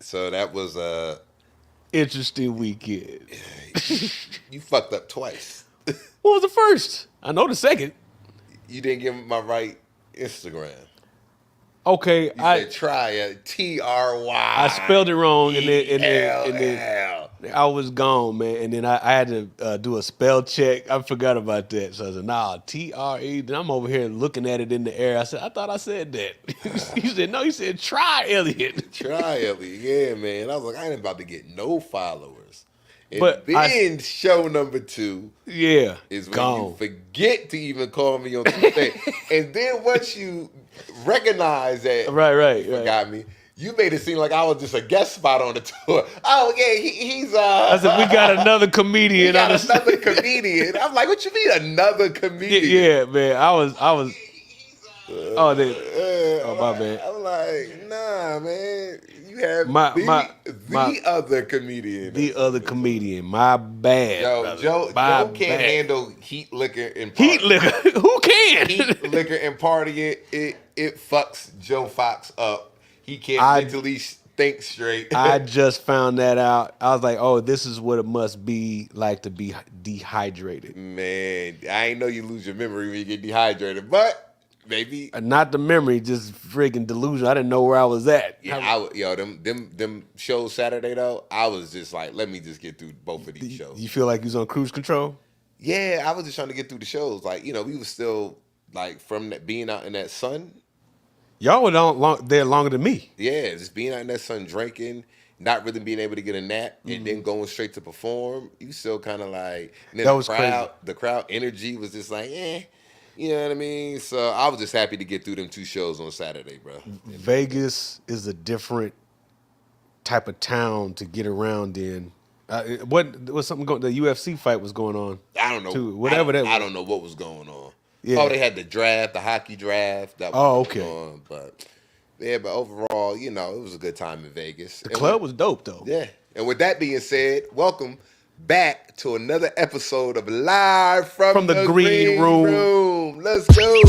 So that was Interesting weekend. you fucked up twice. What was the first? I know the second. You didn't give me my right Instagram. Okay, You said try it. I spelled it wrong, and then TRYELL. I was gone, man. And then I had to do a spell check. I forgot about that. So I said, nah, TRE. Then I'm over here looking at it in the air. I said, I thought I said that. He said, no, you said try, Elliot. Try Elliot. Yeah, man. I was like, I ain't about to get no followers. And But then show number 2 Yeah, is when gone. you forget to even call me on Tuesday. And then once you recognize that Right. you forgot me, you made it seem like I was just a guest spot on the tour. Oh yeah, he's I said, we got another comedian. we got another comedian. I'm like, what you mean another comedian? Yeah, man. I was oh, my bad. I'm like, nah, man. You have the other comedian. The other comedian. My bad. Yo, brother. Joe can't bad. handle heat liquor and partying. Heat liquor. Who can? Heat liquor and partying. It fucks Joe Fox up. He can't mentally think straight. I just found that out. I was like, oh, this is what it must be like to be dehydrated. Man, I ain't know you lose your memory when you get dehydrated, but maybe not the memory, just friggin' delusion. I didn't know where I was at. Yeah, them shows Saturday though. I was just like, let me just get through both of these shows. You feel like you was on cruise control? Yeah, I was just trying to get through the shows. Like, we was still like from that being out in that sun. Y'all were there longer than me. Yeah, just being out in that sun, drinking, not really being able to get a nap, and then going straight to perform. You still kind of like, and then that was crazy. The crowd energy was just like, you know what I mean? So I was just happy to get through them 2 shows on Saturday, bro. Vegas is a different type of town to get around in. What was something going? The UFC fight was going on. I don't know. Too. Whatever that was. I don't know what was going on. Yeah. Oh, they had the draft, the hockey draft. That was going on. But overall, it was a good time in Vegas. The club was dope, though. Yeah. And with that being said, welcome back to another episode of Live from the Green Room. Let's go.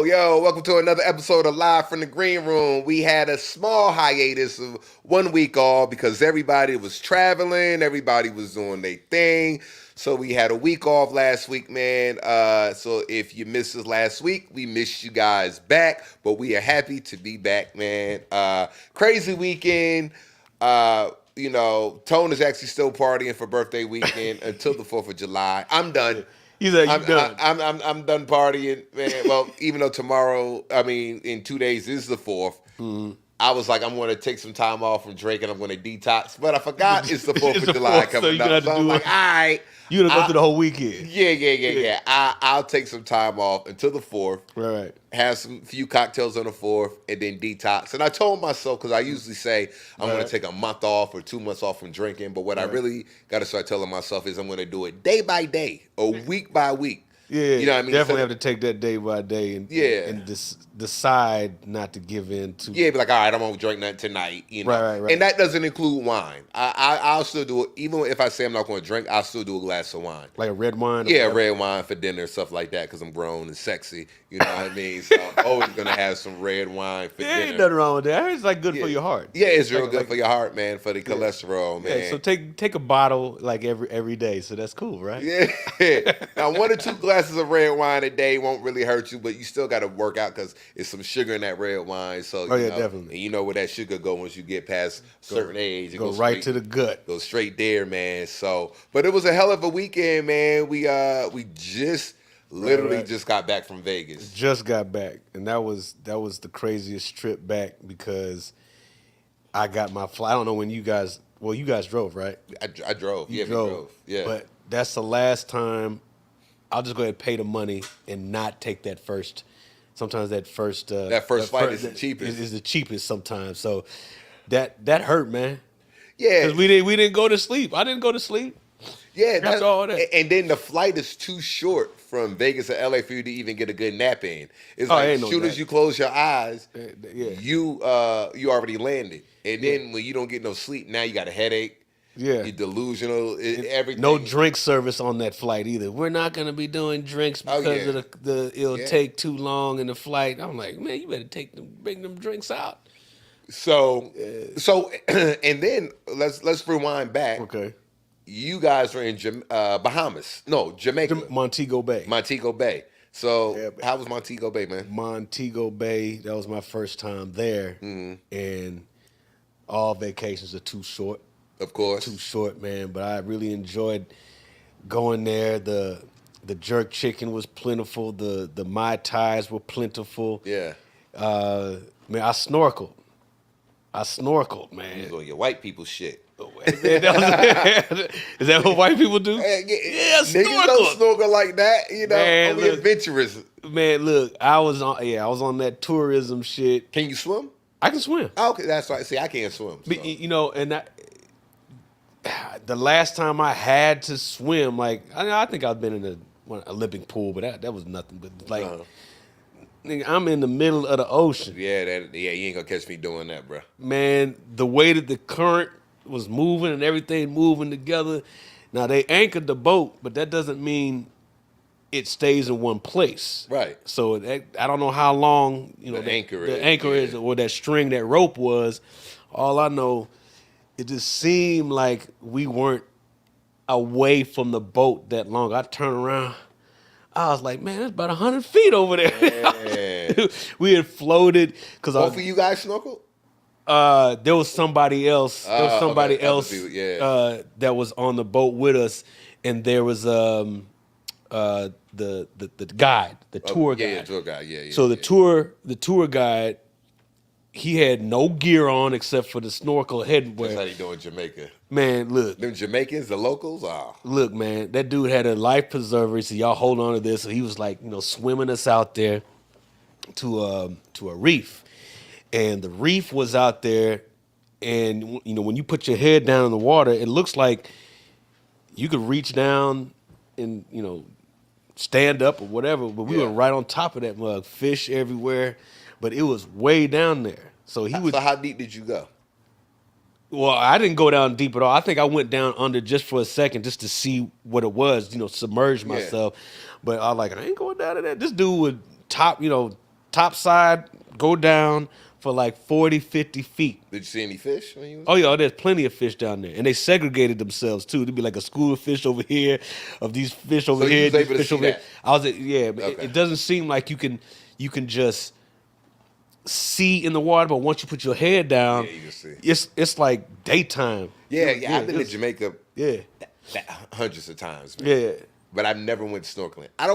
Yo, welcome to another episode of Live from the Green Room. We had a small hiatus of 1 week off because everybody was traveling, everybody was doing their thing. So we had a week off last week, man. So if you missed us last week, we missed you guys back, but we are happy to be back, man. Crazy weekend. Tone is actually still partying for birthday weekend until the 4th of July. I'm done. I'm done. I'm done partying, man. Well, even though tomorrow, in 2 days is the 4th, I was like, I'm going to take some time off from drinking. I'm going to detox, but I forgot it's the 4th of July coming up. So I'm like, all right. You're going to go through the whole weekend. Yeah. I'll take some time off until the 4th. Right. Have few cocktails on the 4th and then detox. And I told myself, because I usually say I'm going to take a month off or 2 months off from drinking. But what I really got to start telling myself is I'm going to do it day by day or week by week. Yeah, you know what I mean? Definitely have to take that day by day and decide not to give in to. Yeah, be like, all right, I'm gonna drink nothing tonight. Right. And that doesn't include wine. I'll still do it, even if I say I'm not going to drink. I'll still do a glass of wine, like a red wine. Yeah, red wine for dinner, stuff like that, because I'm grown and sexy. You know what I mean? So I'm always gonna have some red wine for dinner. Ain't nothing wrong with that. I heard it's like good for your heart. Yeah, it's real good for your heart, man, for the cholesterol, man. Yeah, so take a bottle like every day. So that's cool, right? Yeah. Now 1 or 2 glasses of red wine a day won't really hurt you, but you still got to work out because it's some sugar in that red wine. So definitely. And you know where that sugar go once you get past a certain age. It go right to the gut. Go straight there, man. So, but it was a hell of a weekend, man. We just literally just got back from Vegas. Just got back, and that was the craziest trip back because I got my flight. I don't know when you guys. Well, you guys drove, right? I drove. We drove. Yeah. But that's the last time. I'll just go ahead and pay the money and not take that first. Sometimes that first flight is the cheapest. Is the cheapest sometimes. So that hurt, man. Yeah, Because we didn't go to sleep. I didn't go to sleep. yeah. After all that. And then the flight is too short from Vegas to LA for you to even get a good nap in. It's Oh, like ain't as no soon nap. as you close your eyes, Yeah. you already landed. And then when you don't get no sleep, now you got a headache. Yeah. You're delusional. Everything. No drink service on that flight either. We're not gonna be doing drinks Oh, because yeah. of it'll Yeah. take too long in the flight. I'm like, man, you better bring them drinks out. So, and then let's rewind back. Okay. You guys were in Bahamas. No, Jamaica. Montego Bay. Montego Bay. So, Yeah, but- how was Montego Bay, man? Montego Bay. That was my first time there, and all vacations are too short. Of course. Too short, man. But I really enjoyed going there. The jerk chicken was plentiful. The Mai Tais were plentiful. Yeah. Man, I snorkeled, man. You doing your white people shit. Is that what white people do? Yeah, niggas snorkel. don't snorkel like that. You know, Man, only look. adventurous. Man, look, I was on that tourism shit. Can you swim? I can swim. Oh, okay, that's right. See, I can't swim. So. But, you know, and the last time I had to swim, like I think I've been in an Olympic pool, but that was nothing. But like, nigga, I'm in the middle of the ocean. Yeah, you ain't gonna catch me doing that, bro. Man, the way that the current was moving and everything moving together. Now they anchored the boat, but that doesn't mean it stays in one place. Right. So I don't know how long The anchor is, or that string, that rope was. All I know, it just seemed like we weren't away from the boat that long. I turned around, I was like, man, that's about 100 feet over there. Yeah. We had floated because Both of you guys snorkeled? there was somebody else. There was somebody okay. else Other people, yeah. that was on the boat with us, and there was the guide, the tour guide. Yeah, tour guide. Yeah. So the tour guide, he had no gear on except for the snorkel That's how headwear. you doing in Jamaica. Man, look, Them Jamaicans, the locals, look, man, that dude had a life preserver. He said, "Y'all hold on to this." So he was like, swimming us out there to a reef, and the reef was out there, and when you put your head down in the water, it looks like you could reach down and stand up or whatever, but we were right on top of that mug, fish everywhere, but it was way down there. So So how deep did you go? Well, I didn't go down deep at all. I think I went down under just for a second just to see what it was, submerge myself. But I was like, I ain't going down to that. This dude would top side, go down for like 40, 50 feet. Did you see any fish when you was? Oh, yeah, there's plenty of fish down there. And they segregated themselves, too. There'd be like a school of fish over here, of these fish over So you here, was these able to fish see over here. that? I was, yeah, but Okay. it doesn't seem like you can just see in the water, but once you put your head down, Yeah, you can see. it's like daytime. Yeah, I've been to it's- Jamaica Yeah, hundreds of times, man. yeah. But I've never went snorkeling. I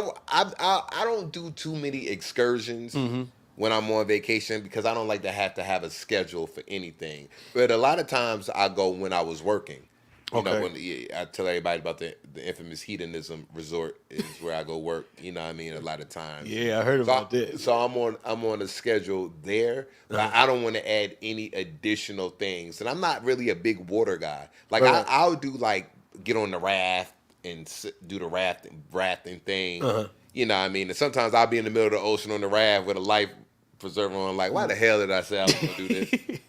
don't do too many excursions Mm-hmm. when I'm on vacation because I don't like to have a schedule for anything. But a lot of times I go when I was working. You know, Okay. I tell everybody about the infamous hedonism resort is where I go work. You know what I mean? A lot of times. Yeah, I heard about that. So I'm on a schedule there, but I don't want to add any additional things. And I'm not really a big water guy. Like Right. I'll do like get on the raft and do the rafting thing. You know what I mean? And sometimes I'll be in the middle of the ocean on the raft with a life preserver on. Like, why the hell did I say I was gonna do this?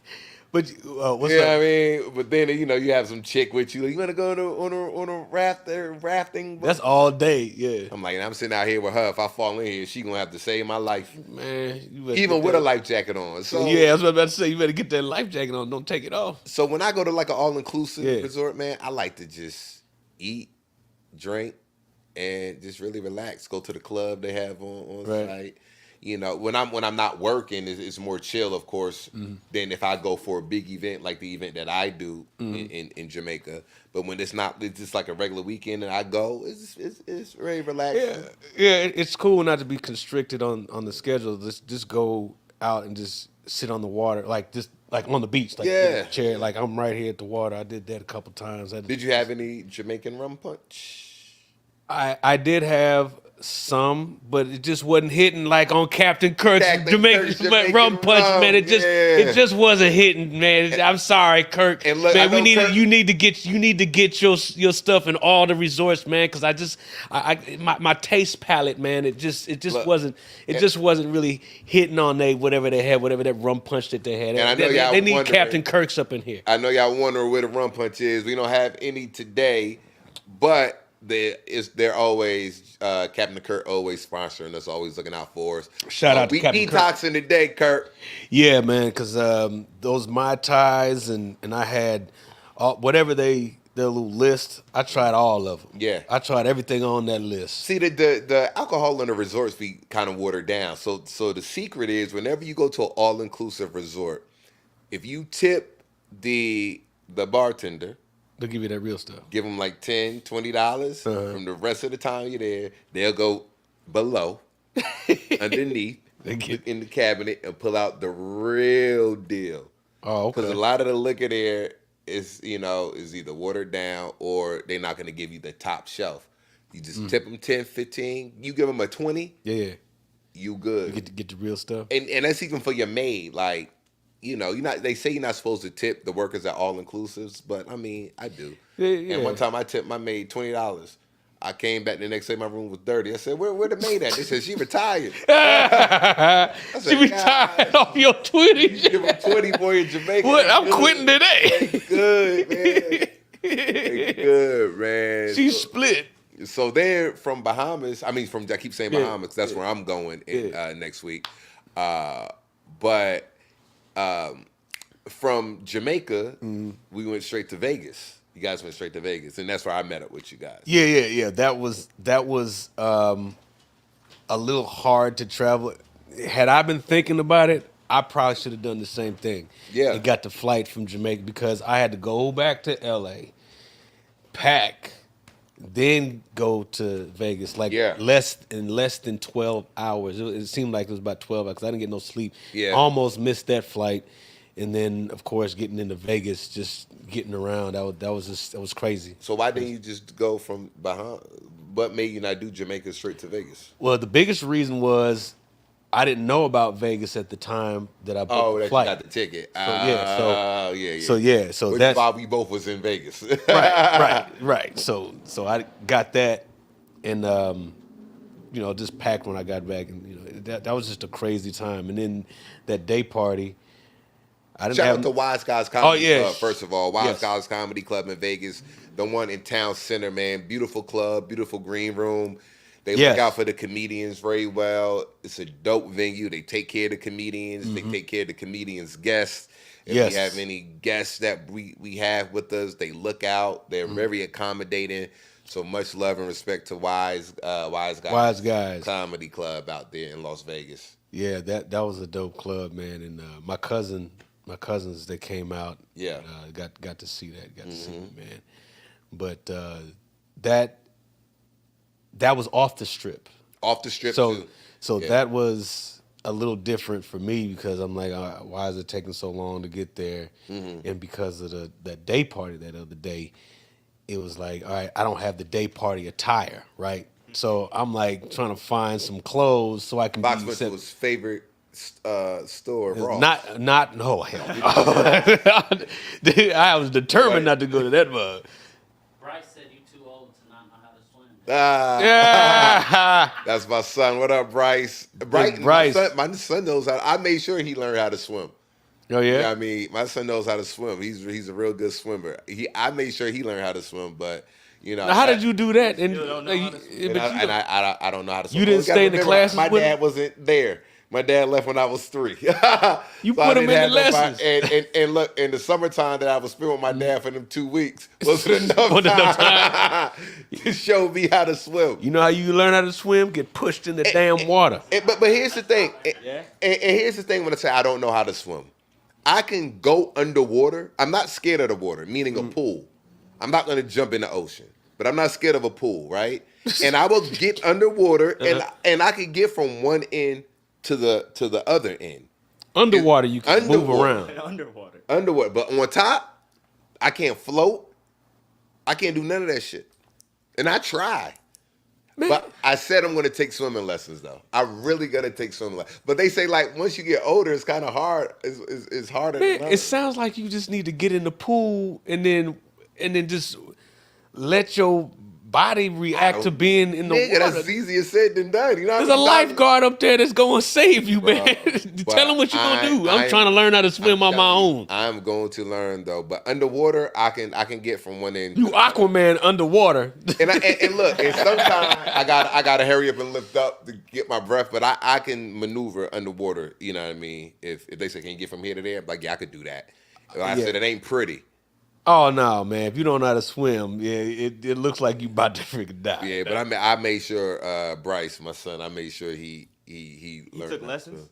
But what's You know up? what I mean? But then you have some chick with you. Like, you want to go on a rafting? boat? That's all day. Yeah, I'm like, I'm sitting out here with her. If I fall in here, she gonna have to save my life, man. You better even get with that- a life jacket on. So Yeah, I was about to say you better get that life jacket on. Don't take it off. So when I go to like an all inclusive Yeah. resort, man, I like to just eat, drink, and just really relax. Go to the club they have on Right. site. When I'm not working, it's more chill, of course, than if I go for a big event like the event that I do in Jamaica. But when it's just like a regular weekend and I go, it's very relaxing. Yeah, it's cool not to be constricted on the schedule. Just go out and just sit on the water, like on the beach, like in Yeah. a chair. Like I'm right here at the water. I did that a couple times. Did you have any Jamaican rum punch? I did have some, but it just wasn't hitting like on Captain Kirk's Captain Kirk's Jamaican rum punch, rum, man. It yeah. just wasn't hitting, man. I'm sorry, Kirk. And look, man, I know Kirk- you need to get your stuff in all the resorts, man, because my taste palette, man, it just Look, wasn't really hitting on whatever they had, whatever that rum punch that they had. And I know y'all they need wondering- Captain Kirk's up in here. I know y'all wondering where the rum punch is. We don't have any today, but they're always Captain Kirk always sponsoring us, always looking out for us. Shout out to we Captain Kirk. detoxing today, Kirk. Yeah, man, because those Mai Tais and I had whatever their little list. I tried all of them. Yeah. I tried everything on that list. See, the alcohol in the resorts be kind of watered down. So the secret is whenever you go to an all inclusive resort, if you tip the bartender, They'll give you that real stuff. give them like $10, $20 from the rest of the time you're there. They'll go below, underneath, look in the cabinet and pull out the real deal. Oh, okay. Because a lot of the liquor there is either watered down or they're not going to give you the top shelf. You just tip them 10, 15. You give them a 20, Yeah. you good. You get the real stuff. And that's even for your maid. Like, you're not. They say you're not supposed to tip the workers at all inclusives, but I mean, I do. Yeah. And one time I tipped my maid $20. I came back the next day, my room was dirty. I said, "Where the maid at?" They said she retired. I said, She retired off your Twitty. Give them 20 boy in Jamaica. What? I'm quitting today. They good, man. They good, man. She split. So they're from Bahamas. I keep saying Bahamas. That's where I'm going next week. But from Jamaica, we went straight to Vegas. You guys went straight to Vegas, and that's where I met up with you guys. Yeah. That was a little hard to travel. Had I been thinking about it, I probably should have done the same thing. Yeah. And got the flight from Jamaica because I had to go back to LA, pack, then go to Vegas. Less than 12 hours. It seemed like it was about 12 hours because I didn't get no sleep. Yeah. Almost missed that flight. And then, of course, getting into Vegas, just getting around, that was crazy. So why didn't you just go from Bahamas? What made you not do Jamaica straight to Vegas? Well, the biggest reason was I didn't know about Vegas at the time that I booked the flight. You got the ticket. So Which that's why we both was in Vegas. right. So I got that, and just packed when I got back, and that was just a crazy time. And then that day party. Shout out to Wise Guys Comedy Club, first of all. Yes. Guys Comedy Club in Vegas, the one in Town Center, man. Beautiful club, beautiful green room. They look out for the comedians very well. It's a dope venue. They take care of the comedians. They take care of the comedians' guests. If we have any guests that we have with us, they look out. They're very accommodating. So much love and respect to Wise Guys Comedy Club out there in Las Vegas. Yeah, that was a dope club, man. And my cousins that came out, got to see that, to see it, man. But that was off the strip. Off the strip too. So that was a little different for me because I'm like, why is it taking so long to get there? And because of that day party that other day, it was like, all right, I don't have the day party attire, right? So I'm like trying to find some clothes so I can Box was favorite store, Raw. No, hell no. I was determined not to go to that mug. Bryce said you too old to not know how to swim. That's my son. What up, Bryce? Bryce. My son knows how. I made sure he learned how to swim. Oh yeah. You know what I mean, my son knows how to swim. He's a real good swimmer. I made sure he learned how to swim, but Now, how did you do that? And I don't know how to swim. You didn't stay in the classes. My with dad him? wasn't there. My dad left when I was 3. You put him in the lessons. And look, in the summertime that I was spending with my dad for them 2 weeks wasn't enough time to show me how to swim. You know how you learn how to swim? Get pushed in the damn water. But here's the thing. And here's the thing when I say I don't know how to swim. I can go underwater. I'm not scared of the water, meaning a pool. I'm not going to jump in the ocean, but I'm not scared of a pool, right? And I will get underwater, and I can get from one end to the other end. Underwater, you can move around. Underwater. But on top, I can't float. I can't do none of that shit. And I try. Man, But I said I'm going to take swimming lessons though. I'm really going to take swimming lessons. But they say like once you get older, it's kind of hard. It's harder. man, to learn. it sounds like you just need to get in the pool and then just let your body react to being in the Nigga, water. that's easier said than done. You know, There's a lifeguard up there that's going to save you, man. But Tell him what you're going to do. I'm trying to learn how to swim on my own. I'm going to learn though, but underwater, I can get from one end. You Aquaman underwater. And look, and sometimes I gotta hurry up and lift up to get my breath, but I can maneuver underwater. You know what I mean? If they say can you get from here to there, I'm like yeah, I could do that. I said it ain't pretty. Oh no, man! If you don't know how to swim, yeah, it looks like you about to freaking die. Yeah, but I made sure Bryce, my son, I made sure he learned. He took lessons.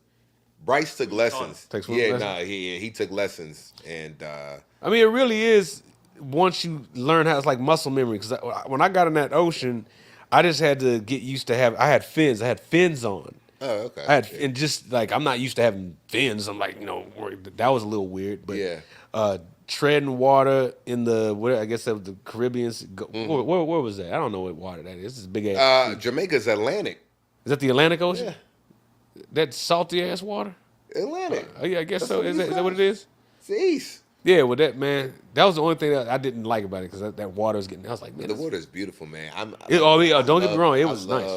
Bryce took lessons. Take swimming lessons? Nah, he took lessons, and I mean, it really is. Once you learn how, it's like muscle memory. Because when I got in that ocean, I just had to get used to I had fins. I had fins on. oh okay, And just like I'm not used to having fins. I'm like, worried. That was a little weird. But Yeah. treading water in I guess that was the Caribbean. Where was that? I don't know what water that is. This is big ass. Jamaica's Atlantic. Is that the Atlantic Ocean? Yeah. That salty ass water? Atlantic. Oh yeah, I guess That's so. what Is it's that what it is? It's the east. Yeah, well, that man, that was the only thing that I didn't like about it because that water was getting. I was like, man, The water is beautiful, man. don't get me wrong, it was nice.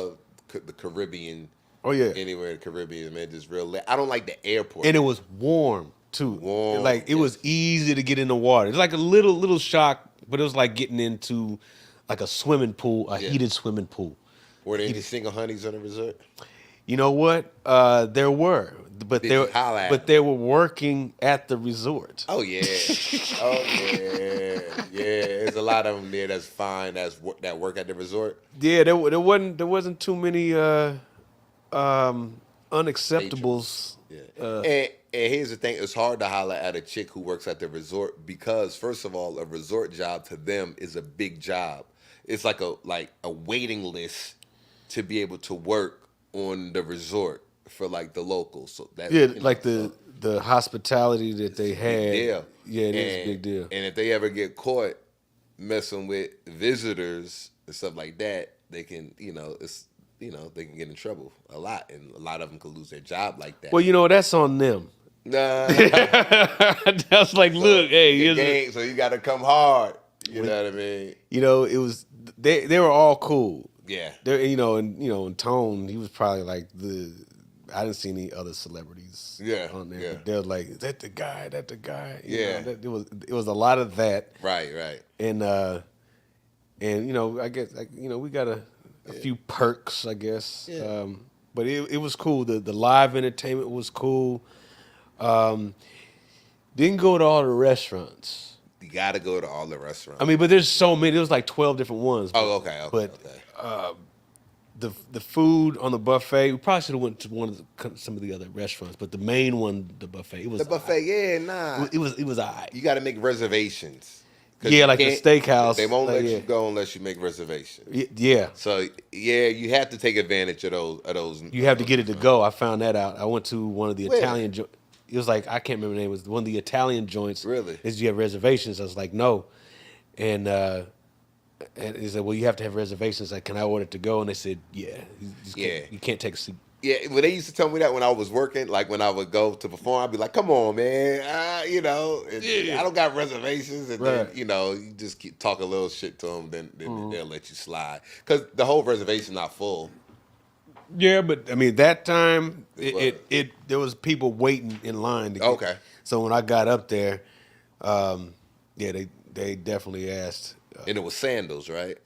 The Caribbean. Oh yeah, Anywhere in the Caribbean, man, just real lit. I don't like the airport. and it was warm too. Warm, like it was easy to get in the water. It's like a little shock, but it was like getting into like a swimming pool, a heated swimming pool. Were there any single honeys on the resort? You know what? There were, but Did you holla at them? they were working at the resort. Oh yeah, oh yeah. There's a lot of them there that's fine. That work at the resort. Yeah, there wasn't too many unacceptables. Yeah. And here's the thing: it's hard to holler at a chick who works at the resort because, first of all, a resort job to them is a big job. It's like a waiting list to be able to work on the resort for like the locals. So that the hospitality that they had. deal. Yeah, it is a big deal. And if they ever get caught messing with visitors and stuff like that, they can they can get in trouble a lot, and a lot of them could lose their job like that. Well, that's on them. Nah. That's like, look, hey, so you got to come hard. You know what I mean? it was they were all cool. Yeah. They and Tone, he was probably like I didn't see any other celebrities on there. Yeah. But they were like, is that the guy? Yeah. It was a lot of that. Right. And I guess we got a few perks, I guess. Yeah. But it was cool. The live entertainment was cool. Didn't go to all the restaurants. You got to go to all the restaurants. I mean, but there's so many. There was like 12 different ones. But, okay. the food on the buffet, we probably should have went to some of the other restaurants, but the main one, the buffet, it was the buffet. Yeah, nah. It was alright. You got to make reservations. Yeah, like the steakhouse. They won't let you go unless you make reservations. Yeah. So you have to take advantage of those. You have to get it to go. I found that out. I went to one of the Where? Italian joints. It was like, I can't remember the name. It was one of the Italian joints. Really? Is you have reservations? I was like, no. And he said, well, you have to have reservations. Like, can I order it to go? And they said, yeah. You can't take a seat. Yeah, when they used to tell me that when I was working, like when I would go to perform, I'd be like, "Come on, man, I don't got reservations." And Right. then you just talk a little shit to them, then they'll let you slide because the whole reservation not full. Yeah, but I mean that time there was people waiting in line to get, Okay. So when I got up there, they definitely asked. And it was Sandals, right?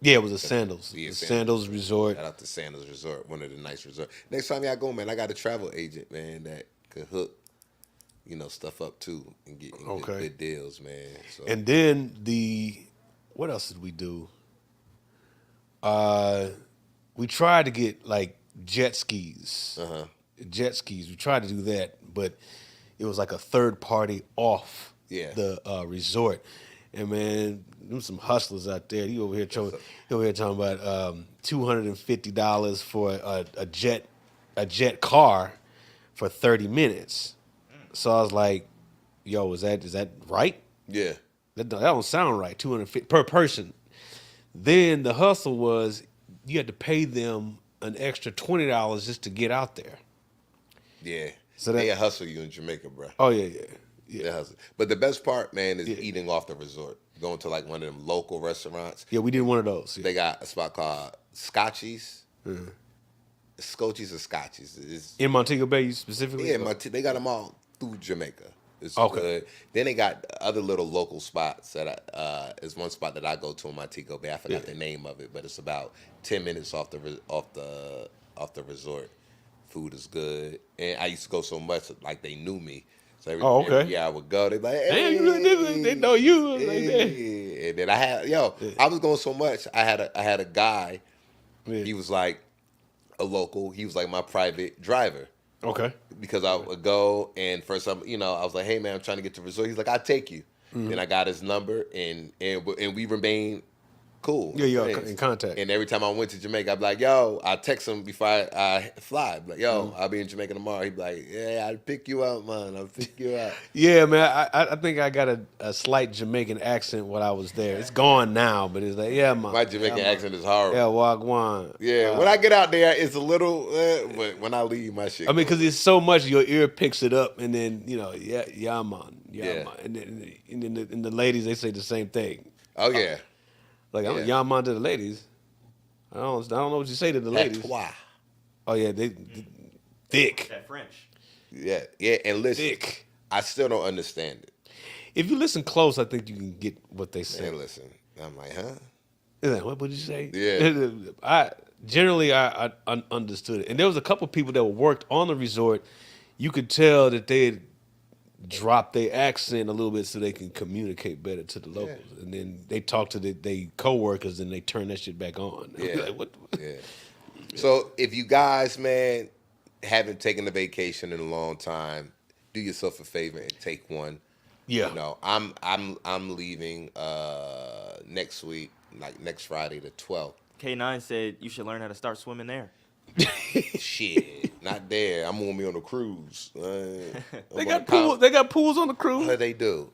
Yeah, it was a Sandals. Yeah, The Sandals Resort. Shout out to Sandals Resort, one of the nice resorts. Next time y'all go, man, I got a travel agent, man, that could hook, stuff up too and get good deals, man. So. And then what else did we do? We tried to get like jet skis. Uh-huh. Jet skis. We tried to do that, but it was like a third party off the resort. And man, them some hustlers out there. He over here talking about $250 for a jet car for 30 minutes. So I was like, "Yo, is that right? Yeah. That don't sound right. $250 per person." Then the hustle was you had to pay them an extra $20 just to get out there. Yeah. So They hustle you in Jamaica, bro. Oh yeah. They hustle. But the best part, man, is eating off the resort. Going to like one of them local restaurants. Yeah, we did one of those. Yeah. They got a spot called Scotchies. Scotchies or Scotchies. It's, In Montego Bay specifically? yeah, they got them all through Jamaica. It's Okay. good. Then they got other little local spots that is one spot that I go to in Montego Bay. I forgot the name of it, but it's about 10 minutes off the resort. Food is good, and I used to go so much like they knew me. So every year I would go. They be like, hey, damn, you really did. They know you. Like that. and then I was going so much. I had a guy. Yeah. He was like a local. He was like my private driver. Okay. Because I would go, and first I was like, hey man, I'm trying to get to the resort. He's like, I'll take you. Then I got his number, and we remained cool. Yeah, you're friends. in contact. And every time I went to Jamaica, I'd be like, yo, I text him before I fly. I'd be like, yo, I'll be in Jamaica tomorrow. He'd be like, yeah, I'll pick you up, man. I'll pick you up. Yeah, man. I think I got a slight Jamaican accent when I was there. It's gone now, but it's like, yeah, man. My Jamaican accent is horrible. Yeah, wagwan. Yeah, when I get out there, it's a little, but when I leave, my shit. I mean, because it's so much, your ear picks it up, and then yeah, man, man, and the ladies they say the same thing. Oh yeah. Like I'm yeah man to the ladies. I don't know what you say to the ladies. Patois. Oh yeah, they thick. That French. Yeah, and listen, Thick. I still don't understand it. If you listen close, I think you can get what they say. Man, listen, I'm like, huh? Is that, what would you say? Yeah. I understood it, and there was a couple people that worked on the resort. You could tell that they had dropped their accent a little bit so they can communicate better to the locals, and then they talk to their coworkers and they turn that shit back on. Yeah. Like, what? Yeah. So if you guys, man, haven't taken a vacation in a long time, do yourself a favor and take one. Yeah. You know, I'm leaving next week, like next Friday the 12th. K9 said you should learn how to start swimming there. Shit, not there. I'm gonna be on a cruise. They got pools. They got pools on the cruise. They do.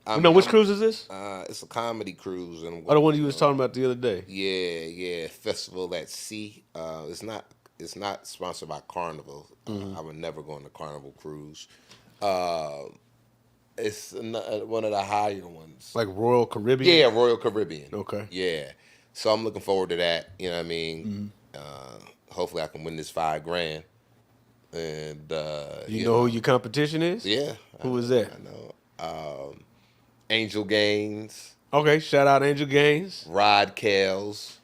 Which cruise is this? It's a comedy cruise. And Oh, the one you was talking about the other day. Yeah. Festival at Sea. It's not sponsored by Carnival. I would never go on the Carnival cruise. It's one of the higher ones. Like Royal Caribbean? Yeah, Royal Caribbean. Okay. Yeah. So I'm looking forward to that. You know what I mean? Hopefully I can win this $5,000. And You know who your competition is? yeah. Who is that? I know. Angel Gaines, Okay, shout out Angel Gaines. Rod Kells.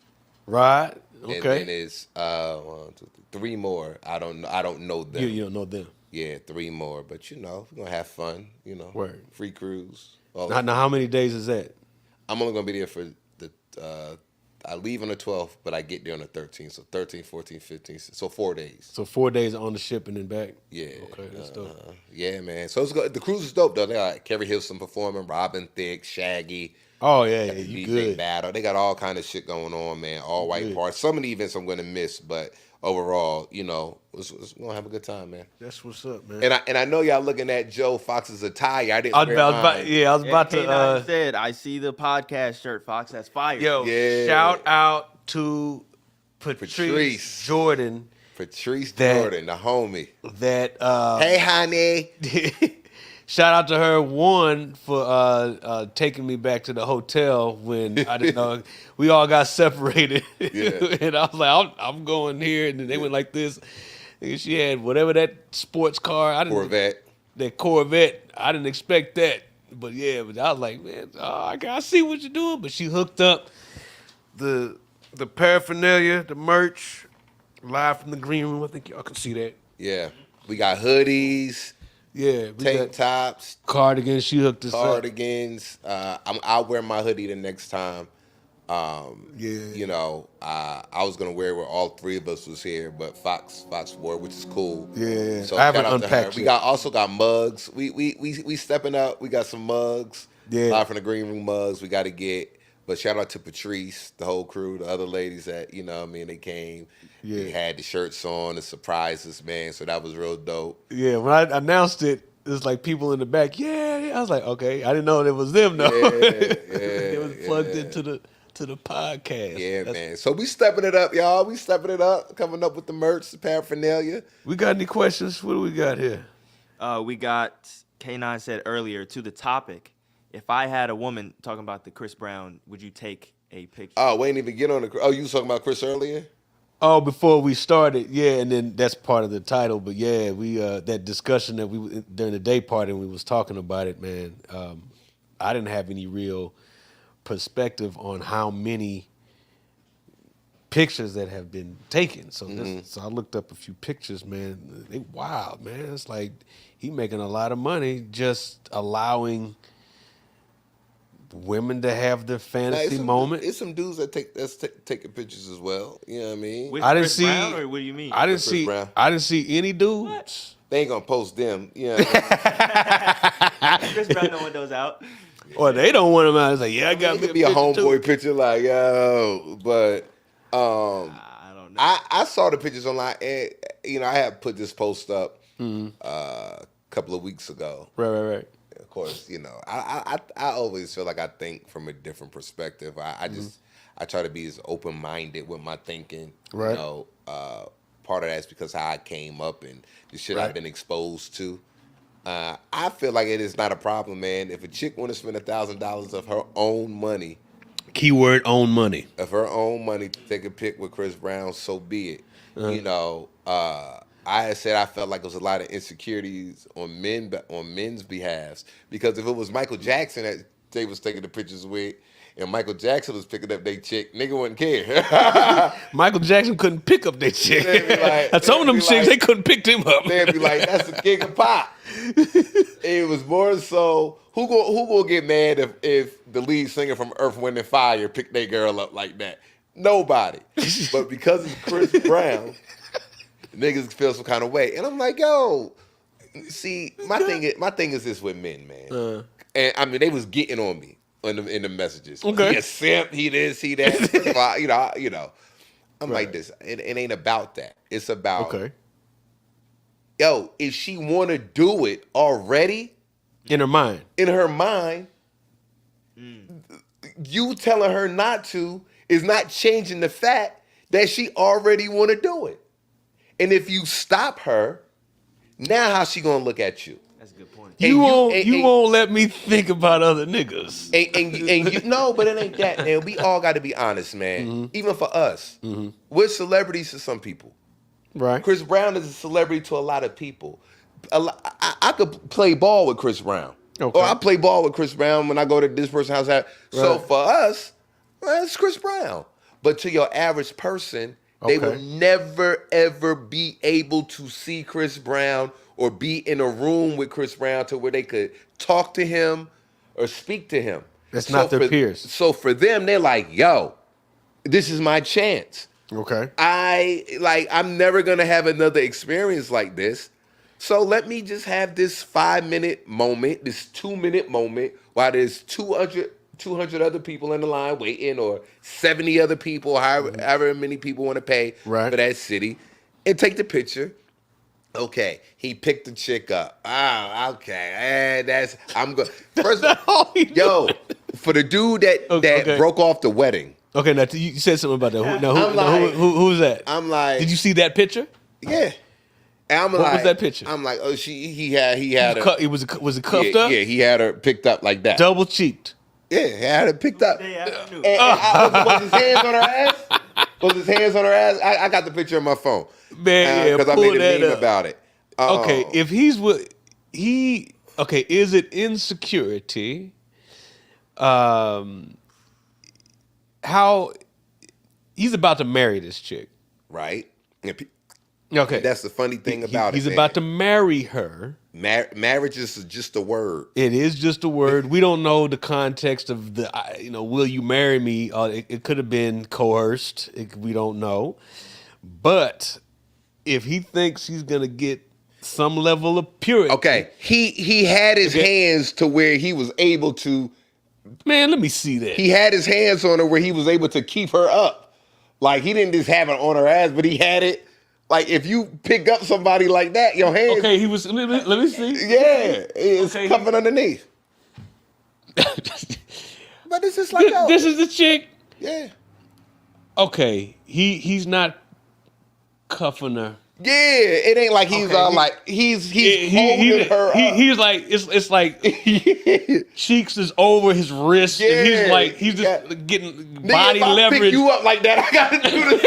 Rod. And then Okay. it's 1, 2, 3 more. I don't know them. You don't know them. Yeah, 3 more. But we're gonna have fun. Word. Free cruise. All Now, how many days is that? I'm only gonna be there for the. I leave on the 12th, but I get there on the 13th. So 13, 14, 15. So 4 days. So 4 days on the ship and then back? Yeah. Okay, that's dope. Yeah, man. So it's good. The cruise is dope though. They got Kerry Hilson performing, Robin Thicke, Shaggy. Oh, yeah, you DJ good. battle. They got all kind of shit going on, man. All white parts. Some of the events I'm going to miss, but overall, we're gonna have a good time, man. That's what's up, man. And I know y'all looking at Joe Fox's attire. I didn't. I was wear about, mine. I was about K9 to. said, I see the podcast shirt, Fox. That's fire. Yo, Yeah. shout out to Patrice Jordan. Patrice That- Jordan, the homie. That Hey, honey. shout out to her, one, for taking me back to the hotel when I didn't know we all got separated. Yeah. And I was like, I'm going here, and then they went like this. And she had whatever that sports car. Corvette. That Corvette. I didn't expect that, but I was like, man, I see what you're doing. But she hooked up the paraphernalia, the merch, live from the green room. I think y'all can see that. Yeah. We got hoodies, Yeah, we tank got tops, cardigans. She hooked us up. cardigans. I'll wear my hoodie the next time. I was gonna wear it where all 3 of us was here, but Fox wore, which is cool. Yeah. So I haven't shout out to unpacked her. yet. We also got mugs. We stepping up. We got some mugs. Yeah. Live from the green room mugs. We got to get. But shout out to Patrice, the whole crew, the other ladies that they came. Yeah. They had the shirts on, the surprises, man. So that was real dope. Yeah, when I announced it, it was like people in the back. Yeah. I was like, okay, I didn't know it was them though. Yeah, It was plugged into to the podcast. Yeah, man. So we stepping it up, y'all. We stepping it up, coming up with the merch, the paraphernalia. We got any questions? What do we got here? We got K9 said earlier to the topic. If I had a woman talking about the Chris Brown, would you take a picture? Oh, we ain't even get on the. Oh, you was talking about Chris earlier? Oh, before we started, yeah, and then that's part of the title. But yeah, we that discussion that we during the day party and we was talking about it, man. I didn't have any real perspective on how many pictures that have been taken. So so I looked up a few pictures, man. They wild, man. It's like he making a lot of money just allowing women to have their fantasy moment. It's some dudes that taking pictures as well. You know what I mean? With I didn't Chris see. Brown, or what do you mean? I didn't Chris see. Brown. I didn't see any dudes. They ain't gonna post them. You know what I mean? Chris Brown, no one those out. Or they don't want them out. It's like, yeah, I got It me could be a picture homeboy too. picture, like yo. But I don't know. I saw the pictures online, and you know I had put this post up a couple of weeks ago. Right. Of course, you know, I always feel like I think from a different perspective. I just I try to be as open minded with my thinking. Right. You know, part of that's because how I came up and the shit I've been exposed to. I feel like it is not a problem, man. If a chick want to spend $1,000 of her own money, Keyword own money. of her own money to take a pic with Chris Brown, so be it. You know, I had said I felt like there was a lot of insecurities on men's behalves, because if it was Michael Jackson that they was taking the pictures with, and Michael Jackson was picking up they chick, nigga wouldn't care. Michael Jackson couldn't pick up that chick. They'd be like- Some of them they'd be chicks, like- they couldn't pick them up. They'd be like, "That's a king of pop." It was more so who gonna get mad if the lead singer from Earth, Wind and Fire picked their girl up like that? Nobody. But because it's Chris Brown, niggas feel some kind of way, and I'm like, yo, see, my thing is this with men, man. And I mean, they was getting on me in the messages. Okay. He a simp, he this, he that. Well, you know. I'm like this. It ain't about that. It's about yo, if she want to do it already In her mind. in her mind, you telling her not to is not changing the fact that she already want to do it. And if you stop her, now how she gonna look at you? That's a good point. And You won't let me think about other niggas. And you no, but it ain't that, man. We all got to be honest, man. Even for us, we're celebrities to some people. Right. Chris Brown is a celebrity to a lot of people. I could play ball with Chris Brown. Okay. Or I play ball with Chris Brown when I go to this person's house. So Right. for us, well, it's Chris Brown. But to your average person, they will Okay. never, ever be able to see Chris Brown or be in a room with Chris Brown to where they could talk to him or speak to him. That's not their peers. So for them, they're like, yo, this is my chance. Okay. I'm never gonna have another experience like this. So let me just have this 5-minute moment, this 2-minute moment, while there's 200 other people in the line waiting, or 70 other people, however many people want to pay Right. for that city, and take the picture. Okay, he picked the chick up. Ah, okay, I'm good. First, all he yo, for the dude that Okay. broke off the wedding, Okay, now you said something about that. I'm like- Who's that? I'm like, Did you see that picture? yeah. And I'm What was like, that picture? I'm like, oh, he had her. Was it cuffed up? Yeah, he had her picked up like that. Double cheeked. Yeah, he had her picked up. Day afternoon. Was his hands on her ass? Was his hands on her ass? I got the picture on my phone. Man, Because I pull made a that meme up. about it. Okay, if he's with is it Insecurity? How he's about to marry this chick. Right? And Okay. that's the funny thing about he's it. about to marry her. Marriage is just a word. It is just a word. We don't know the context of will you marry me? It could have been coerced. We don't know. But if he thinks he's going to get some level of purity. Okay, he had his hands to where he was able to. Man, let me see that. He had his hands on her where he was able to keep her up. Like, he didn't just have it on her ass, but he had it. Like, if you pick up somebody like that, your hands. Okay, he was. Let me see. Yeah, it's Okay. covered underneath. But it's just like, yo. This is the chick. Yeah. Okay, he's not cuffing her. Yeah, it ain't like he's all like he's holding her up. He's like it's like cheeks is over his wrist, and he's just getting Nigga, body if I leverage. pick you up like that, I gotta do the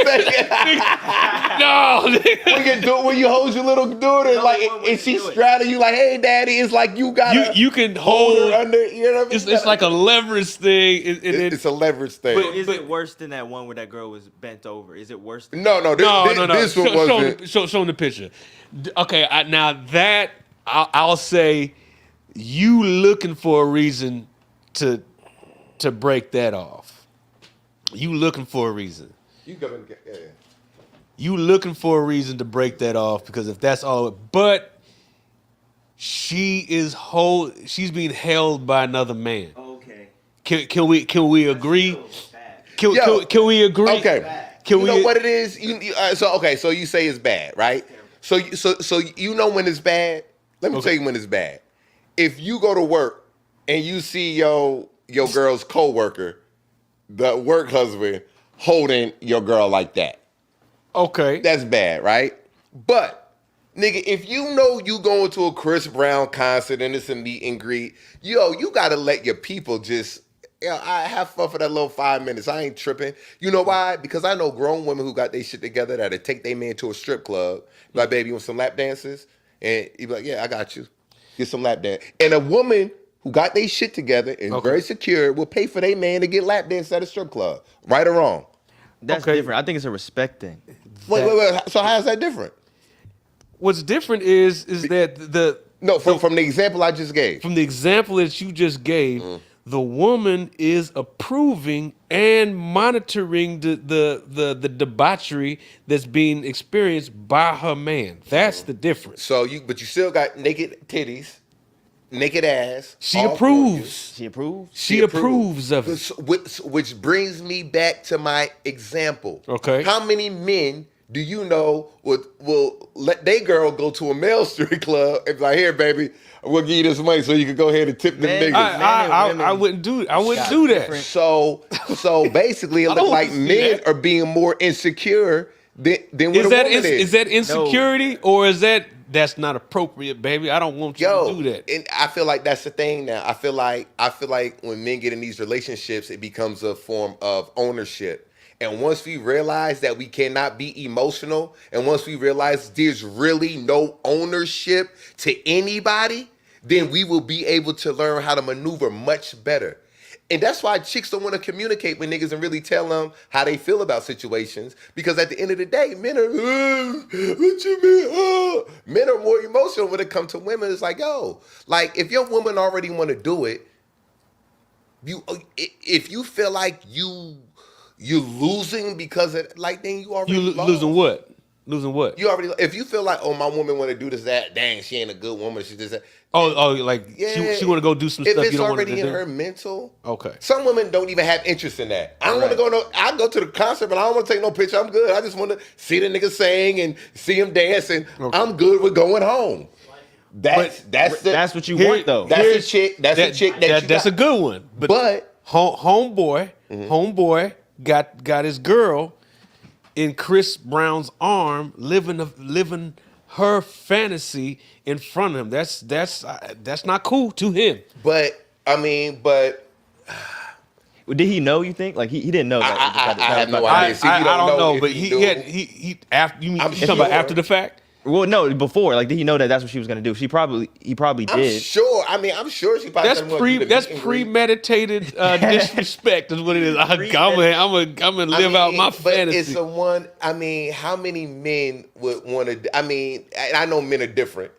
same. No, when you hold your little daughter, like, and she's straddling you, like, "Hey, daddy," it's like you gotta you can hold hold her under. You know what I mean? It's like a leverage thing. It's a leverage thing. But is it worse than that one where that girl was bent over? Is it worse? Than No. This one wasn't. Show him the picture. Okay, now that I'll say, you looking for a reason to break that off. You looking for a reason. You go and get. Yeah. You looking for a reason to break that off, because if that's all, but she's being held by another man. Okay. Can we agree? Can we agree? Okay. You know what it is? So you say it's bad, right? So you know when it's bad? Let me tell you when it's bad. If you go to work and you see your girl's coworker, the work husband, holding your girl like that. Okay. That's bad, right? But, nigga, if you know you going to a Chris Brown concert and it's a meet and greet, you gotta let your people just, I have fun for that little 5 minutes. I ain't tripping. You know why? Because I know grown women who got their shit together that'll take their man to a strip club. Like, baby, you want some lap dances? And you be like, yeah, I got you. Get some lap dance. And a woman who got their shit together and very secure will pay for their man to get lap dance at a strip club. Right or wrong? That's different. I think it's a respect thing. Wait. So how is that different? What's different is that from the example I just gave. From the example that you just gave, the woman is approving and monitoring the debauchery that's being experienced by her man. That's the difference. But you still got naked titties, naked ass. She approves. She approves? She approves of it. Which brings me back to my example. Okay. How many men do you know will let their girl go to a male strip club and be like, here, baby, we'll give you this money so you can go ahead and tip them niggas. I wouldn't do that. So basically, it looks like men are being more insecure than what a woman is. Is that insecurity, or is that's not appropriate, baby? I don't want you to do that. And I feel like that's the thing now. I feel like when men get in these relationships, it becomes a form of ownership. And once we realize that we cannot be emotional, and once we realize there's really no ownership to anybody, then we will be able to learn how to maneuver much better. And that's why chicks don't want to communicate with niggas and really tell them how they feel about situations. Because at the end of the day, men are, what you mean? Men are more emotional when it comes to women. It's like, like if your woman already want to do it, if you feel like you're losing because of, like, then you already lost. Losing what? Losing what? You already, if you feel like, oh, my woman want to do this, that, dang, she ain't a good woman. She just, she want to go do some stuff you don't want to do. If it's already in her mental, okay. Some women don't even have interest in that. I don't want to go I go to the concert, but I don't want to take no picture. I'm good. I just want to see the nigga sing and see him dancing. Okay. I'm good with going home. That's what you want, though. That's a chick. That's a good one. But homeboy got his girl in Chris Brown's arm, living her fantasy in front of him. That's not cool to him. But did he know? You think? Like he didn't know that. I have no idea. I don't know, but he after you talking about after the fact. Well, no, before. Like, did he know that that's what she was gonna do? He probably did. I'm sure. I'm sure she probably. That's premeditated disrespect. Is what it is. I'm gonna live out my fantasy. But it's a one. How many men would want to? I know men are different,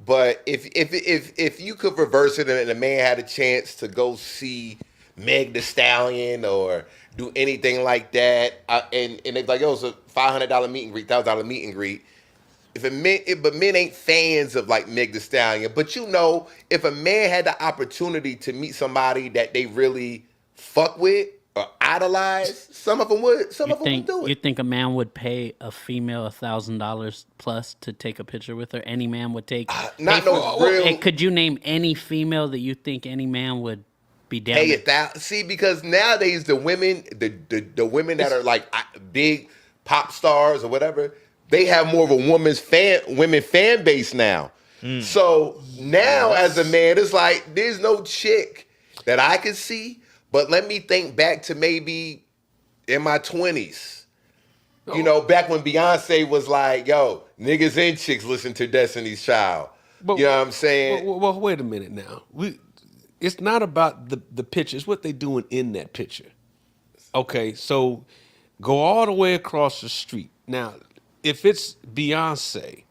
but if you could reverse it and a man had a chance to go see Meg Thee Stallion or do anything like that, and they're like, it's a $500 meet and greet, $1,000 meet and greet. But men ain't fans of like Meg Thee Stallion. But if a man had the opportunity to meet somebody that they really fuck with or idolize, some of them would. Some of them would do it. You think a man would pay a female $1,000 plus to take a picture with her? Any man would take. Not no real. Could you name any female that you think any man would Be damn pay it. $1,000. See, because nowadays the women, the women that are like big pop stars or whatever, they have more of a women fan base now. So now as a man, it's like there's no chick that I can see. But let me think back to maybe in my 20s. You know, back when Beyonce was like, yo, niggas and chicks listen to Destiny's Child. But, you know what I'm saying? Well, wait a minute now. It's not about the picture. It's what they doing in that picture. Okay, so go all the way across the street. Now, if it's Beyonce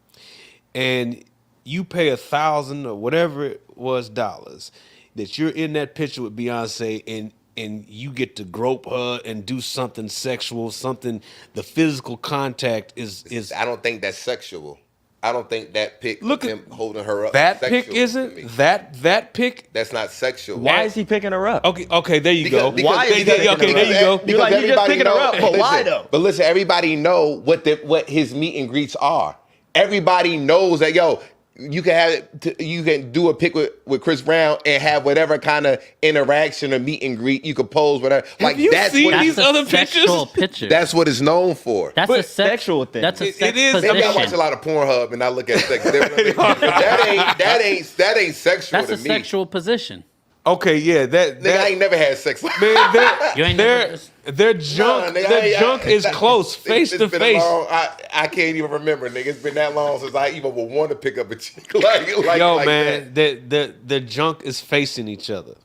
and you pay $1,000 or whatever it was dollars that you're in that picture with Beyonce and you get to grope her and do something sexual, something, the physical contact is I don't think that's sexual. I don't think that pic Look of at him holding her up. that is pic sexual to me. isn't that pic. That's not sexual. Why is he picking her up? Okay, there you go. Because- Why is he because- picking okay, her there up? you go. Because You're like, you're just everybody picking her know- up, but why listen, though? But listen, everybody know what his meet and greets are. Everybody knows that, yo, you can do a pic with Chris Brown and have whatever kind of interaction or meet and greet. You can pose whatever. Like you that's seen what these That's a other pictures? sexual picture. that's what it's known for. That's but a sexual thing. That's a It sex is. position. Maybe I watch a lot of Pornhub and I look at sex differently. that ain't sexual That's to a me. sexual position. Okay, yeah, Nigga, I ain't never had sex like man, You ain't their never- their junk, Nah, nigga, their junk is close, face it's to been face. I can't even remember, nigga. It's been that long since I even would want to pick up a chick like Yo, like man, that. the junk is facing each other.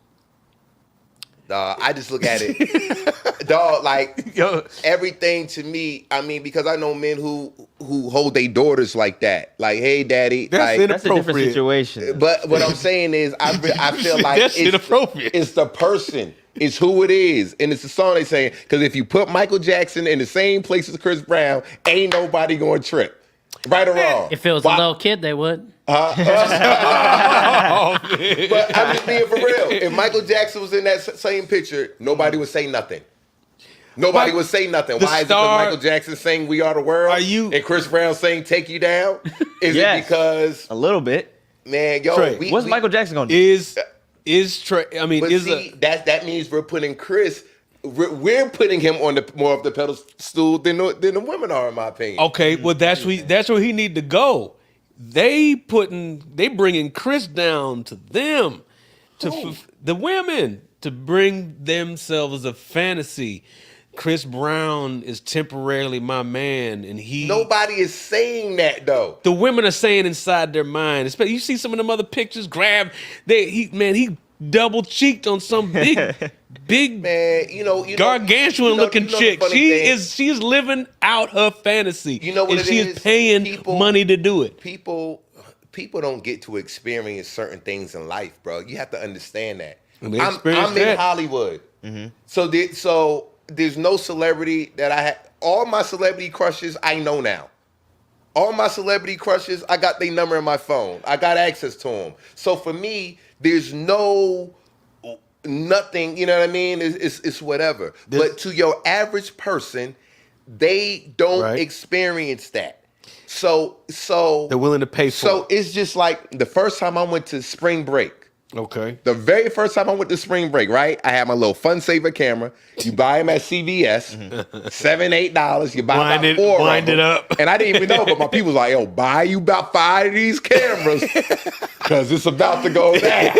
Dog, I just look at it, dog. Like Yo, everything to me. I mean, because I know men who hold their daughters like that. Like, hey, daddy. That's like, That's a different Appropriate. situation. but what I'm saying is, I feel like That's inappropriate. It's the person. It's who it is. And it's the song they saying. Because if you put Michael Jackson in the same place as Chris Brown, ain't nobody going to trip. Right or wrong? If it was Why- a little kid, they would. oh, man. But I'm just being for real. If Michael Jackson was in that same picture, nobody would say nothing. Nobody But would say nothing. the Why is it star- because Michael Jackson saying "We Are the World" Are you- and Chris Brown saying "Take You Down"? Is Yes. it because A little bit. man, yo, Trey, What's Michael Jackson gonna do? Is Trey? I mean, But is see, that means we're putting Chris. We're putting him on the more of the pedestal than the women are, in my opinion. okay? Well, that's where he need to go. They bringing Chris down to them, to the women, to bring themselves a fantasy. Chris Brown is temporarily my man, and he. Nobody is saying that though. The women are saying inside their mind. Especially, you see some of them other pictures. He double cheeked on some big Man, you know, gargantuan looking the chick. funny thing? She's living out her fantasy. You know what and it she is? is paying People- money to do it. People don't get to experience certain things in life, bro. You have to understand that. And they I'm experience in that. Hollywood, so there's no celebrity that I have. All my celebrity crushes I know now. All my celebrity crushes, I got their number in my phone. I got access to them. So for me, there's nothing. You know what I mean? It's whatever. But to your average person, they don't Right. experience that. So They're willing to pay for so it's just like the first time I went to spring break. it. Okay. The very first time I went to spring break, right? I had my little fun saver camera. You buy them at CVS, $7-8. You buy Wind about 4 it of them. up. And I didn't even know, but my people was like, yo, buy you about 5 of these cameras because it's about to go down.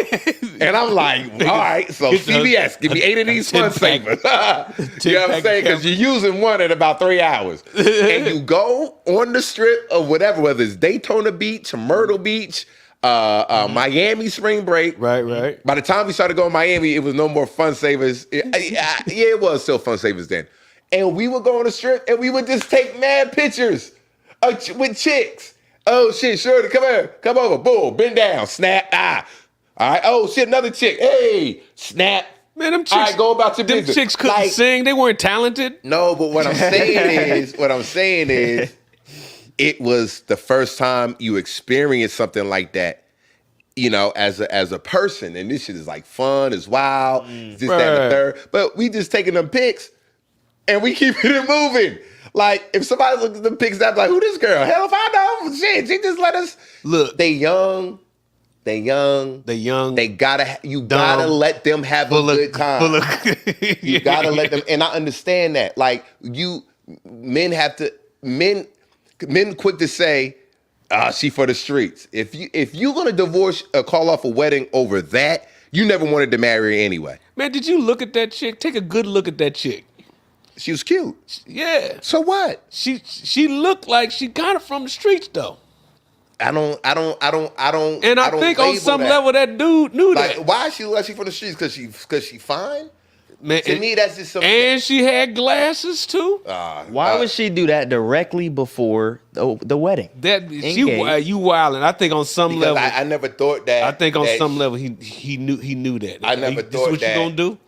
And I'm like, all right, so Get the- CVS, give me 8 of these fun 10-pack. savers. You know what I'm 10-pack saying? Because you're using one in about 3 hours. And you go on the strip of whatever, whether it's Daytona Beach, Myrtle Beach, Miami spring break. Right. By the time we started going to Miami, it was no more fun savers. It was still fun savers then. And we would go on the strip and we would just take mad pictures with chicks. Oh shit, Shorty, come here, come over, boom, bend down, snap, All right, oh shit, another chick, hey, snap. Man, them chicks. All right, go about your them business. chicks couldn't sing. They weren't talented. No, but what I'm saying is, it was the first time you experienced something like that, you know, as a person. And this shit is like fun, it's wild, this, that, and the Right. third. But we just taking them pics and we keeping it moving. Like, if somebody looks at them pics, I'm like, who this girl? Hell if I know. Shit, she just let us. Look. They young, They young. They gotta let them have a good time. You gotta let them, and I understand that. Like men quick to say, she for the streets. If you gonna divorce or call off a wedding over that, you never wanted to marry her anyway. Man, did you look at that chick? Take a good look at that chick. She was cute. Yeah. So what? She looked like she kind of from the streets though. I don't. And I think on some level that dude knew like, that. Why she like she from the streets? Because she fine. Man, to me, that's just something. And she had glasses too. Why would she do that directly before the wedding? You wildin'. I think on some level. I never thought that. I think on some level he knew that. I never this thought is what that. you gonna do?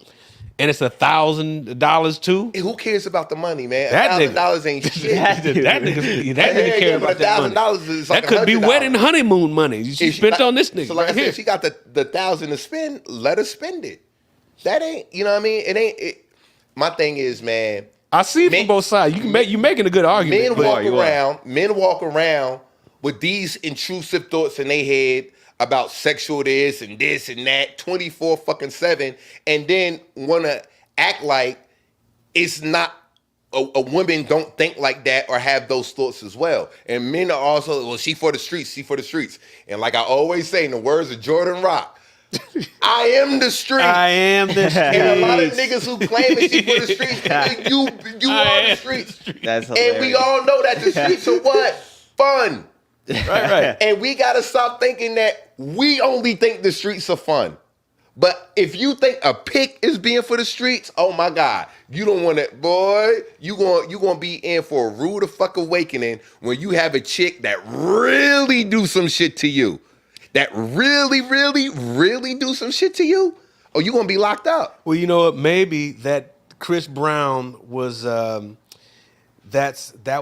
And it's $1,000 too. Who cares about the money, man? That $1,000 ain't shit. that nigga care about that money. Is like that could be $100. wedding honeymoon money. She spent on this nigga. So like right I said, here. she got the $1,000 to spend. Let her spend it. That ain't, you know what I mean? It ain't. My thing is, man. I see from both sides. You making a good argument. Men walk around with these intrusive thoughts in their head about sexual this and that 24/7, and then want to act like it's not a women don't think like that or have those thoughts as well. And men are also, well, she for the streets. And like I always say in the words of Jordan Rock, I am the streets. I am the streets. And a lot of niggas who claim that she for the streets, you are the streets. That's hilarious. And we all know that the streets are what? Fun. Right. And we got to stop thinking that we only think the streets are fun. But if you think a pick is being for the streets, oh my God, you don't want it, boy. You gonna be in for a rude fuck awakening when you have a chick that really do some shit to you. That really, really, really do some shit to you, or you gonna be locked up. Well, you know what? Maybe that Chris Brown was that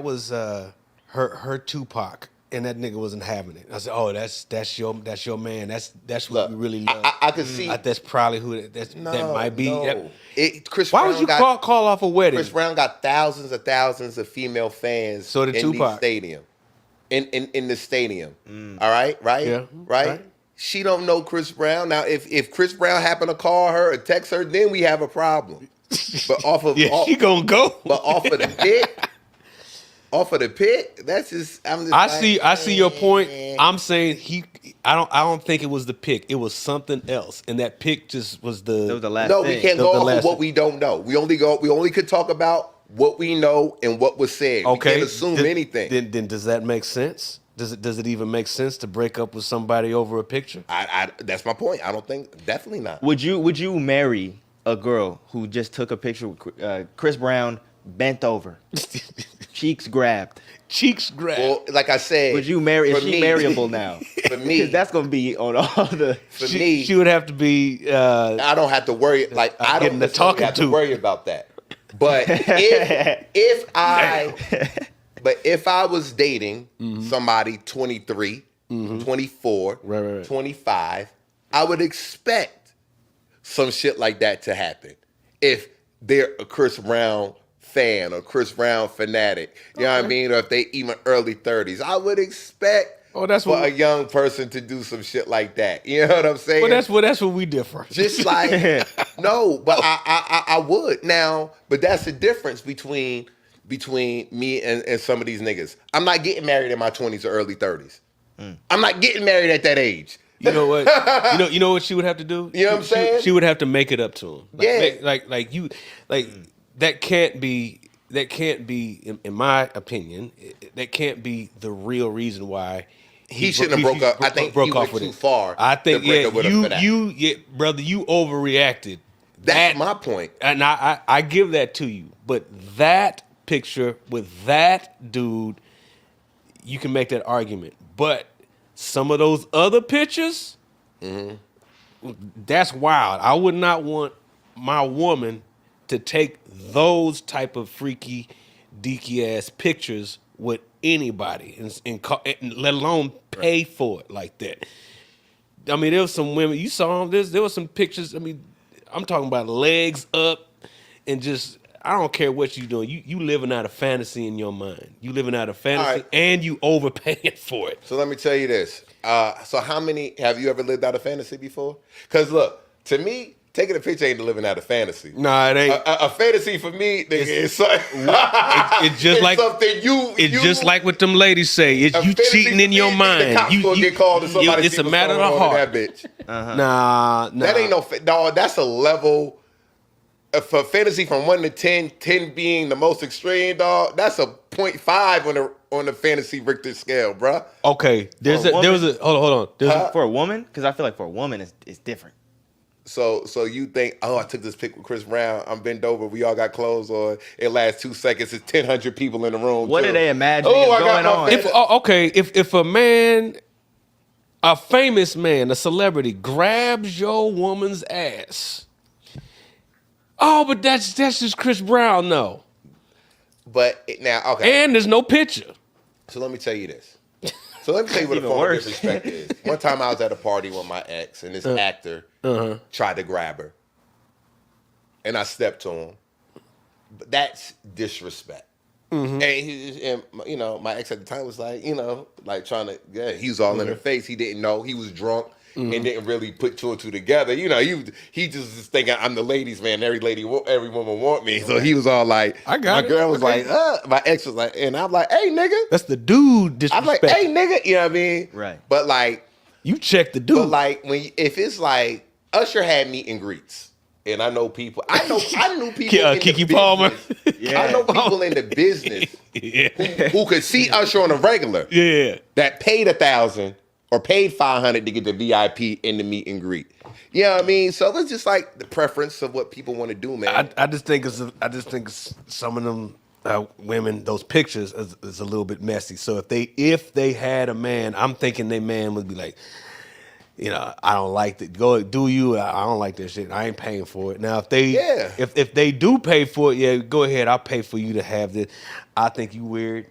was her Tupac. And that nigga wasn't having it. I said, "Oh, that's your man. That's what we really love." I could see that's probably who that might be. No. Why would you call off a wedding? Chris Brown got thousands of female fans. So did in Tupac. the stadium, in the stadium. All right, Yeah, right. She don't know Chris Brown. Now, if Chris Brown happened to call her or text her, then we have a problem. But she gonna go. But off of the pick. Off of the pick, that's just. I see your point. I'm saying I don't think it was the pick. It was something else, and that pick just was the. That was the last. No, thing. we can't go off of what we don't know. We only could talk about what we know and what was said. Okay. We can't assume anything. Then does that make sense? Does it even make sense to break up with somebody over a picture? That's my point. I don't think. Definitely not. Would you marry a girl who just took a picture with Chris Brown bent over, cheeks grabbed? Well, like I said, would you marry? Is she marryable now? For me, 'Cause that's gonna be on all the. She would have to be. I don't have to worry. Like I don't necessarily have to worry about that. But if I was dating somebody 23, 24, right. 25, I would expect some shit like that to happen. If they're a Chris Brown fan or Chris Brown fanatic, you know what I mean? Or if they even early 30s, I would expect a young person to do some shit like that. You know what I'm saying? Well, that's where we differ. Just like, no, but I would. Now, but that's the difference between me and some of these niggas. I'm not getting married in my 20s or early 30s. I'm not getting married at that age. You know what? You know what she would have to do? You know what I'm saying? She would have to make it up to him. Yeah. That can't be, in my opinion, that can't be the real reason why he shouldn't have broke up. I think he went too far. I think to break up with her for that. brother, you overreacted. That's my point. And I give that to you. But that picture with that dude, you can make that argument. But some of those other pictures, that's wild. I would not want my woman to take those type of freaky, deaky ass pictures with anybody, and let alone pay for it like that. I mean, there was some women, you saw them. There was some pictures. I mean, I'm talking about legs up and just I don't care what you doing. You living out a fantasy in your mind. You living out a fantasy, All right. and you overpaying for it. So let me tell you this. So how many have you ever lived out a fantasy before? Because look, to me, taking a picture ain't living out a fantasy. Nah, it ain't. A fantasy for me, nigga, is something. It's just it's like something you. It's just like what them ladies say. It's a you fantasy cheating for in me, your mind. The cops gonna get called to somebody. It's a matter of the heart. That bitch. Nah. That ain't no. Dog, that's a level. For fantasy from 1 to 10, 10 being the most extreme, dog. That's a 0.5 on the fantasy Richter scale, bruh. Okay, there was a hold on. For a woman, because I feel like for a woman it's different. So you think, oh, I took this pic with Chris Brown. I'm bent over. We all got clothes on. It lasts 2 seconds. It's 1,000 people in the room. What too. do they imagine is I going got on? If a man, a famous man, a celebrity grabs your woman's ass, oh, but that's just Chris Brown, no. But now, okay. And there's no picture. So let me tell you this. So let me tell you what a Even form of worse. disrespect is. One time I was at a party with my ex, and this actor tried to grab her, and I stepped to him. But that's disrespect. And you know, my ex at the time was like, you know, like trying to, he was all in her face. He didn't know. He was drunk and didn't really put two and two together. You know, he just is thinking I'm the ladies' man. Every woman want me. So he was all like, I got my it. girl was Okay. like, my ex was like, and I'm like, hey, nigga. That's the dude I'm disrespect. like, hey, nigga. You know what I mean? Right. But like, You check the dude. but like if it's like Usher had meet and greets. And I know people. I knew people. In Kiki the Palmer. business. Yeah. I know people in the business Yeah. who could see Usher on a regular. Yeah. That paid 1,000 or paid 500 to get the VIP in the meet and greet. You know what I mean? So it's just like the preference of what people want to do, man. I just think some of them women, those pictures is a little bit messy. So if they had a man, I'm thinking their man would be like, you know, I don't like that. Go do you? I don't like that shit. I ain't paying for it. Now if they do pay for it, yeah, go ahead. I'll pay for you to have this. I think you weird.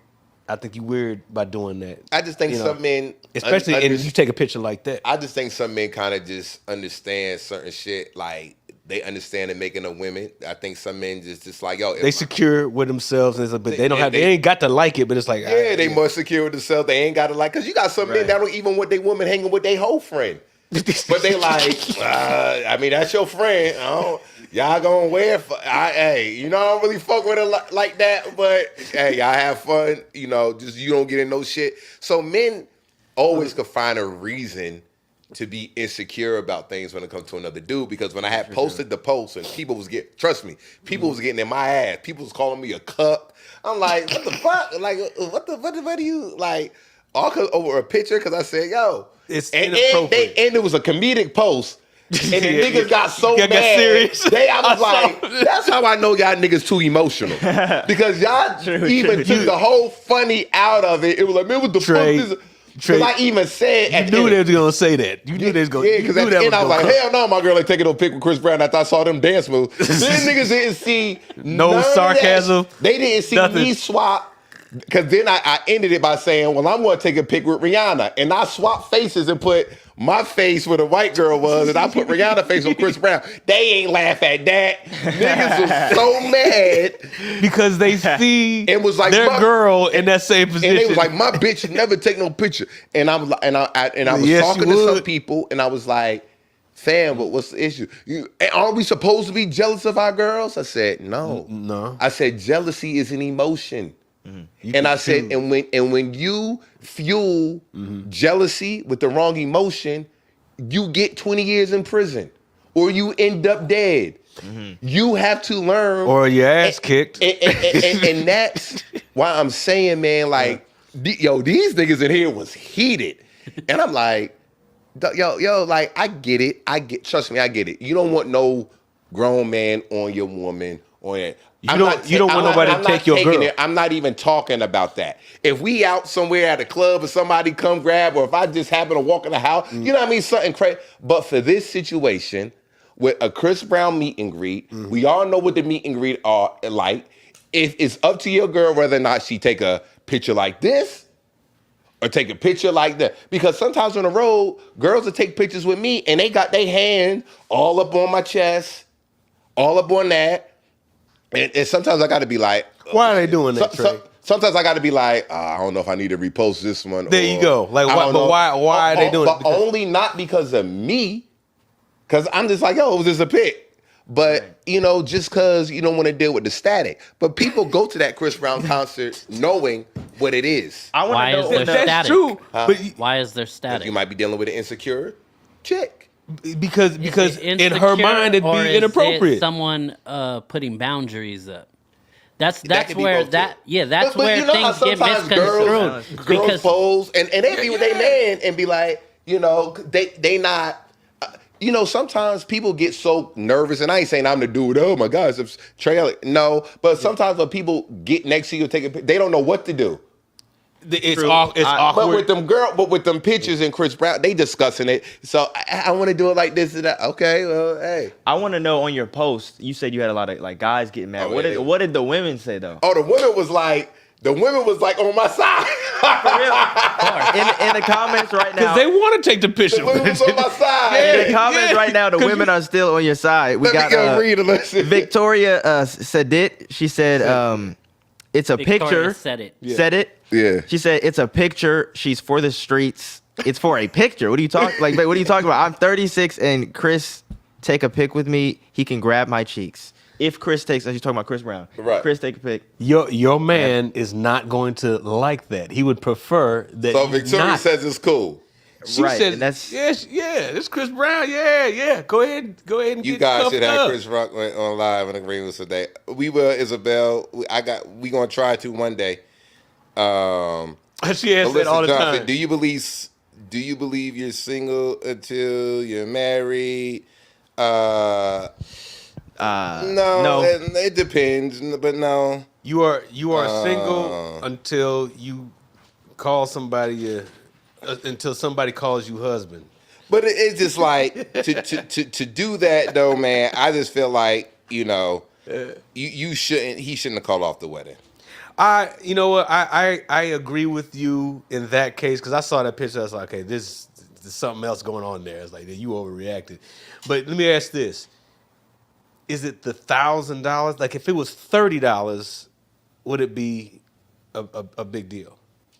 I think you weird by doing that. I just think some men, especially if you take a picture like that. I just think some men kind of just understand certain shit. Like they understand the making of women. I think some men just like, yo, They secure with themselves, but they don't have. They ain't got to like it, but it's like, yeah, they more secure with themselves. They ain't got to like, cause you got some men that don't even want their woman hanging with their whole friend. But they like, I mean, that's your friend. Y'all gonna wear it. Hey, you know, I don't really fuck with it like that. But hey, y'all have fun. You know, just you don't get in no shit. So men always could find a reason to be insecure about things when it comes to another dude. Because when I had posted the post and people was people was getting in my ass. People was calling me a cuck. I'm like, what the fuck? Like, what do you like? All over a picture because I said, yo. It's and inappropriate. And it was a comedic post. And the niggas got so Got mad. serious. I was like, that's how I know y'all niggas too emotional. Because y'all took the whole funny out of it. It was like, man, what the Trey, fuck is it? Because I even said you knew they was gonna say that. You knew they was gonna. Yeah, because at the end I was like, hell no, my girl ain't taking no pic with Chris Brown after I saw them dance moves. These niggas didn't see no sarcasm. They didn't see me swap. Because then I ended it by saying, well, I'm going to take a pic with Rihanna. And I swapped faces and put my face where the white girl was, and I put Rihanna's face on Chris Brown. They ain't laugh at that. Niggas was so mad. Because they see it was like their girl in that same position. And they was like, my bitch never take no picture. And I was talking to some people, and I was like, fam, but what's the issue? Aren't we supposed to be jealous of our girls? I said, no. No. I said, jealousy is an emotion. Mm-hmm. And I said, and when you fuel jealousy with the wrong emotion, you get 20 years in prison, or you end up dead. You have to learn, or your ass kicked. And that's why I'm saying, man, like, yo, these niggas in here was heated, and I'm like, yo, like, I get it. Trust me, I get it. You don't want no grown man on your woman or that. You don't want nobody to take your girl. I'm not even talking about that. If we out somewhere at a club or somebody come grab, or if I just happen to walk in the house, you know what I mean? Something crazy. But for this situation, with a Chris Brown meet and greet, we all know what the meet and greet are like. If it's up to your girl whether or not she take a picture like this or take a picture like that. Because sometimes on the road, girls will take pictures with me and they got their hand all up on my chest, all up on that. And sometimes I got to be like, Why are they doing that, Trey? sometimes I got to be like, I don't know if I need to repost this one. There you go. Like, I don't know. why are they doing it? But only not because of me, because I'm just like, yo, it was just a pic. But, just because you don't want to deal with the static. But people go to that Chris Brown concert knowing what it is. I want Why to is know. there What static? That's true. But Why is there Because static? you might be dealing with an insecure chick. because Is it in her insecure, mind it'd or be is inappropriate. it someone putting boundaries up? That's could be where both, that's But where you know how things get sometimes misconstrued. girls pose and they be with their man and be like, they not. Sometimes people get so nervous, and I ain't saying I'm the dude. Oh my gosh, it's Trey. No, but sometimes when people get next to you, they don't know what to do. It's True. awkward. But with them pictures and Chris Brown, they discussing it. So I want to do it like this and that. Okay, well, hey. I want to know on your post. You said you had a lot of like guys getting mad. Oh, What yeah, did they- what did the women say though? Oh, the women was like on my side. In the comments right now. Because they want to take the picture. The women was on my side. In the comments right now, the women are still on your side. We Let me go got read a listen. Victoria said it. She said it's a Victoria picture. said it. Said it. Yeah. She said it's a picture. She's for the streets. It's for a picture. What are you talking like? What are you talking about? I'm 36 and Chris take a pic with me. He can grab my cheeks. If Chris takes, she's talking about Chris Brown. Right. Chris take a pic. Your man is not going to like that. He would prefer that. So you Victoria not. says it's cool. She Right, says, and that's- it's Chris Brown. Yeah. Go ahead and You get guys cuffed should have up. Chris Rock on live and agree with today. We will, Isabel. We gonna try to one day. She asks that all the Johnson, time. Do you believe you're single until you're married? No, No. it depends, but no. You are single until you call somebody until somebody calls you husband. But it's just like to do that though, man. I just feel like you shouldn't. He shouldn't have called off the wedding. You know what? I agree with you in that case because I saw that picture. I was like, okay, there's something else going on there. It's like you overreacted. But let me ask this: is it the $1,000? Like, if it was $30, would it be a big deal?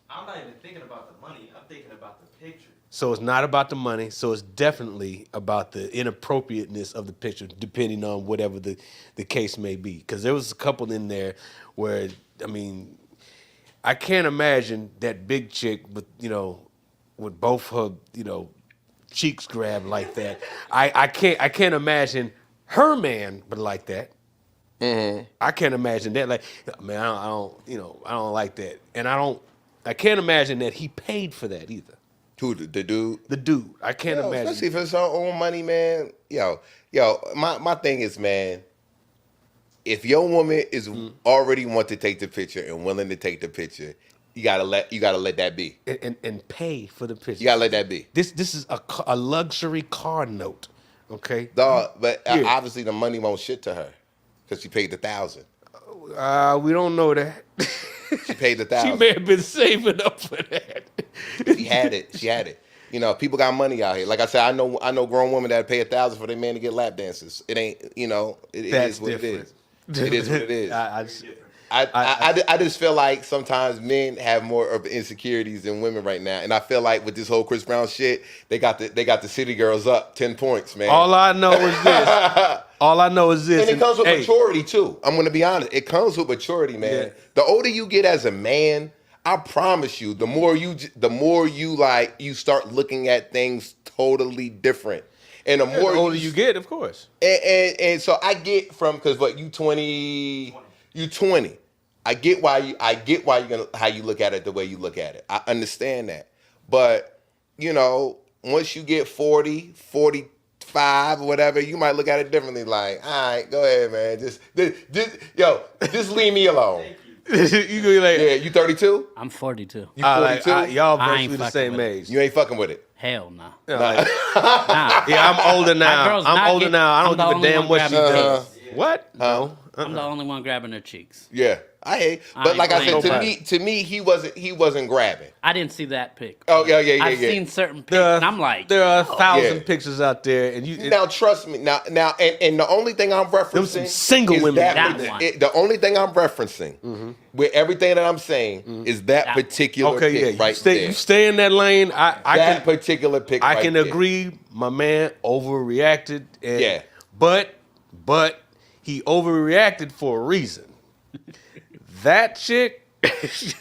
I'm not even thinking about the money. I'm thinking about the picture. So it's not about the money. So it's definitely about the inappropriateness of the picture, depending on whatever the case may be. Because there was a couple in there where, I mean, I can't imagine that big chick with both her, cheeks grabbed like that. I can't imagine her man but like that. Mm-hmm. I can't imagine that. Like, man, I don't like that, and I can't imagine that he paid for that either. Who the dude? The dude, I can't imagine. Especially if it's her own money, man. Yo, my thing is, man, if your woman is already want to take the picture and willing to take the picture, you gotta let that be. And pay for the picture. You gotta let that be. This is a luxury car note, okay? Dog, but Yeah. obviously the money won't shit to her because she paid the $1,000. We don't know that. She paid the She $1,000. may have been saving up for that. She had it. People got money out here. Like I said, I know grown women that pay $1,000 for their man to get lap dances. It ain't, it That's is what it different. is. It is what it is. I I just feel like sometimes men have more of insecurities than women right now, and I feel like with this whole Chris Brown shit, they got the city girls up 10 points, man. all I know is this. And it comes with hey, maturity too. I'm gonna be honest. It comes with maturity, man. Yeah. The older you get as a man, I promise you, the more you start looking at things totally different. And the more the older you get, of course. and so I get from because you 20. I get why you're gonna how you look at it the way you look at it. I understand that. But, once you get 40, 45 or whatever, you might look at it differently. Like, all right, go ahead, man. Just leave me alone. You gonna be like, Yeah, you 32? I'm 42. You 42? y'all I ain't virtually the fucking same with it. age. You ain't fucking with it. Hell no. Like, Nah. yeah, I'm older now. girl's I'm not older getting- now. I I'm don't the give a only damn one what she grabbing does. tits. What? No. I'm the only one grabbing her cheeks. Yeah, I hate. I But ain't like I said, playing to me, he wasn't grabbing. I didn't see that pic. Oh, yeah. I've seen certain pics, There are, and I'm like, there are 1,000 Yeah. pictures out there, and you. Now trust me. Now, and the only thing I'm referencing some single is women that, that one. the only thing I'm referencing with everything that I'm saying is that That particular Okay, pic yeah, right you there. stay in that lane. I That can particular pic. I right can there. agree. My man overreacted. And, Yeah. but he overreacted for a reason. That chick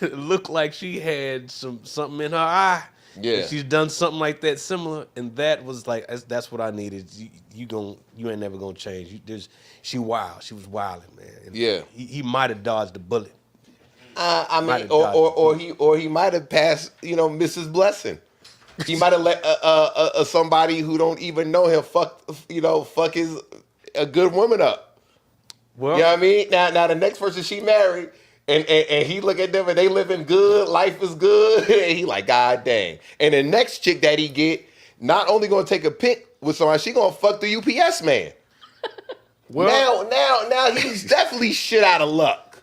looked like she had something in her eye. Yeah. And she's done something like that similar, and that was like that's what I needed. You ain't never gonna change. She wild. She was wilding, man. And Yeah. He might have dodged the bullet. I Might mean, have or he might have passed, Mrs. Blessing. He might have let somebody who don't even know him fuck a good woman up. Well, You know what I mean? Now the next person she married, and he look at them and they living good, life is good, and he like, God dang. And the next chick that he get, not only gonna take a pic with somebody, she gonna fuck the UPS man. well, Now he's definitely shit out of luck.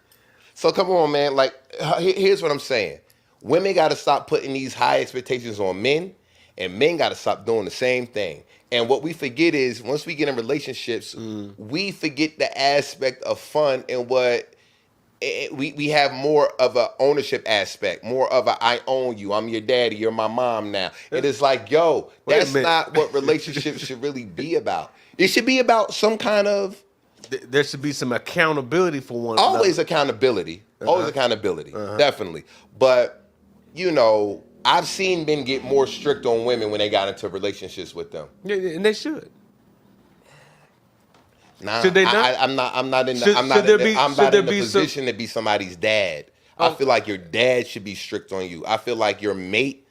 So come on, man. Like, here's what I'm saying. Women got to stop putting these high expectations on men, and men got to stop doing the same thing. And what we forget is, once we get in relationships, we forget the aspect of fun and what we have more of a ownership aspect, more of a I own you, I'm your daddy, you're my mom now. And it's like, yo, Wait a that's minute. not what relationships should really be about. It should be about some kind of there should be some accountability for one always another. accountability. Always accountability. Definitely. But, I've seen men get more strict on women when they got into relationships with them. Yeah, and they should. Nah, Should they not? I'm not in the, Should- I'm should not there in the, be- I'm should not there in the be some- position to be somebody's dad. I feel like your dad should be strict on you. I feel like your mate,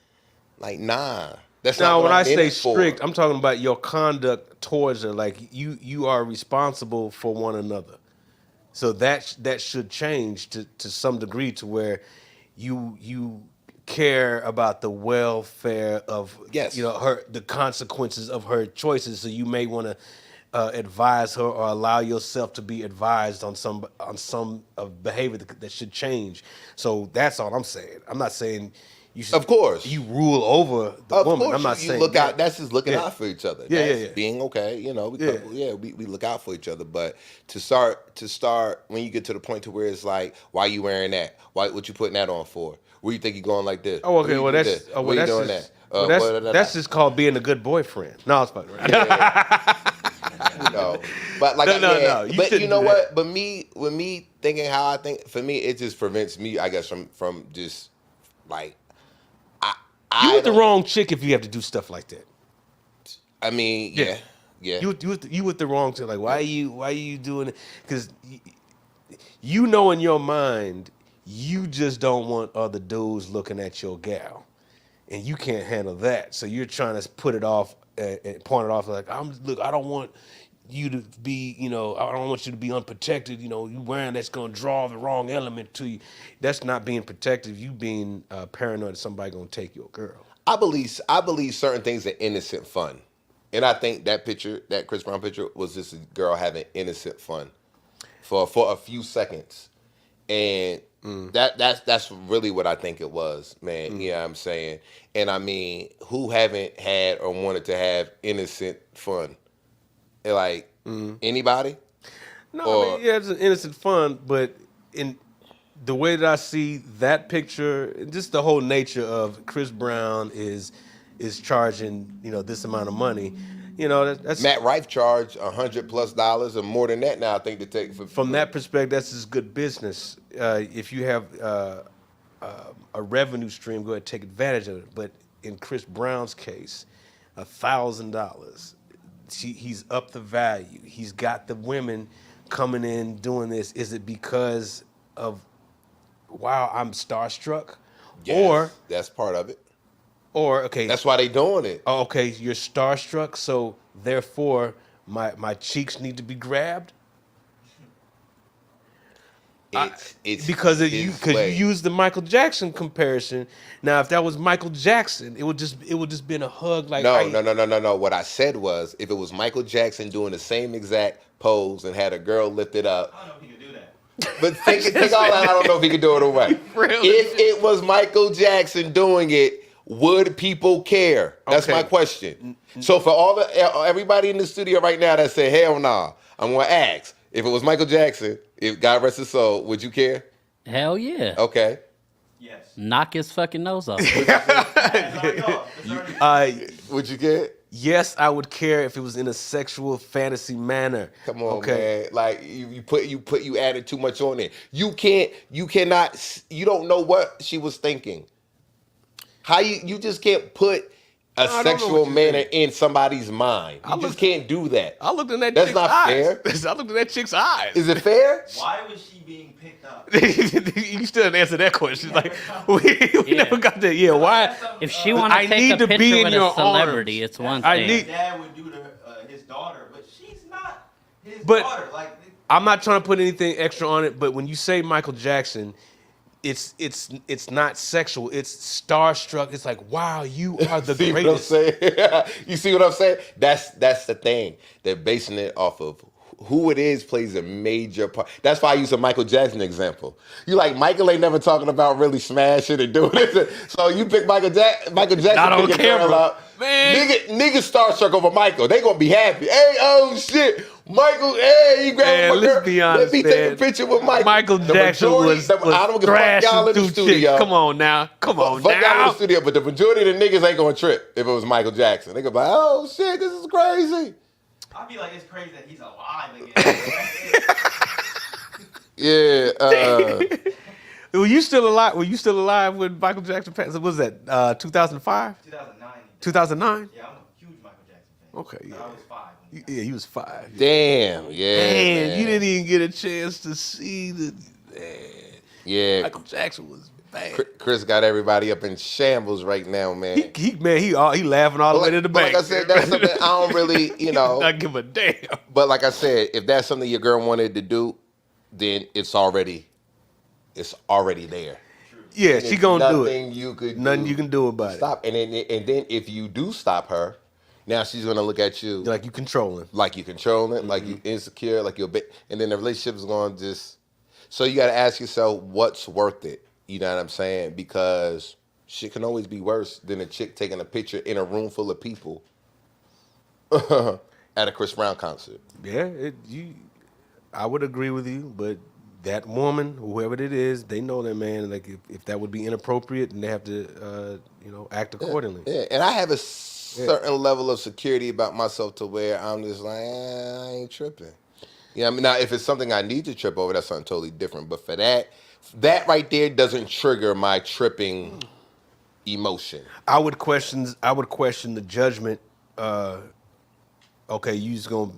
like, nah. That's not Now, what when I'm I in say it for. strict, I'm talking about your conduct towards her. Like you are responsible for one another. So that should change to some degree to where you care about the welfare of Yes. the consequences of her choices. So you may want to advise her or allow yourself to be advised on some behavior that should change. So that's all I'm saying. I'm not saying you should. Of course. you rule over the Of woman. course, I'm not you saying look that. out. That's just looking Yeah. out for each other. Yeah, That's yeah. being okay. Yeah. We look out for each other. But to start when you get to the point to where it's like, why you wearing that? What you putting that on for? Where you think you going like this? Oh, okay. Where you Well, do that's this? oh, Where well, you that's doing just, that? well, Blah, that's just called being a good boyfriend. No, it's fucking right. No, but like, No. You but you shouldn't know do what? But with me thinking how I think, for me, it just prevents me, I guess, from just like, You with the don't- wrong chick if you have to do stuff like that. I mean, Yeah. yeah. You with the wrong chick. Like, why are you doing it? Because you know in your mind, you just don't want other dudes looking at your gal, and you can't handle that. So you're trying to put it off and point it off like, look, I don't want you to be, I don't want you to be unprotected. You wearing that's gonna draw the wrong element to you. That's not being protective. You being paranoid that somebody gonna take your girl. I believe certain things are innocent fun. And I think that Chris Brown picture, was just a girl having innocent fun for a few seconds. And that's really what I think it was, man. You know what I'm saying? And I mean, who haven't had or wanted to have innocent fun? Like, anybody? No, Or- I mean, yeah, it's an innocent fun, but in the way that I see that picture, just the whole nature of Chris Brown is charging, this amount of money. That's Matt Rife charged $100+ or more than that now, I think, to take for from that perspective, that's just good business. If you have a revenue stream, go ahead and take advantage of it. But in Chris Brown's case, $1,000, he's up the value. He's got the women coming in doing this. Is it because of, wow, I'm starstruck? Yes, that's part of it. Or okay, That's why they doing it. oh, okay, you're starstruck, so therefore my cheeks need to be grabbed. It's because his you way. used the Michael Jackson comparison. Now, if that was Michael Jackson, it would just been a hug. Like No. What I said was, if it was Michael Jackson doing the same exact pose and had a girl lift it up, I don't know if he could do that. but think all that. I don't know if he could do it away. Really? If it was Michael Jackson doing it, would people care? That's Okay. my question. So for everybody in the studio right now that said hell nah, I'm gonna ask, if it was Michael Jackson, if God rest his soul, would you care? Hell yeah. Okay. Yes. Knock his fucking nose off. That's already off. It's already- Would you care? Yes, I would care if it was in a sexual fantasy manner. Come on, man. Like you added too much on it. You cannot, you don't know what she was thinking. How you just can't put a I don't know sexual what you manner mean. in somebody's mind. You just can't do that. I looked in that That's chick's not eyes. fair. I looked in that chick's eyes. Is it fair? Why was she being picked up? You still didn't answer that question. Like we never got that. Yeah, why? If she want I to take need a to be picture in with your a celebrity, arms. it's one I thing. need- His dad would do to his daughter, but she's not his But- daughter. Like, I'm not trying to put anything extra on it, but when you say Michael Jackson, it's not sexual. It's starstruck. It's like, wow, you are the See greatest. what I'm saying? You see what I'm saying? That's the thing. They're basing it off of who it is plays a major part. That's why I use a Michael Jackson example. You like Michael ain't never talking about really smashing and doing it. So you pick Michael Jackson Not on pick a girl camera. out. Man. Niggas starstruck over Michael. They gonna be happy. Hey, oh shit. Michael, hey, he grabbed Man, my let's girl. be honest, Let me take a man. picture with Michael. Michael The Jackson majority- was I don't give a fuck thrashing y'all in the through studio. chicks. Come on now. Come on Fuck y'all in the now. studio, but the majority of the niggas ain't gonna trip if it was Michael Jackson. They gonna be like, oh shit, this is crazy. I feel like it's crazy that he's alive again. Yeah. Were you still alive? Were you still alive when Michael Jackson passed? What was that? 2005? 2009. 2009? Yeah, I'm a huge Michael Jackson fan. Okay, But yeah. I was 5. when Yeah, he was 5. Damn. Yeah. Man, you didn't even get a chance to see the. Man, Yeah. Michael Jackson was bad. Chris got everybody up in shambles right now, man. He laughing all the way to the But bank. like I said, that's something I don't really, not give a damn. But like I said, if that's something your girl wanted to do, then it's already there. Yeah, she gonna do Nothing it. you could Nothing do. you can do about Stop. And then if you do stop her, now she's gonna look at you it. Like you controlling. like you controlling, like you insecure, like you're and then the relationship is going to just. So you got to ask yourself, what's worth it? You know what I'm saying? Because shit can always be worse than a chick taking a picture in a room full of people at a Chris Brown concert. Yeah, I would agree with you, but that woman, whoever it is, they know that man. Like if that would be inappropriate, then they have to, act accordingly. Yeah, and I have a certain level of security about myself to where I'm just like, I ain't tripping. Yeah, I mean, now if it's something I need to trip over, that's something totally different. But for that right there doesn't trigger my tripping emotion. I would question the judgment. Okay, you just gonna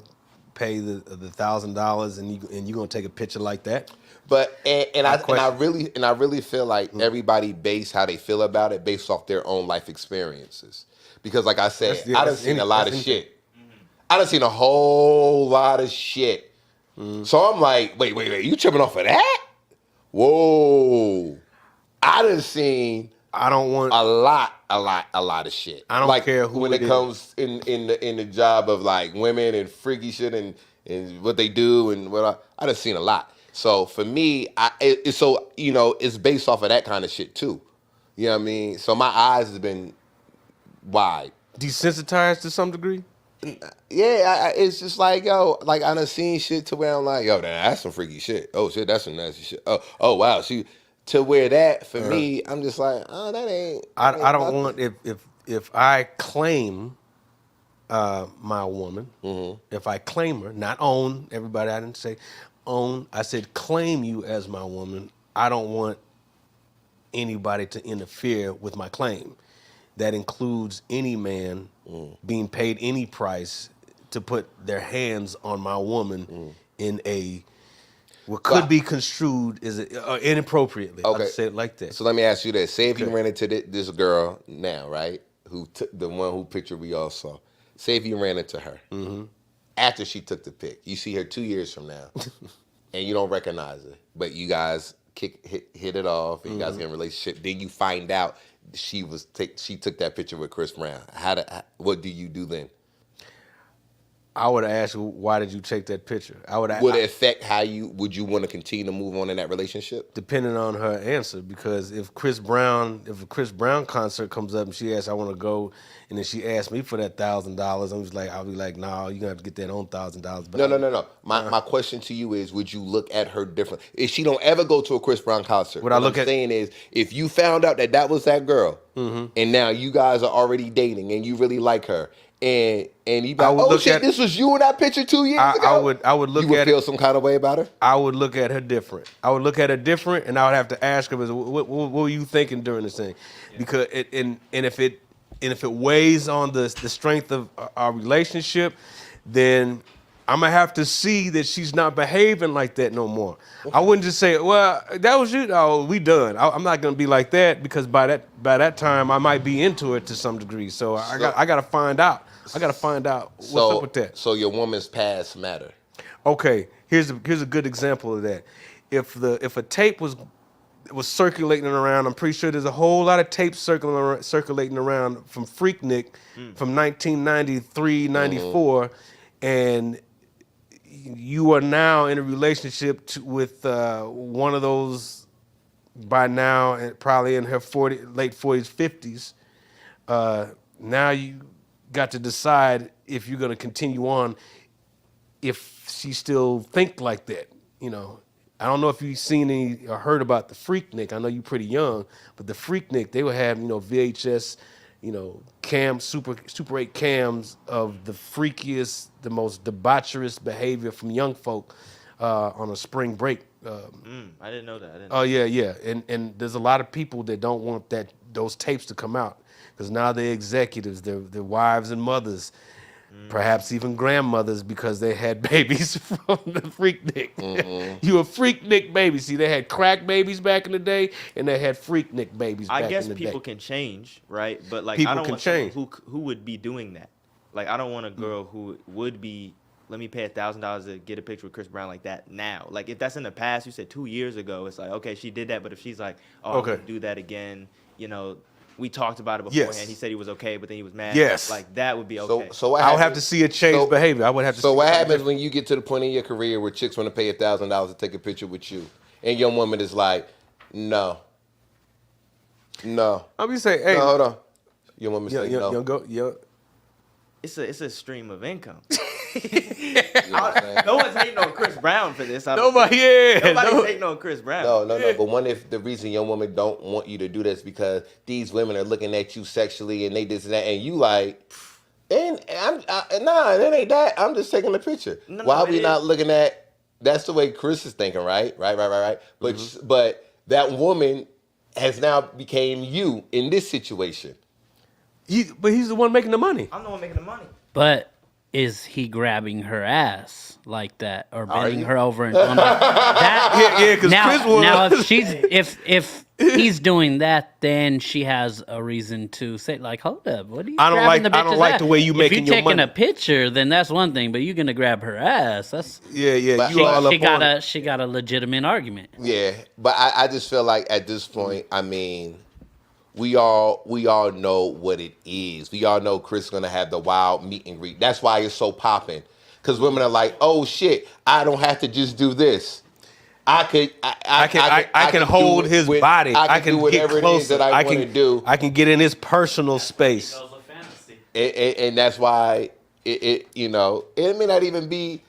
pay the $1,000 and you gonna take a picture like that? But I question. really feel like everybody base how they feel about it based off their own life experiences. Because like I said, I done seen a lot of shit. I done seen a whole lot of shit. So I'm like, wait, you tripping off of that? Whoa. I done seen I don't want. a lot of shit. I don't like, care who when it it comes in the job of like women and freaky shit and what they do and what I done seen a lot. So for me, it's based off of that kind of shit too. You know what I mean? So my eyes have been wide. Desensitized to some degree. Yeah, it's just like, yo, like I done seen shit to where I'm like, yo, that's some freaky shit. Oh shit, that's some nasty shit. Oh wow, to where that for me, I'm just like, oh, that ain't. I don't nothing. want if I claim my woman, if I claim her, not own everybody. I didn't say own. I said claim you as my woman. I don't want anybody to interfere with my claim. That includes any man being paid any price to put their hands on my woman in a what could be construed as inappropriately. Okay. I'll say it like that. So let me ask you this: say if you ran into this girl now, right? Who took the one who picture we all saw. Say if you ran into her after she took the pic, you see her 2 years from now. and you don't recognize her, but you guys hit it off, and you guys get in a relationship. Then you find out she took that picture with Chris Brown. What do you do then? I would ask, why did you take that picture? Would it affect would you want to continue to move on in that relationship? Depending on her answer, because if a Chris Brown concert comes up and she asks, I want to go, and then she asks me for that $1,000, I'll be like, nah, you gonna have to get that own $1,000. No. My question to you is, would you look at her different if she don't ever go to a Chris Brown concert? What I'm saying is, if you found out that was that girl, and now you guys are already dating and you really like her, and you be like, oh shit, this was you in that picture 2 years ago. I would look you would at feel some kind of way about her. I would look at her different. And I would have to ask her, what were you thinking during this thing? Yeah. Because if it weighs on the strength of our relationship, then I'm gonna have to see that she's not behaving like that no more. Okay. I wouldn't just say, well, that was you. Oh, we done. I'm not gonna be like that, because by that time I might be into it to some degree. So I gotta find out. I gotta find out what's up with that. So your woman's past matter. Okay, here's a good example of that. If a tape was circulating around, I'm pretty sure there's a whole lot of tapes circulating around from Freaknik from 1993, 94, and you are now in a relationship with one of those, by now, and probably in her late 40s, 50s. Now you got to decide if you're going to continue on, if she still think like that. I don't know if you've seen any or heard about the Freaknik. I know you're pretty young, but the Freaknik, they would have, VHS, Super 8 cams of the freakiest, the most debaucherous behavior from young folk on a spring break. I didn't know that. Yeah. And there's a lot of people that don't want those tapes to come out, because now they're executives, they're wives and mothers, perhaps even grandmothers, because they had babies from the Freaknik. You a Freaknik baby. See, they had crack babies back in the day, and they had Freaknik babies back in the day. I guess people can change, right? But I don't want someone who would be doing that. I don't want a girl who would be, let me pay $1,000 to get a picture with Chris Brown like that now. If that's in the past, you said 2 years ago, it's like, okay, she did that. But if she's like, oh, I'm going to do that again, we talked about it beforehand. Yes. He said he was okay, but then he was mad. Yes. That would be okay. So I would have to see a change behavior. I would have to. So what happens when you get to the point in your career where chicks want to pay $1,000 to take a picture with you, and your woman is like, no. I'm just saying, hey, no, hold on. Your woman says no. It's a stream of income. No one's hating on Chris Brown for this. Nobody's hating on Chris Brown. No. But if the reason your woman don't want you to do this because these women are looking at you sexually and they this and that, and you like, and it ain't that. I'm just taking a picture. Why are we not looking at? That's the way Chris is thinking, right? Right. But that woman has now became you in this situation. But he's the one making the money. I'm the one making the money. But is he grabbing her ass like that, or bending her over and doing that? Yeah, because Chris was. Now, if he's doing that, then she has a reason to say, hold up, what are you? I don't like the way you making your money. If you're taking a picture, then that's one thing, but you're gonna grab her ass. That's she got a legitimate argument. Yeah, but I just feel like at this point, I mean, we all know what it is. We all know Chris is gonna have the wild meet and greet. That's why it's so popping. Because women are like, oh shit, I don't have to just do this. I can hold his body. I can do whatever get closer. It is that I want to do. I can get in his personal space. And that's why it may not even be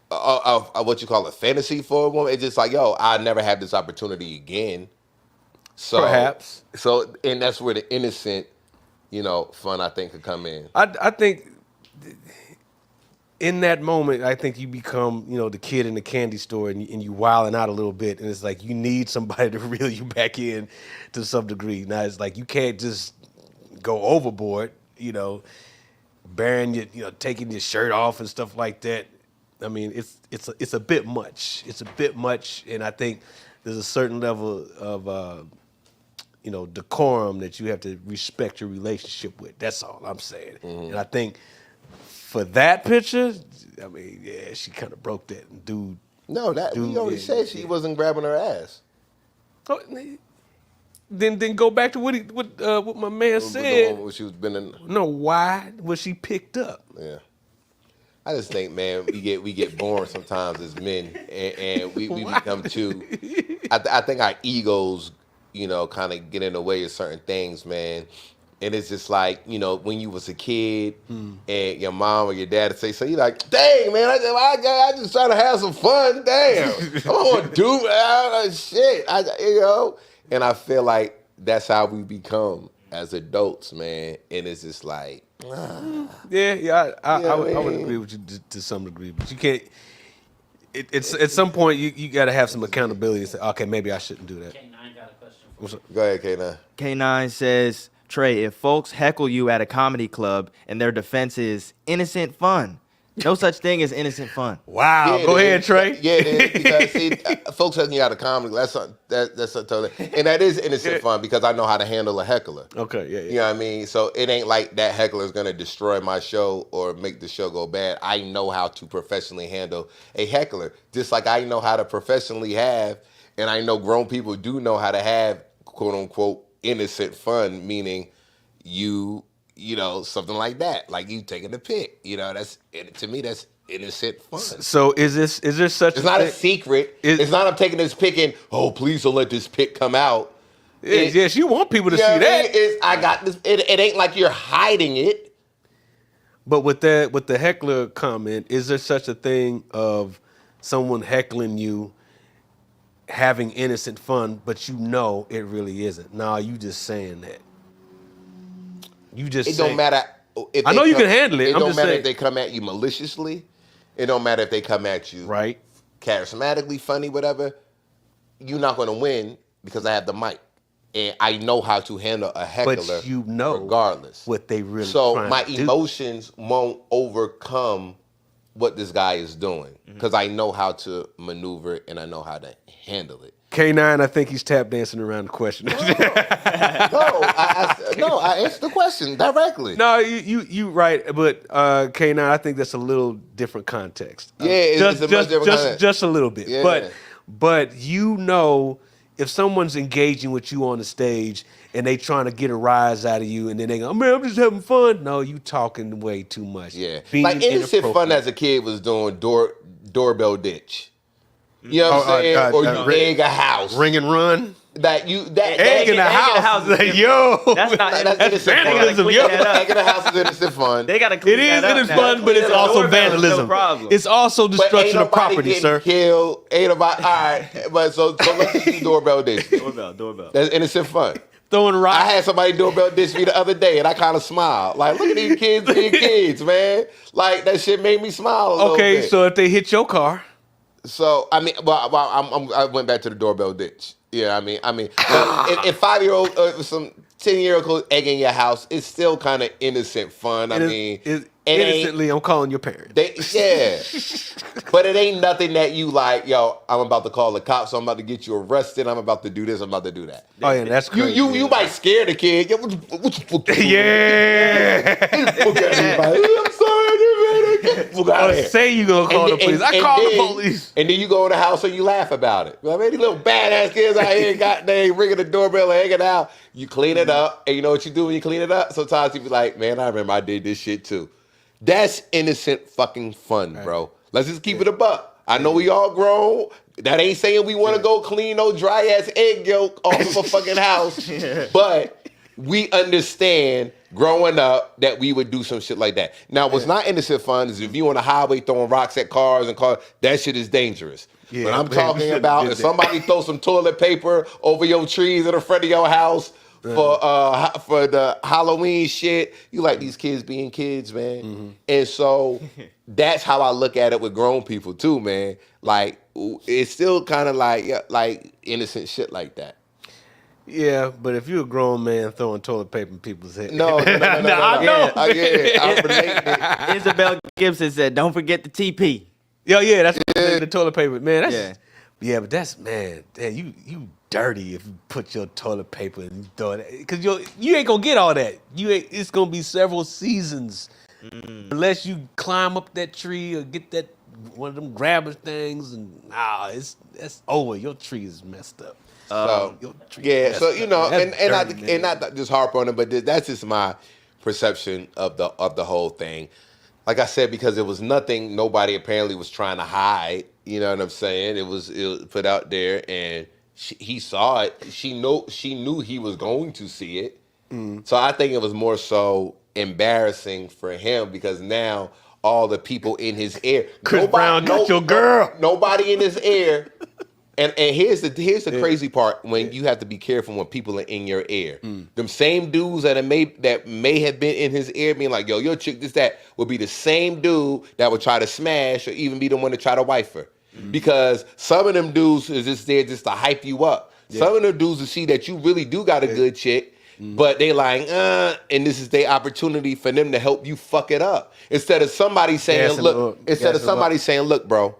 what you call a fantasy for a woman. It's just like, yo, I never have this opportunity again. So, perhaps. And that's where the innocent, fun, I think, could come in. I think in that moment, I think you become, the kid in the candy store and you wilding out a little bit. And it's like you need somebody to reel you back in to some degree. Now, it's like you can't just go overboard, bearing your, taking your shirt off and stuff like that. I mean, it's a bit much. It's a bit much. And I think there's a certain level of decorum that you have to respect your relationship with. That's all I'm saying. Mm-hmm. And I think for that picture, I mean, yeah, she kind of broke that. And dude, No, that we already said she wasn't grabbing her ass. Oh, then go back to what my man The said. one where she was bending. No, why was she picked up? Yeah. I just think, man, we get born sometimes as men, and we become too. I think our egos, kind of get in the way of certain things, man. And it's just like, when you was a kid, and your mom or your dad would say, so you like, dang, man, I just trying to have some fun, damn, I don't want to do shit, And I feel like that's how we become as adults, man. And it's just like. I would agree with you to some degree, but you can't. It's at some point you got to have some accountability and say, okay, maybe I shouldn't do that. K9 got a question. Go ahead, K9. K9 says, Trey, if folks heckle you at a comedy club and their defense is innocent fun, no such thing as innocent fun. Wow, go ahead, Trey. Yeah, because see, folks hecking you out of comedy. That's totally, and that is innocent fun because I know how to handle a heckler. Okay, yeah. You know what I mean? So it ain't like that heckler is gonna destroy my show or make the show go bad. I know how to professionally handle a heckler, just like I know how to professionally have, and I know grown people do know how to have quote unquote innocent fun, meaning something like that, like you taking a pic. That's to me that's innocent fun. So is there such? It's not a secret. It's not I'm taking this pic and please don't let this pic come out. Yes, you want people to see that. I got this. It ain't like you're hiding it. But with the heckler comment, is there such a thing of someone heckling you having innocent fun, but it really isn't? No, you just saying that. It don't matter. I know you can handle it. It don't matter if they come at you maliciously. It don't matter if they come at you right, charismatically, funny, whatever. You're not going to win because I have the mic, and I know how to handle a heckler. But regardless what they really. So my emotions won't overcome what this guy is doing because I know how to maneuver it and I know how to handle it. K9, I think he's tap dancing around the question. No, I answered the question directly. No, you right, but K9, I think that's a little different context. Yeah, it's a much different context. Just a little bit. Yeah. But if someone's engaging with you on the stage and they trying to get a rise out of you and then they go, man, I'm just having fun. No, you talking way too much. Yeah. Like innocent fun as a kid was doing doorbell ditch. You know what I'm saying? Or you egg a house. Ring and run. Egg in the house. Yo. That's vandalism. Egg in the house is innocent fun. They gotta clean that up. It is fun, but it's also vandalism. No problem. It's also destruction of property, sir. Killed. Ain't nobody. All right, but so let's just do doorbell dish. Doorbell. That's innocent fun. Throwing rocks. I had somebody doorbell dish me the other day, and I kind of smiled. Like, look at these kids being kids, man. Like that shit made me smile a little bit. So if they hit your car. So I mean, I went back to the doorbell ditch. Yeah, I mean, if 5-year-old, some 10-year-old egging your house, it's still kind of innocent fun. Innocently, I'm calling your parents. But it ain't nothing that you like. Yo, I'm about to call the cops. So I'm about to get you arrested. I'm about to do this. I'm about to do that. Oh yeah, that's crazy. You might scare the kid. Yo, what you fuck? Yeah. I'm sorry. Say you gonna call the police. I call the police. And then you go in the house and you laugh about it. I mean, these little badass kids out here they ringing the doorbell and hanging out. You clean it up, and you know what you do when you clean it up? Sometimes you be like, man, I remember I did this shit too. That's innocent fucking fun, bro. Let's just keep it a buck. I know we all grown. That ain't saying we want to go clean no dry ass egg yolk off of a fucking house. But we understand growing up that we would do some shit like that. Now, what's not innocent fun is if you on the highway throwing rocks at cars and cars, that shit is dangerous. But I'm talking about if somebody throw some toilet paper over your trees in the front of your house for the Halloween shit, you like these kids being kids, man. Mm-hmm. And so that's how I look at it with grown people too, man. Like it's still kind of like innocent shit like that. Yeah, but if you're a grown man throwing toilet paper in people's heads. No. I know. I'm relating. Isabel Gibson said, don't forget the TP. Yeah, that's the toilet paper. Man, but that's, man, you dirty if you put your toilet paper and you throw it. Because you ain't going to get all that. It's going to be several seasons unless you climb up that tree or get that one of them grabber things, and that's over. Your tree is messed up. So and not just harp on it, but that's just my perception of the whole thing. Like I said, because it was nothing nobody apparently was trying to hide. You know what I'm saying? It was put out there, and he saw it. She knew he was going to see it. So I think it was more so embarrassing for him because now all the people in his ear, Chris Brown got your girl. Nobody in his ear. And here's the crazy part when you have to be careful when people are in your ear. Them same dudes that may have been in his ear being like, yo, your chick, this, that, will be the same dude that would try to smash or even be the one to try to wife her. Because some of them dudes is just there just to hype you up. Yeah. Some of them dudes will see that you really do got a good chick, but they like, and this is their opportunity for them to help you fuck it up. Instead of somebody saying, look, bro,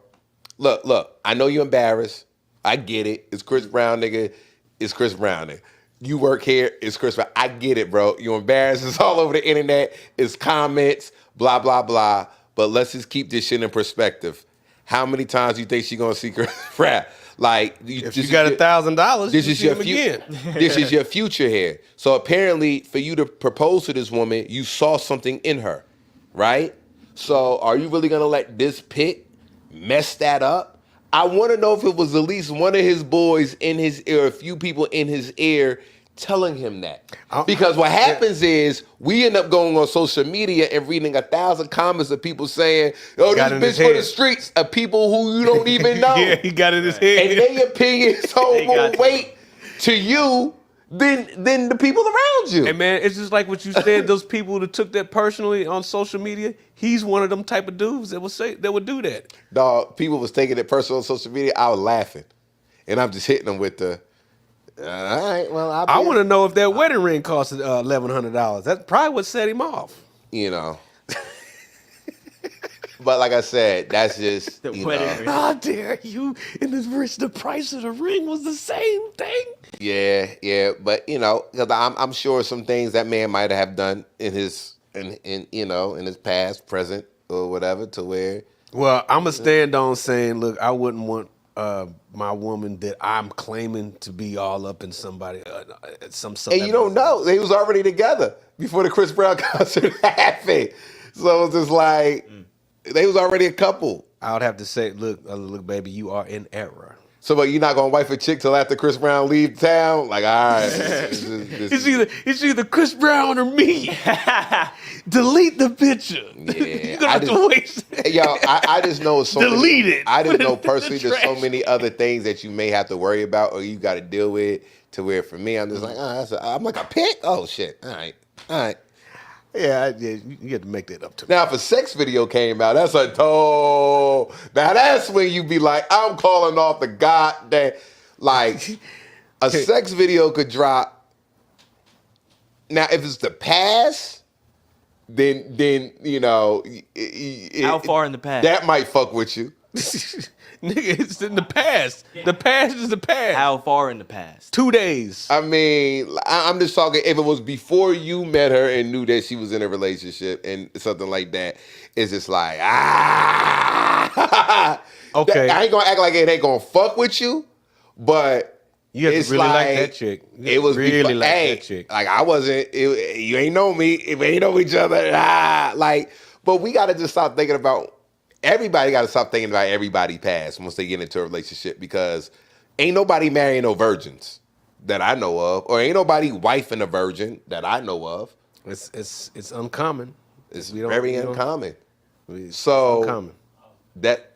look, I know you're embarrassed. I get it. It's Chris Brown, nigga. It's Chris Brown, nigga. You work here. It's Chris Brown. I get it, bro. You're embarrassed. It's all over the internet. It's comments, blah, blah, blah. But let's just keep this shit in perspective. How many times do you think she gonna see Chris Brown? Like, if you got $1,000, this is your again. This is your future here. So apparently, for you to propose to this woman, you saw something in her, right? So are you really gonna let this pic mess that up? I want to know if it was at least one of his boys in his ear, a few people in his ear telling him that. Because what happens is we end up going on social media and reading 1,000 comments of people saying, oh, this bitch for the streets, of people who you don't even know. Yeah, he got in his head. And their opinions hold more weight to you than the people around you. Hey man, it's just like what you said. Those people that took that personally on social media, he's one of them type of dudes that would do that. Dog, people was taking it personal on social media. I was laughing, and I'm just hitting them with the. All right, well, I want to know if that wedding ring cost $1,100. That's probably what set him off. You know. But like I said, that's just the wedding ring. How dare you? In this rich, the price of the ring was the same thing. Yeah, but you know, because I'm sure some things that man might have done in his past, present, or whatever, to where. Well, I'm gonna stand on saying, look, I wouldn't want my woman that I'm claiming to be all up in somebody, some. And you don't know, they was already together before the Chris Brown concert happened, so it was just like. They was already a couple. I would have to say, look, baby, you are in error. So, but you're not gonna wife a chick till after Chris Brown leave town? Like, all right, it's either Chris Brown or me. Delete the picture. Yeah, I just know so delete it. I just know personally, there's so many other things that you may have to worry about or you got to deal with. To where for me, I'm just like, I'm like a pick. Oh shit! All right. Yeah, you get to make that up to me. Now, if a sex video came out, that's now that's when you be like, I'm calling off the goddamn. Like, a sex video could drop. Now, if it's the past, then you know. How far in the past? That might fuck with you. Nigga, it's in the past. The past is the past. How far in the past? 2 days. I mean, I'm just talking, if it was before you met her and knew that she was in a relationship and something like that, it's just like, Okay. I ain't gonna act like it ain't gonna fuck with you, but you have to really like that chick. It was really like that chick. Like, I wasn't, you ain't know me, if we ain't know each other, but we gotta just stop thinking about. Everybody got to stop thinking about everybody past once they get into a relationship, because ain't nobody marrying no virgins that I know of, or ain't nobody wifing a virgin that I know of. It's uncommon. It's very uncommon. So uncommon. That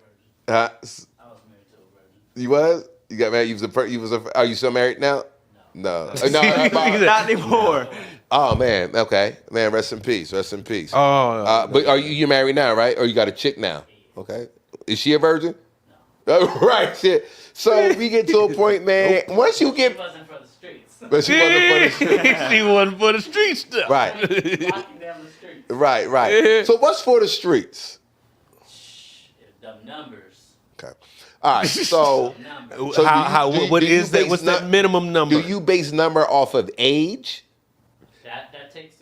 I was married to a virgin. You was? You got married? Are you still married now? No. Not anymore. Oh man, okay, man. Rest in peace. Oh, but are you married now, right? Or you got a chick now? Okay. Is she a virgin? No. Right, shit. So we get to a point, man. Once you get. She wasn't for the streets. But she wasn't for the streets. She wasn't for the street stuff. Right. Walking down the streets. Right. So what's for the streets? The numbers. Okay. All right. So what is that? What's that minimum number? Do you base number off of age? That takes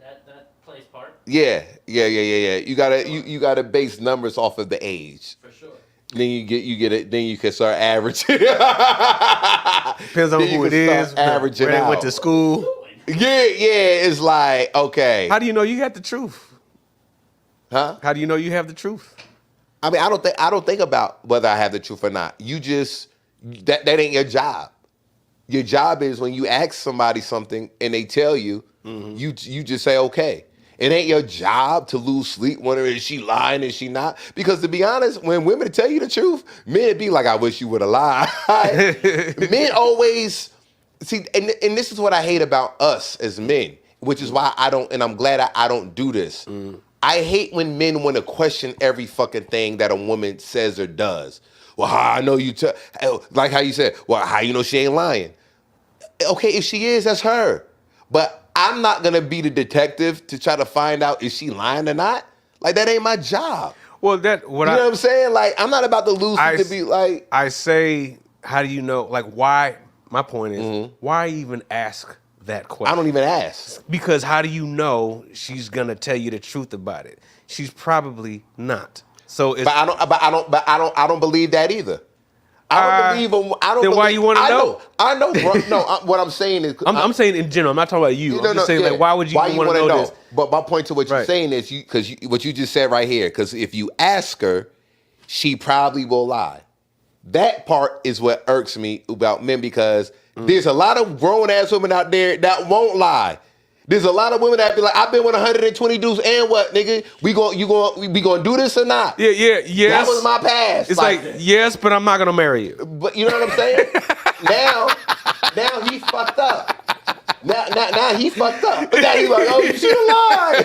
that plays part. Yeah. You gotta base numbers off of the age. For sure. Then you get it. Then you can start averaging. Depends on who it is, Averaging where they out. went to school. Yeah. It's like, okay. How do you know you got the truth? Huh? How do you know you have the truth? I mean, I don't think about whether I have the truth or not. You just that ain't your job. Your job is when you ask somebody something and they tell you, you just say okay. It ain't your job to lose sleep wondering is she lying, is she not? Because to be honest, when women tell you the truth, men be like, I wish you would have lied. Men always see, and this is what I hate about us as men, which is why I don't, and I'm glad I don't do this. I hate when men want to question every fucking thing that a woman says or does. Well, how I know you like how you said, well, how you know she ain't lying? Okay, if she is, that's her. But I'm not gonna be the detective to try to find out is she lying or not. Like that ain't my job. Well, You know what I'm saying? Like I'm not about to lose it to be like. I say, how do you know? Like why? My point is, why even ask that question? I don't even ask. Because how do you know she's gonna tell you the truth about it? She's probably not. So it's, But I don't believe that either. I don't believe. Then why you want to know? I know. Bro, no, what I'm saying is, I'm saying in general. I'm not talking about you. I'm just saying, like, why would you want to know this? But my point to what you're saying is, what you just said right here. Because if you ask her, she probably will lie. That part is what irks me about men because there's a lot of grown ass women out there that won't lie. There's a lot of women that be like, I've been with 120 dudes, and what, nigga? We gonna do this or not? Yeah. That was my past. It's like yes, but I'm not gonna marry you. But you know what I'm saying? now he fucked up. Now he fucked up. But now he's like, oh, you should have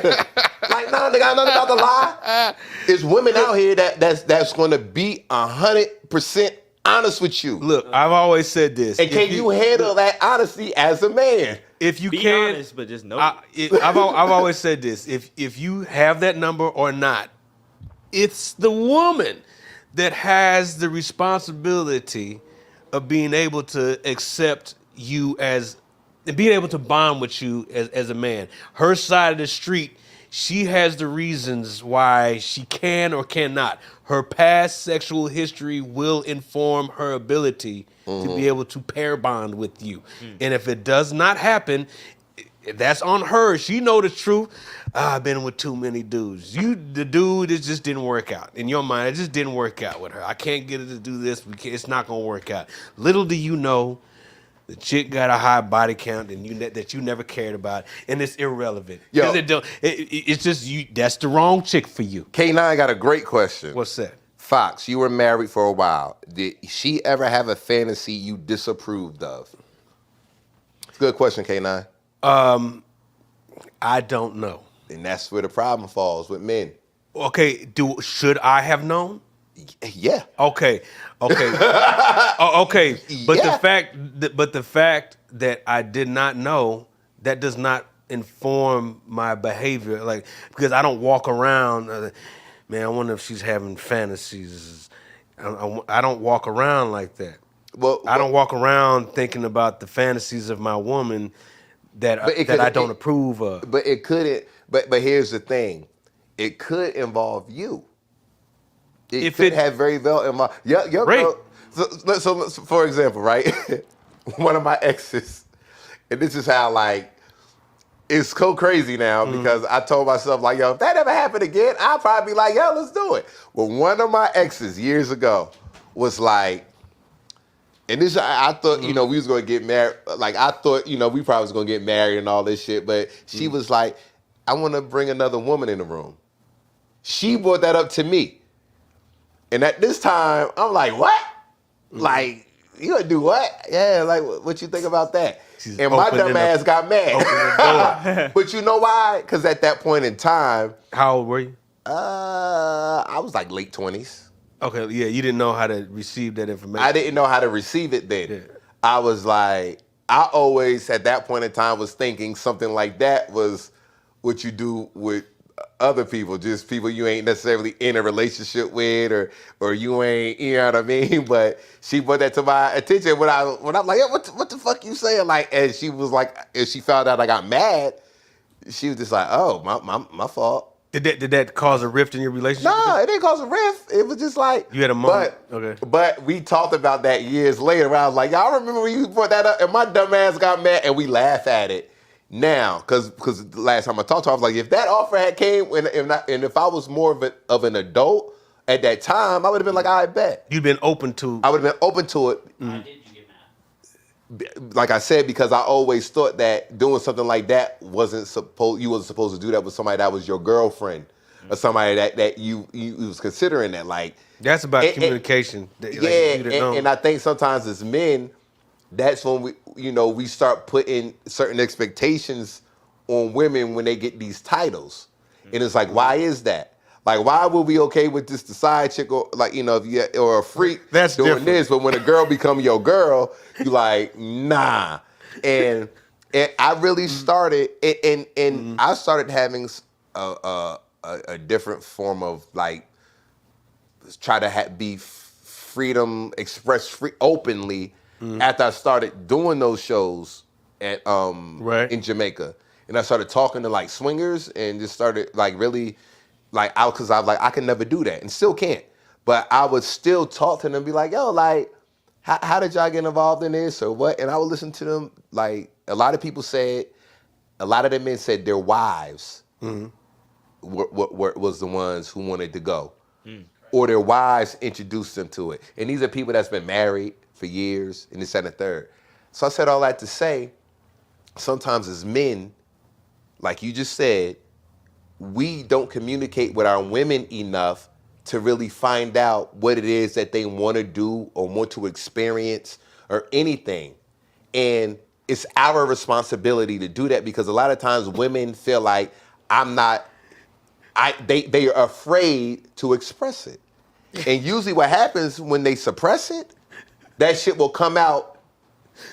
lied. Like, nah, nigga, I nothing about to lie. There's women out here that's gonna be 100% honest with you. Look, I've always said this. And can you handle that honesty as a man? If you Be can, honest, but just know. I've always said this. If you have that number or not, it's the woman that has the responsibility of being able to accept you as, being able to bond with you as a man. Her side of the street, she has the reasons why she can or cannot. Her past sexual history will inform her ability to be able to pair bond with you. And if it does not happen, that's on her. She know the truth. I've been with too many dudes. The dude, it just didn't work out. In your mind, it just didn't work out with her. I can't get her to do this. It's not going to work out. Little do you know, the chick got a high body count that you never cared about, and it's irrelevant. Yo. It's just you. That's the wrong chick for you. K9 got a great question. What's that? Fox, you were married for a while. Did she ever have a fantasy you disapproved of? It's a good question, K9. I don't know. And that's where the problem falls with men. Okay, should I have known? Yeah. Okay. Okay. Okay. But Yeah. the fact that I did not know, that does not inform my behavior. Like, because I don't walk around, man, I wonder if she's having fantasies. I don't walk around like that. Well, I don't walk around thinking about the fantasies of my woman that I don't approve of. But it couldn't. But here's the thing, it could involve you. It could have very well involved. Your girl. So for example, right? One of my exes, and this is how like it's so crazy now because I told myself like, yo, if that ever happened again, I'll probably be like, yo, let's do it. Well, one of my exes years ago was like. And this, I thought, we was going to get married. Like, I thought, we probably was going to get married and all this shit. But she was like, I want to bring another woman in the room. She brought that up to me. And at this time, I'm like, what? Like, you going to do what? Yeah, like, what you think about that? And my dumb ass got mad. But you know why? Because at that point in time. How old were you? I was like late 20s. Okay, yeah, you didn't know how to receive that information. I didn't know how to receive it then. Yeah. I was like, I always, at that point in time, was thinking something like that was what you do with other people, just people you ain't necessarily in a relationship with or you ain't, you know what I mean? But she brought that to my attention when I'm like, yeah, what the fuck you saying? Like, and she was like, and she found out I got mad, she was just like, oh, my fault. Did that cause a rift in your relationship? No, it didn't cause a rift. It was just like you had a moment. Okay. But we talked about that years later. Where I was like, y'all remember when you brought that up? And my dumb ass got mad, and we laugh at it now because the last time I talked to her, I was like, if that offer had came and if I was more of an adult at that time, I would have been like, I bet. You'd been open to. I would have been open to it. Why did you get mad? Like I said, because I always thought that doing something like that you wasn't supposed to do that with somebody that was your girlfriend or somebody that you was considering that. Like that's about communication. And I think sometimes as men, that's when we start putting certain expectations on women when they get these titles, and it's like, why is that? Like, why would we okay with this the side chick or or a freak that's doing different. this, but when a girl become your girl, you like, nah. And I really started, and I started having a different form of like try to be freedom, express free openly after I started doing those shows at in Jamaica, and I started talking to like swingers and just started like really. Like, because I was like, I can never do that and still can't. But I would still talk to them and be like, yo, like, how did y'all get involved in this or what? And I would listen to them. Like, a lot of the men said their wives was the ones who wanted to go. Or their wives introduced them to it. And these are people that's been married for years and this and the third. So I said all that to say, sometimes as men, like you just said, we don't communicate with our women enough to really find out what it is that they want to do or want to experience or anything. And it's our responsibility to do that because a lot of times women feel like they are afraid to express it. And usually what happens when they suppress it, that shit will come out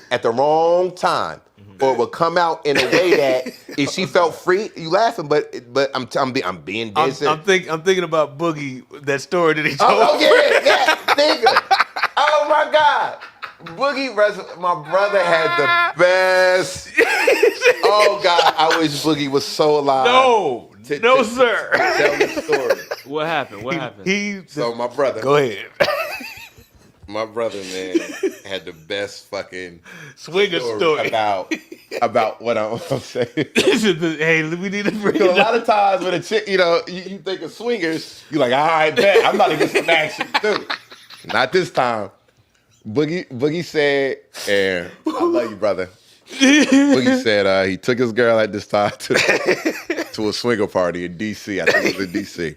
at the wrong time. Or will come out in a way that if she felt free, you laughing, but I'm being decent. I'm thinking about Boogie, that story that he told. Oh yeah, nigga. Oh my God, Boogie, my brother had the best. Oh God, I wish Boogie was so alive. No, sir. Tell the story. What happened? So my brother. Go ahead. My brother, man, had the best fucking swinger story about what I'm saying. Hey, we need to bring it up. A lot of times when a chick, you think of swingers, you're like, all right, bet. I'm about to get some action too. Not this time. Boogie said, and I love you, brother. Boogie said he took his girl at this time to a swinger party in D.C. I think it was in D.C.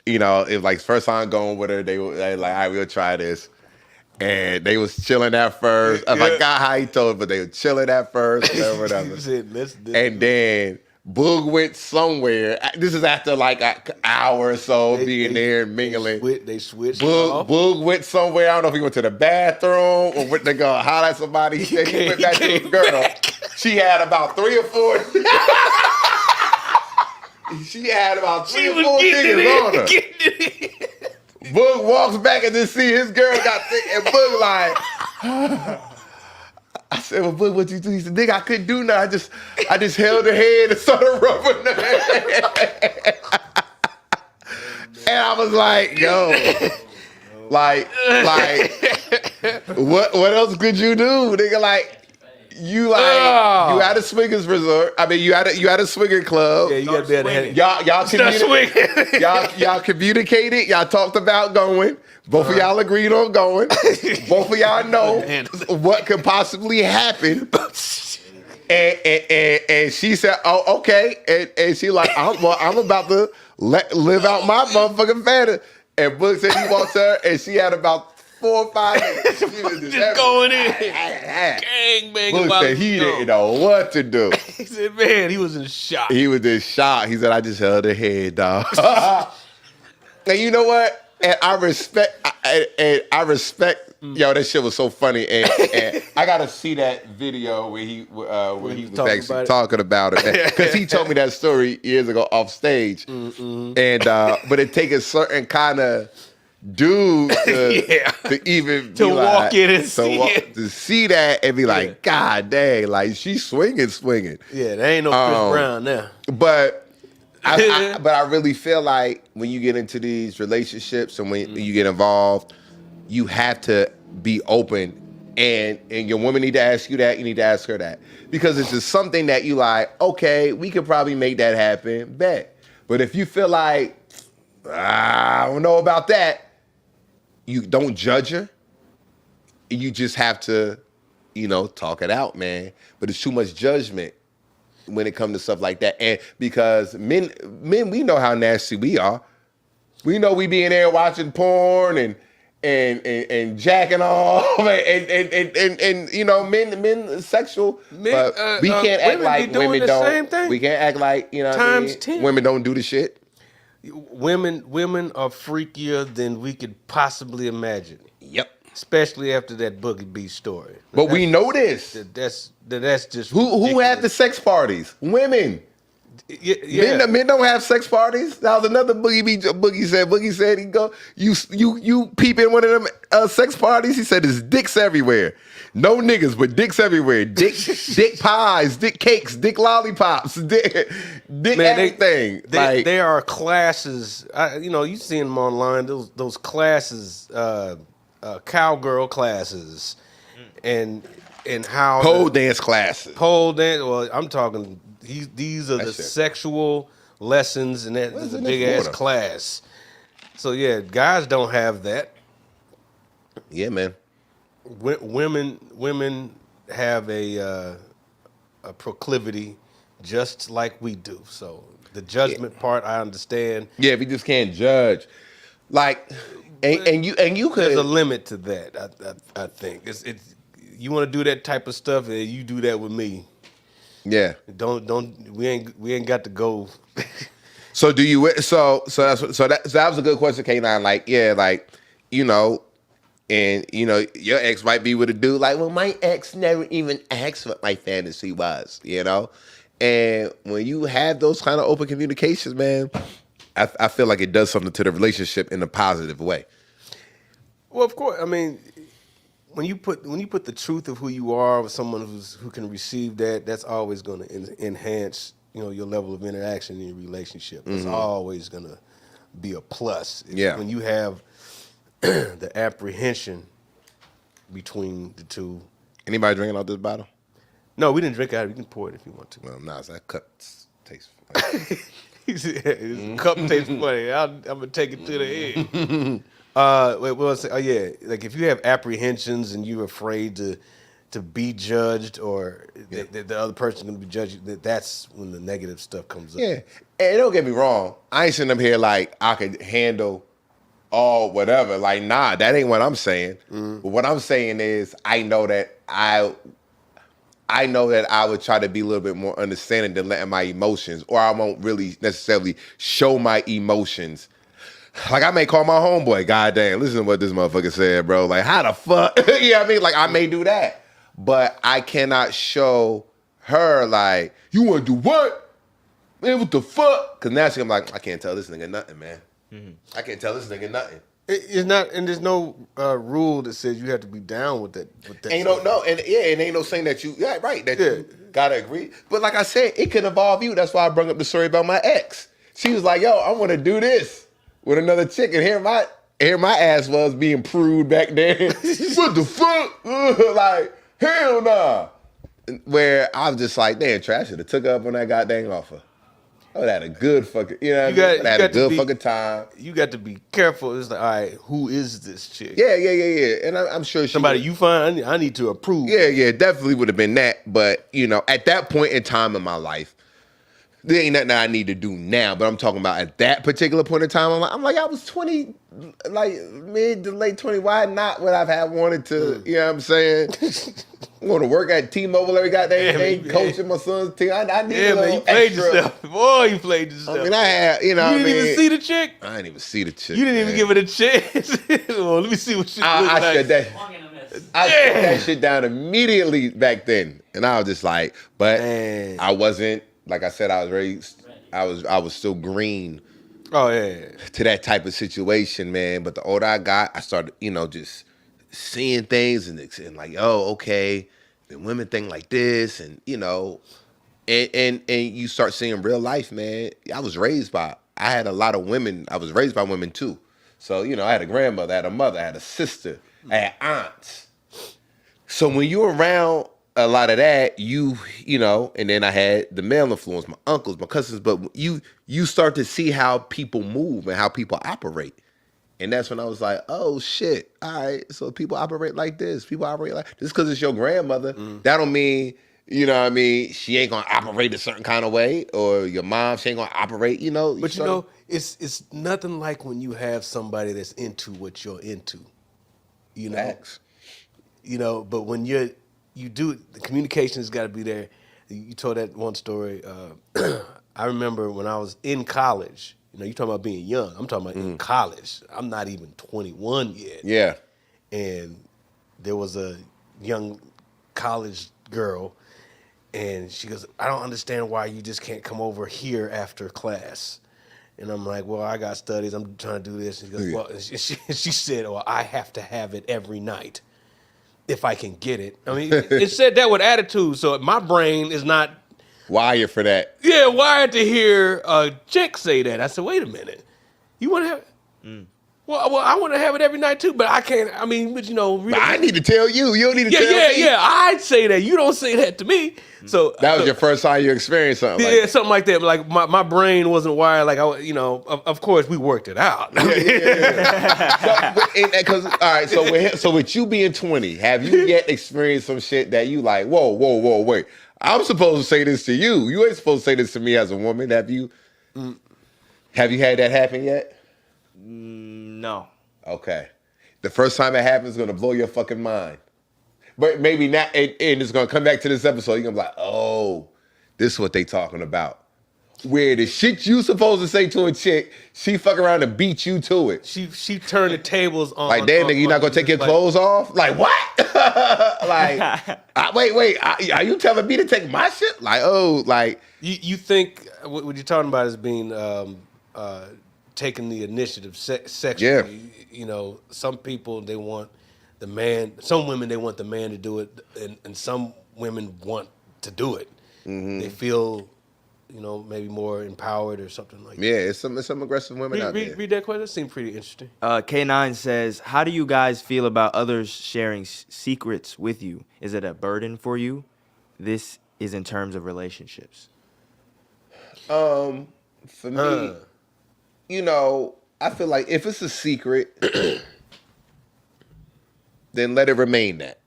It was like first time going with her. They were like, all right, we'll try this. And they was chilling at first. I forgot how he told it, but they were chilling at first, whatever. And then Boog went somewhere. This is after like an hour or so being there and mingling. They switched. Boog went somewhere. I don't know if he went to the bathroom or went to go holler at somebody. He said he went back to his girl. She had about 3 or 4. She had about 3 or 4 niggas on her. Boog walks back and just see his girl got thick, and Boog like, I said, well, Boog, what you do? He said, nigga, I couldn't do nothing. I just held her head and started rubbing her head. And I was like, yo, like, what else could you do? Nigga, like, you had a swingers resort. I mean, you had a swinger club. Yeah, you got to be able to y'all communicated. Y'all talked about going. Both of y'all agreed on going. Both of y'all know what could possibly happen. And she said, "Oh, okay." And she like, "I'm about to live out my motherfucking fantasy." And Boog said he walked her, and she had about 4 or 5 minutes. She was just going in. Gangbang. Boog said he didn't know what to do. He said, man, he was in shock. He was in shock. He said, I just held her head, dog. And you know what? And I respect, yo, that shit was so funny. And I got to see that video where he was actually talking about it. Because he told me that story years ago off stage. And but it takes a certain kind of dude to even to be walk like, in and see it. To see that and be like, God dang, like she's swinging. Yeah, there ain't no Chris Brown now. But I really feel like when you get into these relationships and when you get involved, you have to be open, and your woman need to ask you that. You need to ask her that, because it's just something that you like. Okay, we could probably make that happen. Bet. But if you feel like I don't know about that, you don't judge her. You just have to, talk it out, man. But it's too much judgment when it comes to stuff like that. And because men, we know how nasty we are. We know we be in there watching porn and jacking off and men sexual. But we can't act like women don't. Same thing. We can't act like Times 10. Women don't do the shit. Women are freakier than we could possibly imagine. Yep. Especially after that Boogie B story. But we know this. That's just who had the sex parties? Women. Yeah. Men don't have sex parties. That was another Boogie said he go, you peep in one of them sex parties. He said there's dicks everywhere. No niggas, but dicks everywhere. Dick pies, dick cakes, dick lollipops, dick everything. There are classes. You see them online. Those classes, cowgirl classes, and how pole dance classes. Pole dance. Well, I'm talking. These are the sexual lessons, and that is a big ass class. So yeah, guys don't have that. Yeah, man. Women have a proclivity just like we do. So the judgment part, I understand. Yeah, we just can't judge. Like, and you could. There's a limit to that. I think it's you want to do that type of stuff, and you do that with me. Yeah. We ain't got to go. So do you? So that was a good question, K9. Like, yeah, like, and your ex might be with a dude like, well, my ex never even asked what my fantasy was, And when you have those kind of open communications, man, I feel like it does something to the relationship in a positive way. Well, of course. I mean, when you put the truth of who you are with someone who can receive that, that's always going to enhance your level of interaction in your relationship. It's always going to be a plus. When you have the apprehension between the two. Anybody drinking out this bottle? No, we didn't drink out of it. You can pour it if you want to. Well, nah, that cup tastes funny. He said, cup tastes funny. I'm going to take it to the end. Like if you have apprehensions and you're afraid to be judged or the other person's going to be judged, that's when the negative stuff comes up. Yeah, and don't get me wrong. I ain't sitting up here like I could handle all whatever. Like, nah, that ain't what I'm saying. But what I'm saying is I know that I would try to be a little bit more understanding than letting my emotions, or I won't really necessarily show my emotions. Like, I may call my homeboy, God damn, listen to what this motherfucker said, bro. Like, how the fuck? You know what I mean? Like, I may do that. But I cannot show her, like, you want to do what? Man, what the fuck? Because now I'm like, I can't tell this nigga nothing, man. I can't tell this nigga nothing. It's not, and there's no rule that says you have to be down with that. Ain't ain't no saying that you, you gotta agree. But like I said, it could involve you. That's why I brought up the story about my ex. She was like, yo, I want to do this with another chick, and here my ass was being prude back then. What the fuck? Like, hell nah. Where I was just like, damn, Trey, I should have took up on that goddamn offer. I would have had a good fucking, had a good fucking time. You got to be careful. It's like, all right, who is this chick? Yeah. And I'm sure somebody you find, I need to approve. Yeah, definitely would have been that. But, at that point in time in my life, there ain't nothing I need to do now. But I'm talking about at that particular point in time, I'm like, I was 20, like mid to late 20. Why not what I've wanted to, you know what I'm saying? I'm going to work at T-Mobile every goddamn day, coaching my son's team. I need a little you played extra. Yourself. Boy, you played yourself. I mean, I had, You didn't even see the chick? I didn't even see the chick. You didn't even give it a chance. Well, let me see what she looks like. I shut that shit down immediately back then. And I was just like, but I wasn't, like I said, I was still green Oh yeah. to that type of situation, man. But the older I got, I started, just seeing things and like, oh, okay, the women think like this, and and you start seeing real life, man. I had a lot of women. I was raised by women too. So, I had a grandmother, I had a mother, I had a sister, I had aunts. So when you're around a lot of that, and then I had the male influence, my uncles, my cousins, but you start to see how people move and how people operate. And that's when I was like, oh shit, all right, so people operate like this. People operate like this because it's your grandmother. That don't mean, she ain't gonna operate a certain kind of way, or your mom, she ain't gonna operate, But it's nothing like when you have somebody that's into what you're into. Facts. But when you do, the communication has got to be there. You told that one story. I remember when I was in college. You talking about being young. I'm talking about in college. I'm not even 21 yet. Yeah. And there was a young college girl, and she goes, I don't understand why you just can't come over here after class. And I'm like, well, I got studies. I'm trying to do this. And she goes, well, and she said, well, I have to have it every night if I can get it. I mean, it said that with attitude, so my brain is not wired for that. Yeah, wired to hear a chick say that. I said, wait a minute. You want to have it? Well, I want to have it every night too, but I can't. I mean, but really, I need to tell you. You don't need to tell me. Yeah. I'd say that. You don't say that to me. So that was your first time you experienced something. Yeah, something like that. Like my brain wasn't wired. Like of course we worked it out. Because all right, so with you being 20, have you yet experienced some shit that you like? Whoa, wait. I'm supposed to say this to you. You ain't supposed to say this to me as a woman. Have you had that happen yet? No. Okay. The first time it happens is gonna blow your fucking mind. But maybe not, and it's gonna come back to this episode. You're gonna be like, oh, this is what they talking about. Where the shit you supposed to say to a chick, she fuck around and beat you to it. She turned the tables on. Like, damn, nigga, you not gonna take your clothes off? Like, what? Wait. Are you telling me to take my shit? Like, oh, like. You think what you're talking about is being taking the initiative sexually. Yeah. Some people, they want the man. Some women, they want the man to do it, and some women want to do it. Mm-hmm. They feel, maybe more empowered or something like that. Yeah, it's some aggressive women out there. Read that question. It seemed pretty interesting. K9 says, how do you guys feel about others sharing secrets with you? Is it a burden for you? This is in terms of relationships. For me, I feel like if it's a secret, then let it remain that.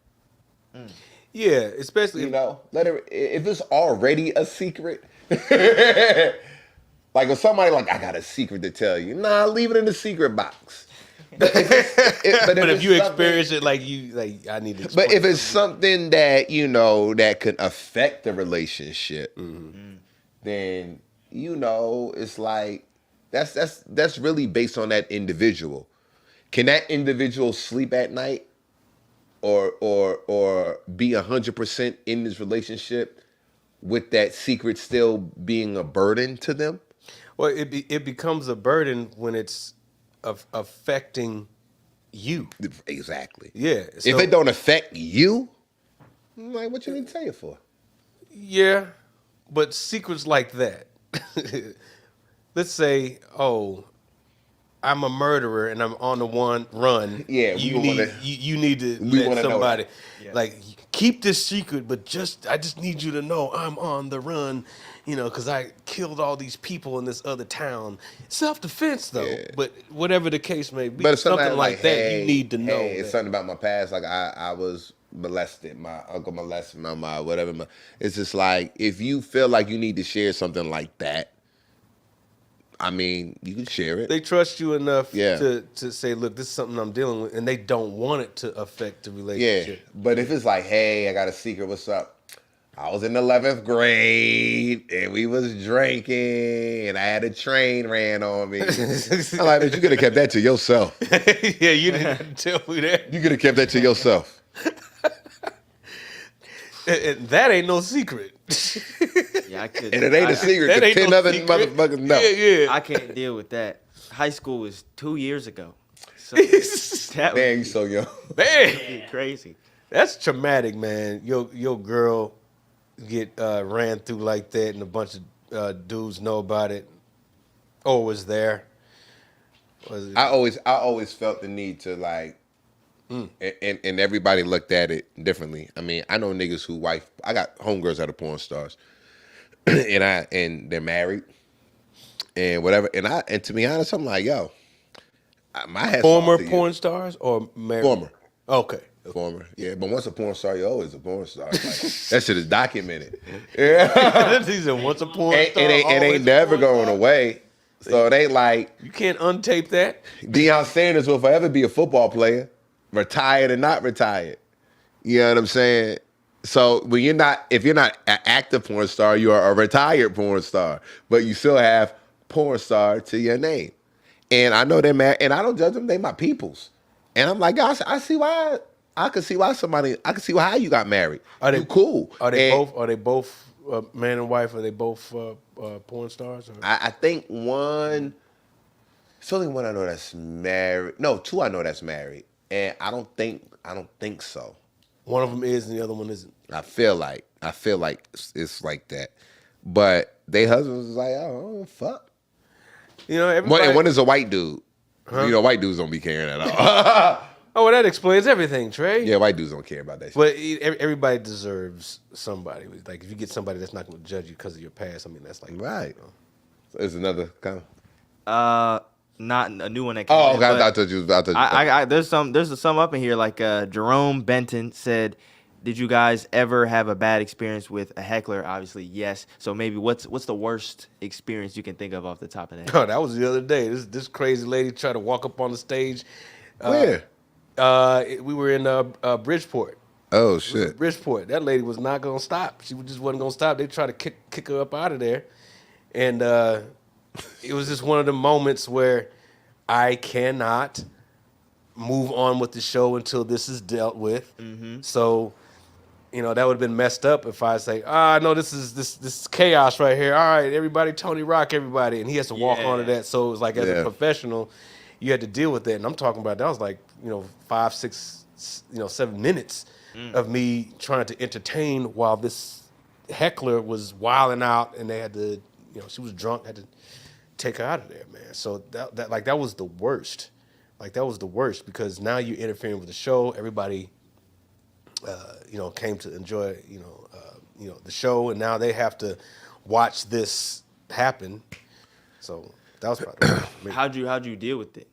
Yeah, especially let it. If it's already a secret, like if somebody like, I got a secret to tell you, nah, leave it in the secret box. But if you experience it, I need to. But if it's something that that could affect the relationship, then it's like that's really based on that individual. Can that individual sleep at night, or be 100% in this relationship with that secret still being a burden to them? Well, it becomes a burden when it's affecting you. Exactly. Yeah. So, if it don't affect you, like, what you need to tell you for? Yeah, but secrets like that. Let's say, I'm a murderer and I'm on the run. Yeah, you need to let somebody keep this secret, but I just need you to know I'm on the run, because I killed all these people in this other town. Self-defense though, but whatever the case may be, but something like that, hey, you need to know. It's something about my past. Like I was molested. My uncle molested my mom. Whatever. It's just like, if you feel like you need to share something like that, I mean, you can share it. They trust you enough to say, look, this is something I'm dealing with, and they don't want it to affect the relationship. Yeah, but if it's like, hey, I got a secret, what's up? I was in the 11th grade, and we was drinking, and I had a train ran on me. I'm like, but you could have kept that to yourself. Yeah, you didn't have to tell me that. You could have kept that to yourself. And that ain't no secret. Yeah, I could. And it ain't a secret. that 'Cause ain't 10 no other secret. motherfuckers know. Yeah. I can't deal with that. High school was 2 years ago. So that Man, you would so young. Man, be crazy. that's traumatic, man. Your girl get ran through like that, and a bunch of dudes know about it. Or was there? Was it? I always felt the need to like, and everybody looked at it differently. I mean, I know niggas who I got homegirls that are porn stars, and they're married and whatever. And to be honest, I'm like, yo, my hat's Former off to you. porn stars or married? Former. Okay. Former, yeah, but once a porn star, you're always a porn star. Like, that shit is documented. Yeah, He said, once a porn it star, ain't always a never porn going star. away. So it ain't like You can't untape that. Deion Sanders will forever be a football player, retired and not retired. You know what I'm saying? So if you're not an active porn star, you are a retired porn star, but you still have porn star to your name. And I know they're mad, and I don't judge them. They my peoples, and I'm like, gosh, I see why. I can see why how you got married. You cool. Are they And both? Are they both man and wife? Are they both porn stars? Or? I think one. It's only one I know that's married. No, two I know that's married, and I don't think so. One of them is, and the other one isn't. I feel like it's like that, but they husbands is like, oh fuck. You know, everybody. And one is a white dude. You know, white dudes don't be caring at all. Oh, well, that explains everything, Trey. Yeah, white dudes don't care about that shit. But everybody deserves somebody. Like, if you get somebody that's not going to judge you because of your past, I mean, that's like... Right. So it's another kind Not a new one that came Oh, in, okay. I but thought you was about to... there's some up in here, like Jerome Benton said, did you guys ever have a bad experience with a heckler? Obviously, yes. So maybe what's the worst experience you can think of off the top of that? Oh, that was the other day. This crazy lady tried to walk up on the stage. Where? We were in Bridgeport. Oh, shit. Bridgeport. That lady was not going to stop. She just wasn't going to stop. They tried to kick her up out of there. And it was just one of the moments where I cannot move on with the show until this is dealt with. Mm-hmm. So, you know, that would have been messed up if I say, no, this is chaos right here. All right, everybody, Tony Rock, everybody. And he has to walk onto that. So it was like, as a professional, you had to deal with that. And I'm talking about, that was like, 5, 6, 7 minutes of me trying to entertain while this heckler was wilding out, and they had to, she was drunk, had to take her out of there, man. So that was the worst. Like, that was the worst, because now you're interfering with the show. Everybody, came to enjoy, the show, and now they have to watch this happen. So that was probably How'd you deal with it?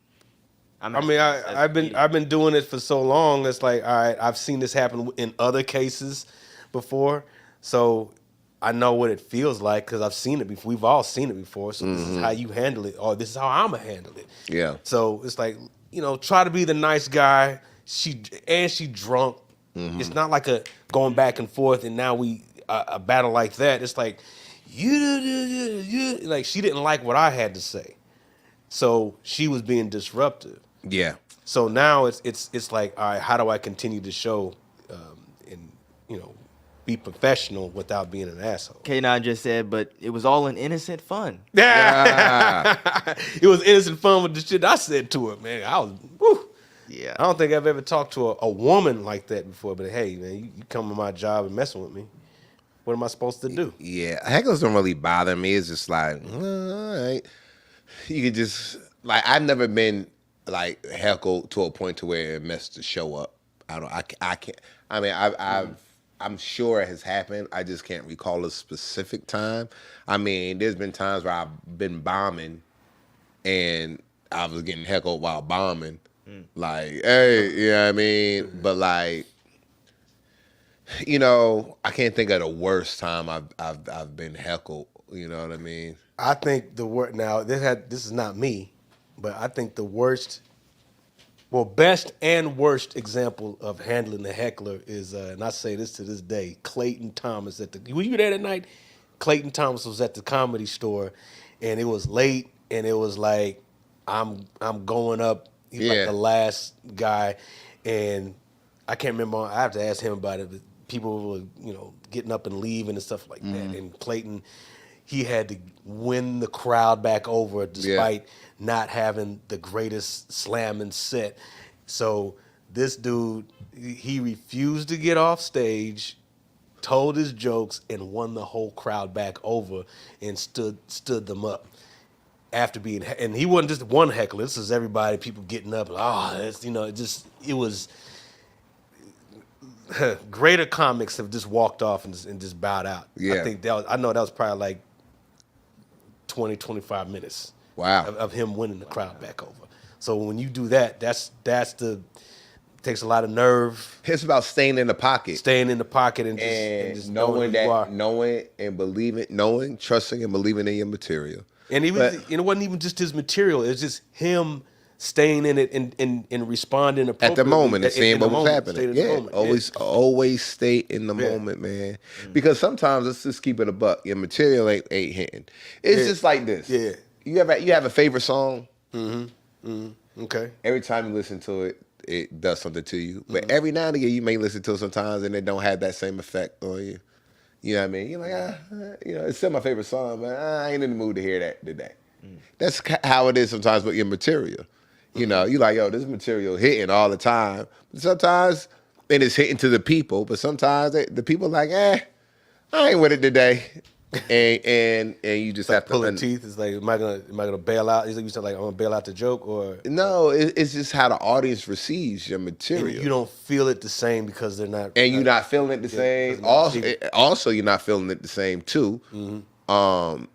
I've been doing it for so long. It's like, all right, I've seen this happen in other cases before, so I know what it feels like because I've seen it before. We've all seen it before. So this is how you handle it, or this is how I'm gonna handle it. Yeah. So it's like, try to be the nice guy. She drunk. It's not like a going back and forth, and now we a battle like that. It's like you like, she didn't like what I had to say, so she was being disruptive. Yeah. So now it's like, all right, how do I continue the show and be professional without being an asshole? K9 just said, but it was all in innocent fun. Yeah. It was innocent fun with the shit I said to her, man. I was, whew. Yeah. I don't think I've ever talked to a woman like that before, but hey, man, you come to my job and messing with me. What am I supposed to do? Yeah. Hecklers don't really bother me. It's just like, all right. You could just, like, I've never been, like, heckled to a point to where it messed the show up. I can't. I mean, I'm sure it has happened. I just can't recall a specific time. I mean, there's been times where I've been bombing and I was getting heckled while bombing. Like, hey, you know what I mean? But like, I can't think of the worst time I've been heckled. You know what I mean? I think the worst, now this is not me, but I think the worst, best and worst example of handling the heckler is, and I say this to this day, Clayton Thomas were you there that night? Clayton Thomas was at the Comedy Store, and it was late, and it was like, I'm going up. He's like the last guy, and I can't remember. I have to ask him about it. But people were, getting up and leaving and stuff like that. And Clayton, he had to win the crowd back over despite not having the greatest slamming set. So this dude, he refused to get off stage, told his jokes, and won the whole crowd back over and stood them up. After being, and he wasn't just one heckler. This is everybody, people getting up. It was greater comics have just walked off and just bowed out. Yeah. I think that was probably like 20, 25 minutes. Wow. Of him winning the crowd back over. So when you do that, takes a lot of nerve. It's about staying in the pocket. Staying in the pocket and just knowing and believing, trusting and believing in your material. And it wasn't even just his material. It was just him staying in it and responding appropriately. At the moment and seeing what was happening. Yeah, always stay in the moment, man. Because sometimes, let's just keep it a buck. Your material ain't hitting. It's just like this. Yeah. You have a favorite song? Okay. Every time you listen to it, it does something to you. But every now and again, you may listen to it sometimes and it don't have that same effect on you. You know what I mean? You're like, it's still my favorite song, but I ain't in the mood to hear that today. That's how it is sometimes with your material. You know, you like, this material hitting all the time. But sometimes, and it's hitting to the people, but sometimes the people like, I ain't with it today. And you just have to pulling teeth. It's like, am I gonna bail out? Is it you said like I'm gonna bail out the joke or no? It's just how the audience receives your material. And you don't feel it the same because they're not. And you're not feeling it the same. Also, you're not feeling it the same too. And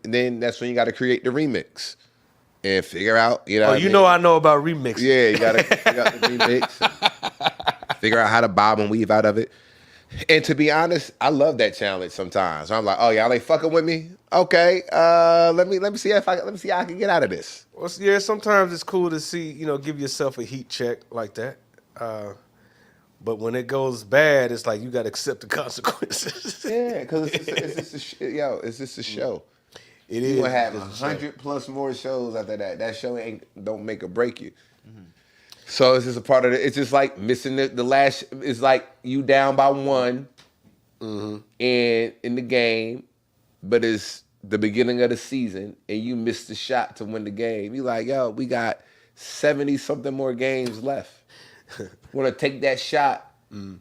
then that's when you got to create the remix and figure out. I know about remixing. Yeah, you got the remix. Figure out how to bob and weave out of it. And to be honest, I love that challenge sometimes. I'm like, y'all ain't fucking with me? Okay, let me see how I can get out of this. Well, yeah, sometimes it's cool to see, give yourself a heat check like that. But when it goes bad, it's like you got to accept the consequences. Yeah, because it's just a show. It you is. You gonna have 100+ more shows after that. That show don't make or break you. So it's just a part of it. It's just like missing the last. It's like you down by one, and in the game, but it's the beginning of the season, and you missed the shot to win the game. You like, we got 70-something more games left. Want to take that shot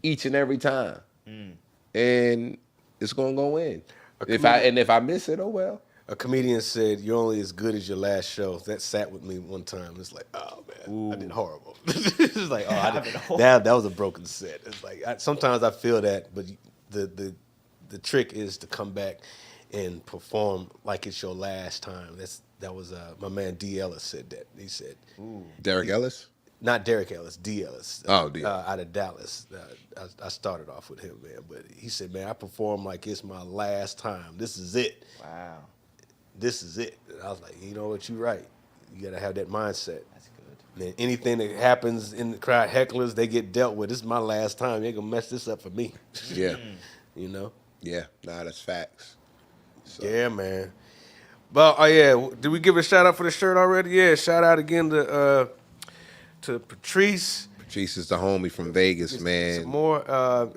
each and every time, and it's gonna go in. If I miss it, oh well. A comedian said, "You're only as good as your last show." That sat with me one time. It's like, oh man, I did horrible. It's like, that was a broken set. It's like sometimes I feel that, but the trick is to come back and perform like it's your last time. That was my man D. Ellis said that. He said, Derek Ellis. Not Derek Ellis, D. Ellis. D. Out of Dallas. I started off with him, man. But he said, man, I perform like it's my last time. This is it. Wow. This is it. And I was like, you know what, you're right. You got to have that mindset. That's good. And anything that happens in the crowd, hecklers, they get dealt with. This is my last time. You ain't going to mess this up for me. Yeah. Yeah, that's facts. So. Yeah, man. But, did we give a shout out for the shirt already? Yeah, shout out again to Patrice. Patrice is the homie from Vegas, man. Some more.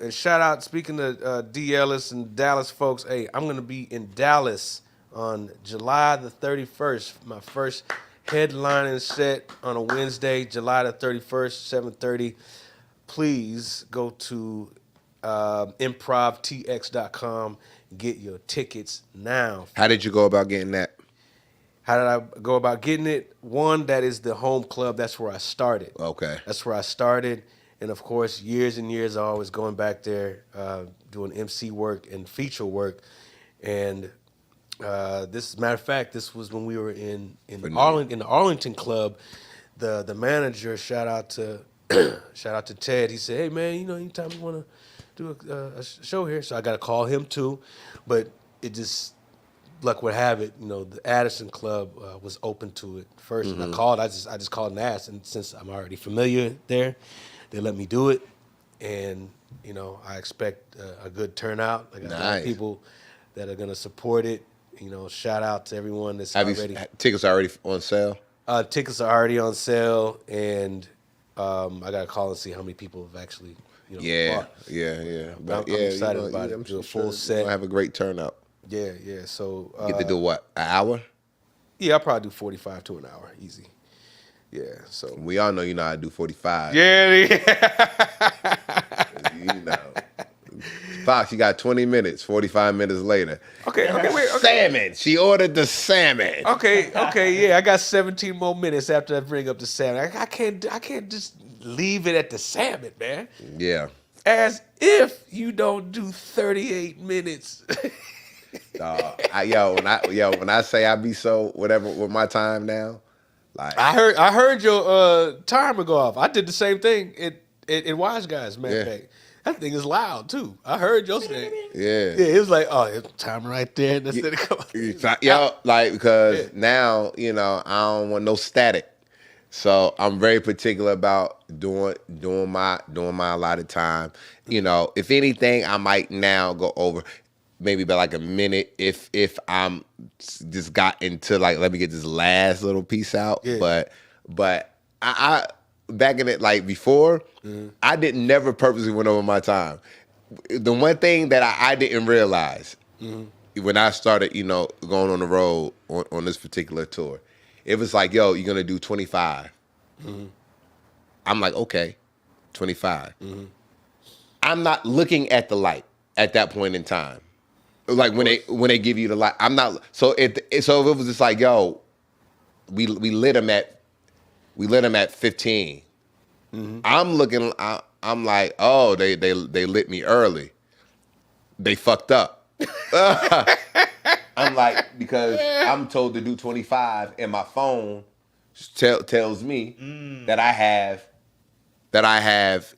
And shout out, speaking to D. Ellis and Dallas folks, hey, I'm going to be in Dallas on July the 31st, my first headlining set on a Wednesday, July the 31st, 7:30. Please go to improvtx.com, get your tickets now. How did you go about getting that? How did I go about getting it? One, that is the home club. That's where I started. Okay. That's where I started. And, of course, years and years, I was going back there doing MC work and feature work. And matter of fact, this was when we were in the Arlington Club. The manager, shout out to Ted. He said, "Hey man, anytime you want to do a show here," so I got to call him too. But it just, luck would have it, the Addison Club was open to it first. And I called. I just called and asked, and since I'm already familiar there, they let me do it. And I expect a good turnout. I got a lot of people that are gonna support it. Shout out to everyone that's already. Tickets are already on sale? Tickets are already on sale, and I gotta call and see how many people have actually, bought. Yeah. I'm excited about it. I'm Do a sure full set. Gonna have a great turnout. Yeah. So Get to do what? An hour? Yeah, I'll probably do 45 to an hour, easy. Yeah. So We all know you know how to do 45. yeah. You know. Fox, you got 20 minutes. 45 minutes later. Okay. Wait. Okay. Salmon. She ordered the salmon. Okay. Yeah, I got 17 more minutes after I bring up the salmon. I can't just leave it at the salmon, man. Yeah. As if you don't do 38 minutes. When I say I be so whatever with my time now, like I heard your timer go off. I did the same thing in Wise Guys, man. Yeah. That thing is loud too. I heard your thing. yeah. It was like, oh, it's timer right there. That's it. Come on. Because now, I don't want no static. So I'm very particular about doing my allotted time. If anything, I might now go over maybe by like a minute if I'm just got into like, let me get this last little piece out. Yeah. But I back in it like before, I didn't never purposely went over my time. The one thing that I didn't realize when I started, going on the road on this particular tour, it was like, yo, you're gonna do 25. I'm like, okay, 25. I'm not looking at the light at that point in time. Like when they give you the light, I'm not. So if it was just like, yo, we lit them at 15. I'm looking. I'm like, oh, they lit me early. They fucked up. I'm like, because I'm told to do 25, and my phone tells me that I have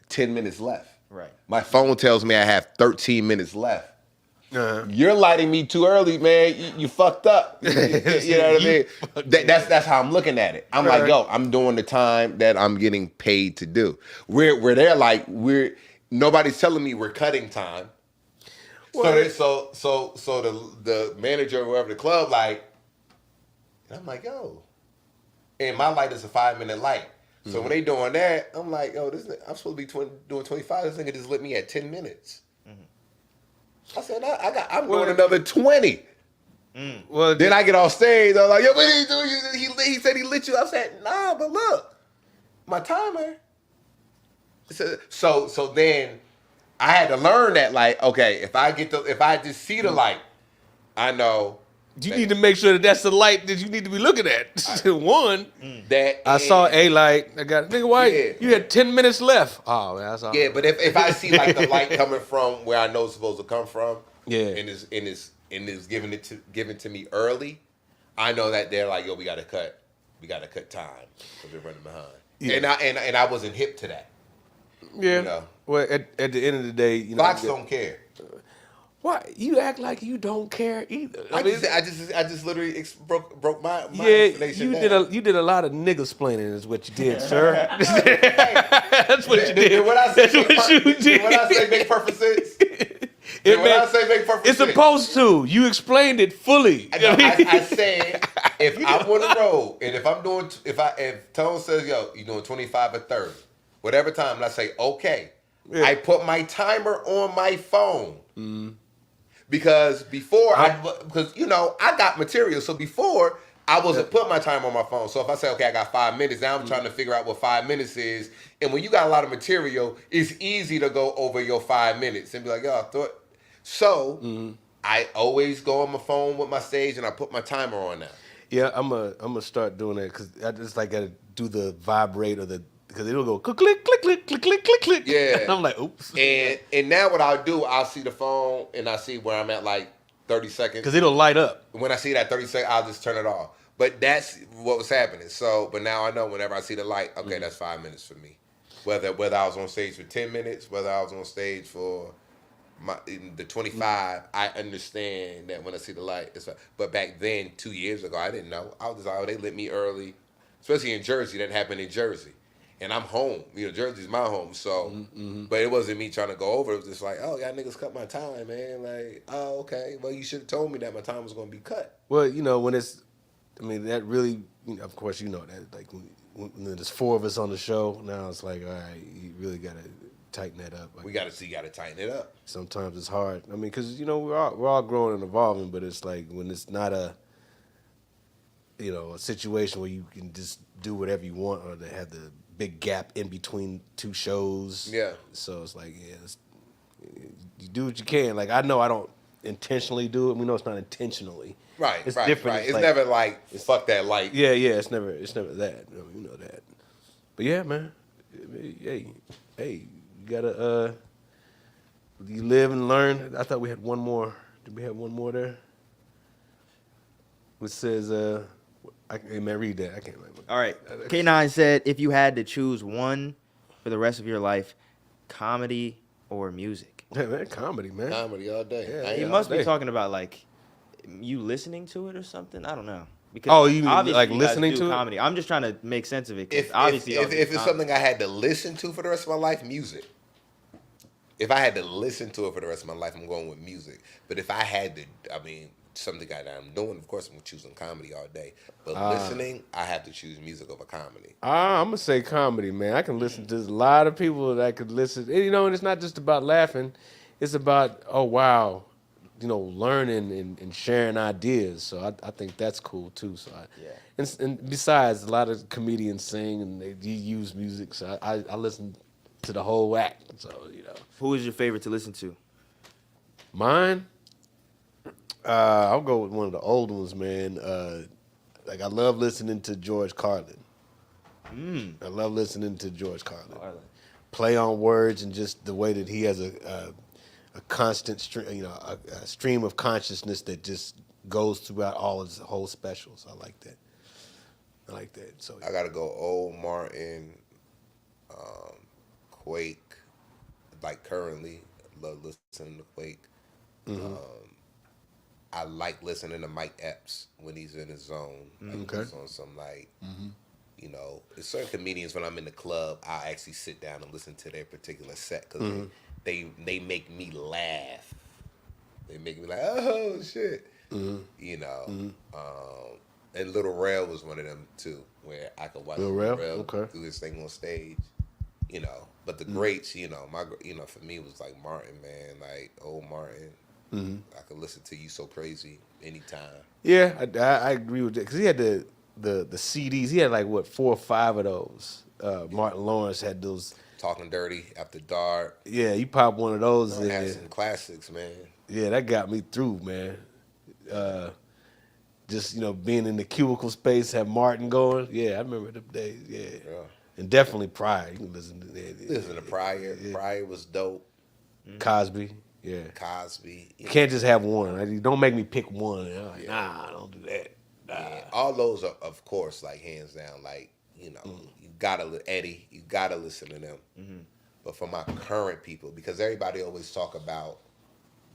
10 minutes left. Right. My phone tells me I have 13 minutes left. You're lighting me too early, man. You fucked up. You know what I mean? That's how I'm looking at it. I'm like, yo, I'm doing the time that I'm getting paid to do. Where they're like, nobody's telling me we're cutting time. Well, so the manager or whoever the club like, and I'm like, yo, and my light is a 5-minute light. So when they doing that, I'm like, yo, I'm supposed to be doing 25. This nigga just lit me at 10 minutes. I said, I'm doing another 20. Well, then I get off stage. I'm like, yo, what did he do? He said he lit you. I said, nah, but look, my timer. So then I had to learn that, like, okay, if I just see the light, I know. You need to make sure that that's the light that you need to be looking at. One, that I saw a light. I got, nigga, why you had 10 minutes left? Oh, man, that's all. Yeah, but if I see like the light coming from where I know it's supposed to come from, and is given to me early, I know that they're like, yo, we gotta cut time because we're running behind. Yeah. And I wasn't hip to that. Yeah. Well, at the end of the day, Fox don't care. Why you act like you don't care either? I just literally broke my explanation. You did a lot of nigga-splaining is what you did, sir. That's what you did. That's what you did. When I say make perfect sense. I say make perfect sense. It's supposed to. You explained it fully. I said if I'm on the road and if Tone says, yo, you're doing 25 or 30, whatever time, and I say okay, I put my timer on my phone. Because before, I got material. So before, I wasn't putting my time on my phone. So if I say, okay, I got 5 minutes, now I'm trying to figure out what 5 minutes is. And when you got a lot of material, it's easy to go over your 5 minutes and be like, yo, I thought. So I always go on my phone with my stage and I put my timer on now. Yeah, I'm gonna start doing that because I just like gotta do the vibrate or because it'll go click, click, click, click, click, click, click, click. Yeah. And I'm like, oops. And now what I'll do, I'll see the phone and I see where I'm at like 30 seconds. Because it'll light up. When I see that 30 seconds, I'll just turn it off. But that's what was happening. So, but now I know whenever I see the light, okay, that's 5 minutes for me. Whether I was on stage for 10 minutes, whether I was on stage for the 25, I understand that when I see the light, it's but back then, 2 years ago, I didn't know. I was just like, oh, they lit me early. Especially in Jersey. That happened in Jersey. And I'm home. Jersey's my home. So, but it wasn't me trying to go over. It was just like, oh, y'all niggas cut my time, man. Like, oh, okay. Well, you should have told me that my time was going to be cut. Well, when it's, I mean, that really, of course, you know that. Like, when there's 4 of us on the show, now it's like, all right, you really got to tighten that up. Like, We got to tighten it up. sometimes it's hard. I mean, because, we're all growing and evolving, but it's like when it's not a situation where you can just do whatever you want or they have the big gap in between 2 shows. Yeah. So it's like, you do what you can. Like, I know I don't intentionally do it. We know it's not intentionally. Right, It's right, different. right. It's like, never like, fuck that light. Yeah, it's never that. You know that. But yeah, man. Hey, you gotta you live and learn. I thought we had one more. Did we have one more there? Which says hey man, read that. I can't remember. All right. K9 said, if you had to choose one for the rest of your life, comedy or music? Yeah, man, comedy, man. Comedy all day. Yeah, He all must day. be talking about like you listening to it or something. I don't know. Because you mean obviously like you guys listening do to it? comedy. I'm just trying to make sense of it. 'Cause If obviously y'all do it's comedy. something I had to listen to for the rest of my life, music. If I had to listen to it for the rest of my life, I'm going with music. But if I had to, something that I'm doing, of course, I'm choosing comedy all day. But listening, I have to choose music over comedy. I'm gonna say comedy, man. I can listen to a lot of people that could listen. And it's not just about laughing. It's about, oh wow, learning and sharing ideas. So I think that's cool too. So and besides, a lot of comedians sing and they use music. So I listen to the whole act. So Who is your favorite to listen to? mine. I'll go with one of the old ones, man. Like I love listening to George Carlin. I love listening to George Carlin. Play on words and just the way that he has a constant stream, a stream of consciousness that just goes throughout all his whole specials. I like that. So I gotta go old Martin, Quake. Like currently, love listening to Quake. I like listening to Mike Epps when he's in his zone. Like he's on some there's certain comedians when I'm in the club, I'll actually sit down and listen to their particular set because they make me laugh. They make me like, oh shit, and Little Rail was one of them too, where I could watch Little Rail do his thing on stage, But the greats, for me it was like Martin, man, like old Martin. I could listen to You So Crazy anytime. Yeah, I agree with that because he had the CDs. He had like 4 or 5 of those. Martin Lawrence had those. Talking Dirty After Dark. Yeah, you pop one of those. I had some classics, man. Yeah, that got me through, man. Just being in the cubicle space, have Martin going. Yeah, I remember them days. Yeah. And definitely Pryor. You can listen to that. Listen to Pryor. Yeah. Pryor was dope. Cosby. Yeah. Cosby. You can't just have one. Don't make me pick one. Like, nah, don't do that. Nah. Yeah. All those are, of course, like hands down, like, you gotta, Eddie, you gotta listen to them. But for my current people, because everybody always talk about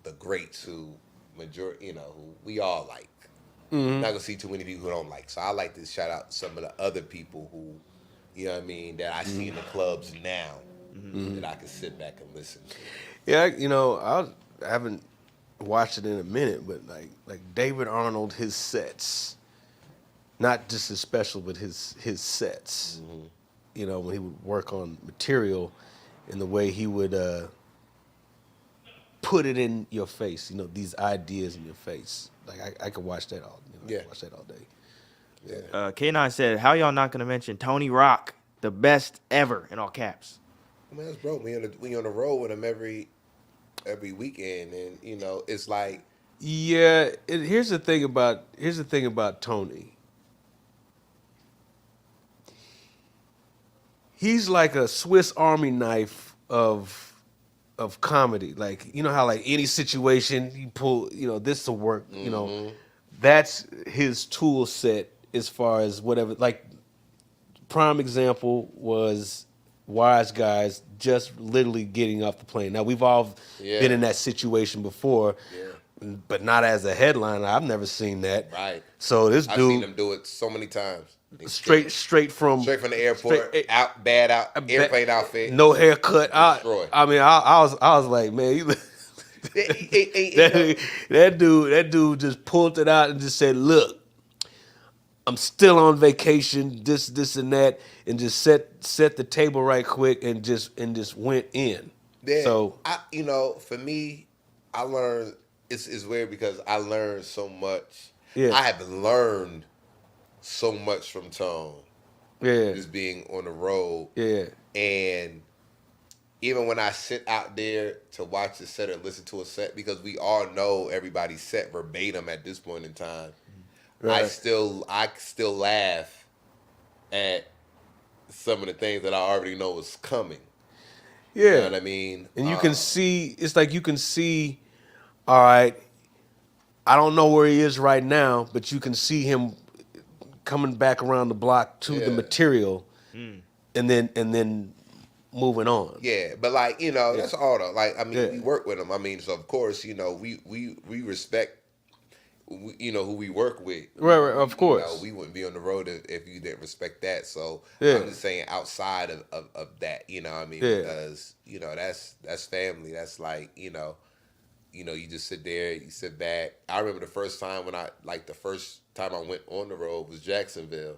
the greats who we all like. Not gonna see too many people who don't like. So I like to shout out some of the other people who, that I see in the clubs now that I can sit back and listen to. Yeah, I haven't watched it in a minute, but like David Arnold, his sets, not just his special, but his sets. When he would work on material, and the way he would put it in your face. These ideas in your face. Like I could watch that all. I could watch that all day. Yeah. K9 said, "How y'all not gonna mention Tony Rock, the best ever," in all caps? Man, that's broke. We on the road with him every weekend, and it's like. Yeah, here's the thing about Tony. He's like a Swiss Army knife of comedy. Like, how like any situation you pull, this will work. That's his tool set as far as whatever. Like, prime example was Wise Guys just literally getting off the plane. Now, we've all been in that situation before, but not as a headliner. I've never seen that. Right. So this I've dude seen him do it so many times. straight from the airport, airplane outfit, no haircut. I was like, man, that dude just pulled it out and just said, look, I'm still on vacation, this and that, and just set the table right quick and just went in. Yeah, So for me, I learned it's weird because I learned so much. Yeah. I have learned so much from Tone. Yeah. Just being on the road. Yeah. And even when I sit out there to watch the set or listen to a set, because we all know everybody's set verbatim at this point in time, Right. I still laugh at some of the things that I already know is coming. Yeah. You know what I mean? And you can see, it's like you can see, all right, I don't know where he is right now, but you can see him coming back around the block to the material and then moving on. Yeah, but that's all though. We work with him. So of course, we respect who we work with. Right, of course. We wouldn't be on the road if you didn't respect that. So Yeah. I'm just saying outside of that, Yeah. because that's family. That's you just sit there, you sit back. I remember the first time I went on the road was Jacksonville.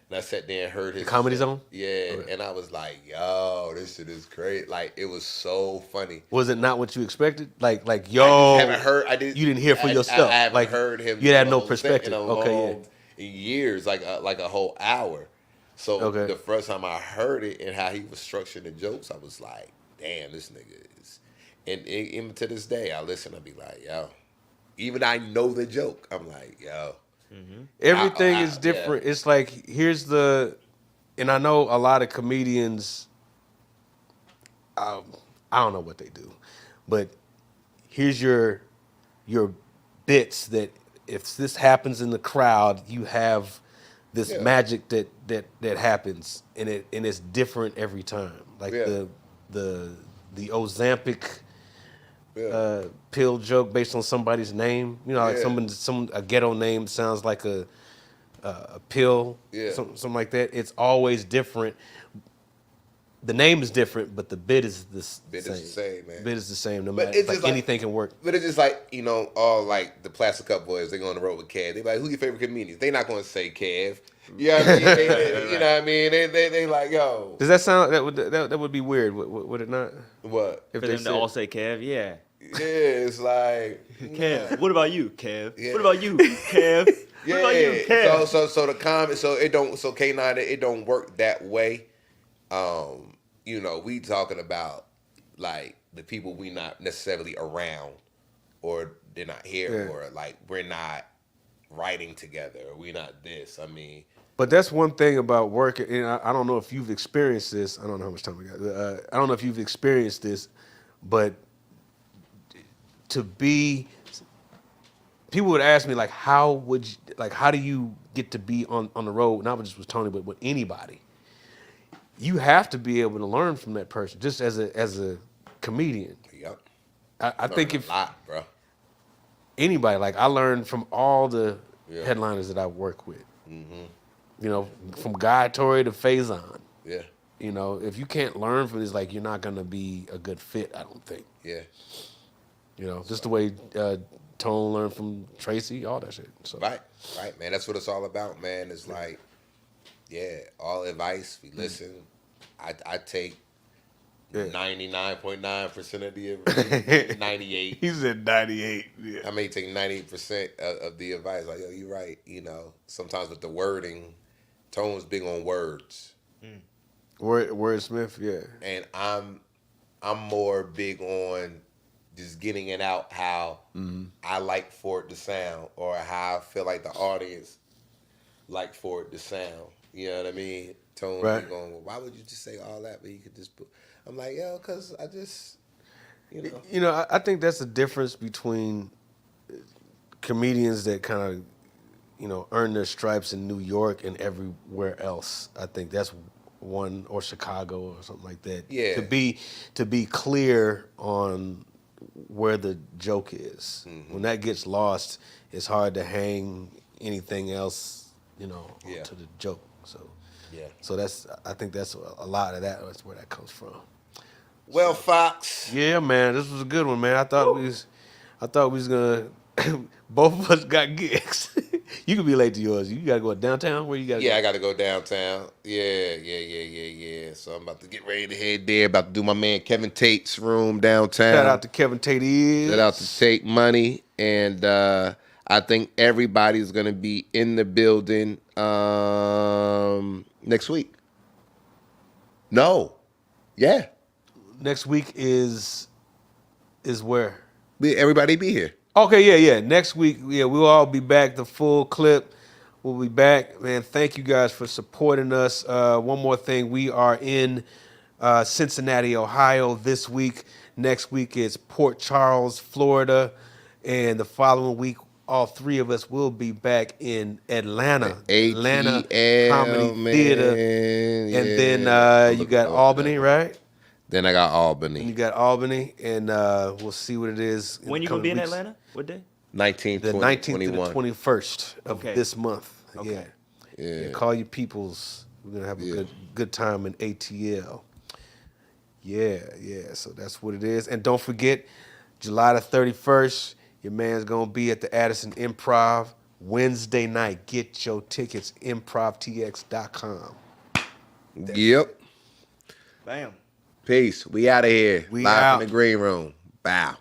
And I sat there and heard his Comedy Zone? Yeah, and I was like, yo, this shit is great. It was so funny. Was it not what you expected? Yo, I haven't heard. You didn't hear for yourself. I haven't heard him. You had no perspective. In years, like a whole hour. So the first time I heard it and how he was structuring the jokes, I was like, damn, this nigga is. And even to this day, I listen. I be like, yo. Even I know the joke. I'm like, yo. Mm-hmm. Everything is different. Yeah. It's like and I know a lot of comedians. I don't know what they do, but here's your bits that if this happens in the crowd, you have this magic that happens, and it's different every time. Like the Ozempic pill joke based on somebody's name. Like a ghetto name sounds like a pill, something like that. It's always different. The name is different, but the bit is the same. Bit is the same, man. Bit is the same. No matter, anything can work. But it's just all the Plastic Cup boys. They go on the road with Kev. They be like, "Who's your favorite comedian?" They not going to say Kev. You know what I mean? You know what I mean? They like, yo. Does that sound that would be weird? Would it not? What if they all say Kev? Yeah. Yeah, it's like Kev. What about you, Kev? Yeah. What about you, Kev? Yeah. What about you, Kev? So the comment. So K9. It don't work that way. We talking about the people we not necessarily around, or they're not here, or we're not writing together, or we not this. But that's one thing about work, and I don't know if you've experienced this. I don't know how much time we got. I don't know if you've experienced this, but people would ask me how do you get to be on the road? Not just with Tony, but with anybody. You have to be able to learn from that person, just as a comedian. Yep. I think a lot, bro. Anybody, I learned from all the headliners that I work with. Mm-hmm. From Guy Torrey to Faison. Yeah. If you can't learn from this, you're not gonna be a good fit. I don't think. Yeah. Just the way Tone learned from Tracy, all that shit. So. Right, man. That's what it's all about, man. It's all advice. We listen. I take 99.9% of the advice. 98. He said 98. Yeah. I may take 98% of the advice. Yo, you're right. Sometimes with the wording, Tone's big on words. Wordsmith, yeah. And I'm more big on just getting it out how I like for it to sound, or how I feel like the audience like for it to sound. You know what I mean? Tone be going, well, why would you just say all that, but you could just put... I'm like, yo, because I just, I think that's the difference between comedians that kind of, earn their stripes in New York and everywhere else. I think that's one, or Chicago or something like that. Yeah. To be clear on where the joke is. Mm-hmm. When that gets lost, it's hard to hang anything else, onto the joke. So I think that's a lot of that. That's where that comes from. Well, Fox. Yeah, man, this was a good one, man. I thought we was gonna. Both of us got gigs. You could be late to yours. You gotta go downtown. Where you gotta? Yeah, go? I got to go downtown. Yeah. So I'm about to get ready to head there. About to do my man Kevin Tate's room downtown. Shout out to Kevin Tate. Shout out to Tate Money. And I think everybody's going to be in the building next week. No. Yeah. Next week is where? Everybody be here. Okay, yeah. Next week, we'll all be back. The full clip. We'll be back, man. Thank you guys for supporting us. One more thing, we are in Cincinnati, Ohio this week. Next week is Port Charles, Florida, and the following week, all three of us will be back in Atlanta, Atlanta Comedy Theater, and then you got Albany, right? Then I got Albany. And you got Albany, and we'll see what it is. When you gonna be in Atlanta? What day? 19th, the 19th to the 21st of this month. Okay. Yeah. Call your peoples. We're gonna have a good time in ATL. Yeah. So that's what it is. And don't forget, July the 31st, your man's gonna be at the Addison Improv Wednesday night. Get your tickets, improvtx.com. Yep. Bam. Peace. We out of here. We Live out. from the green room. Bow.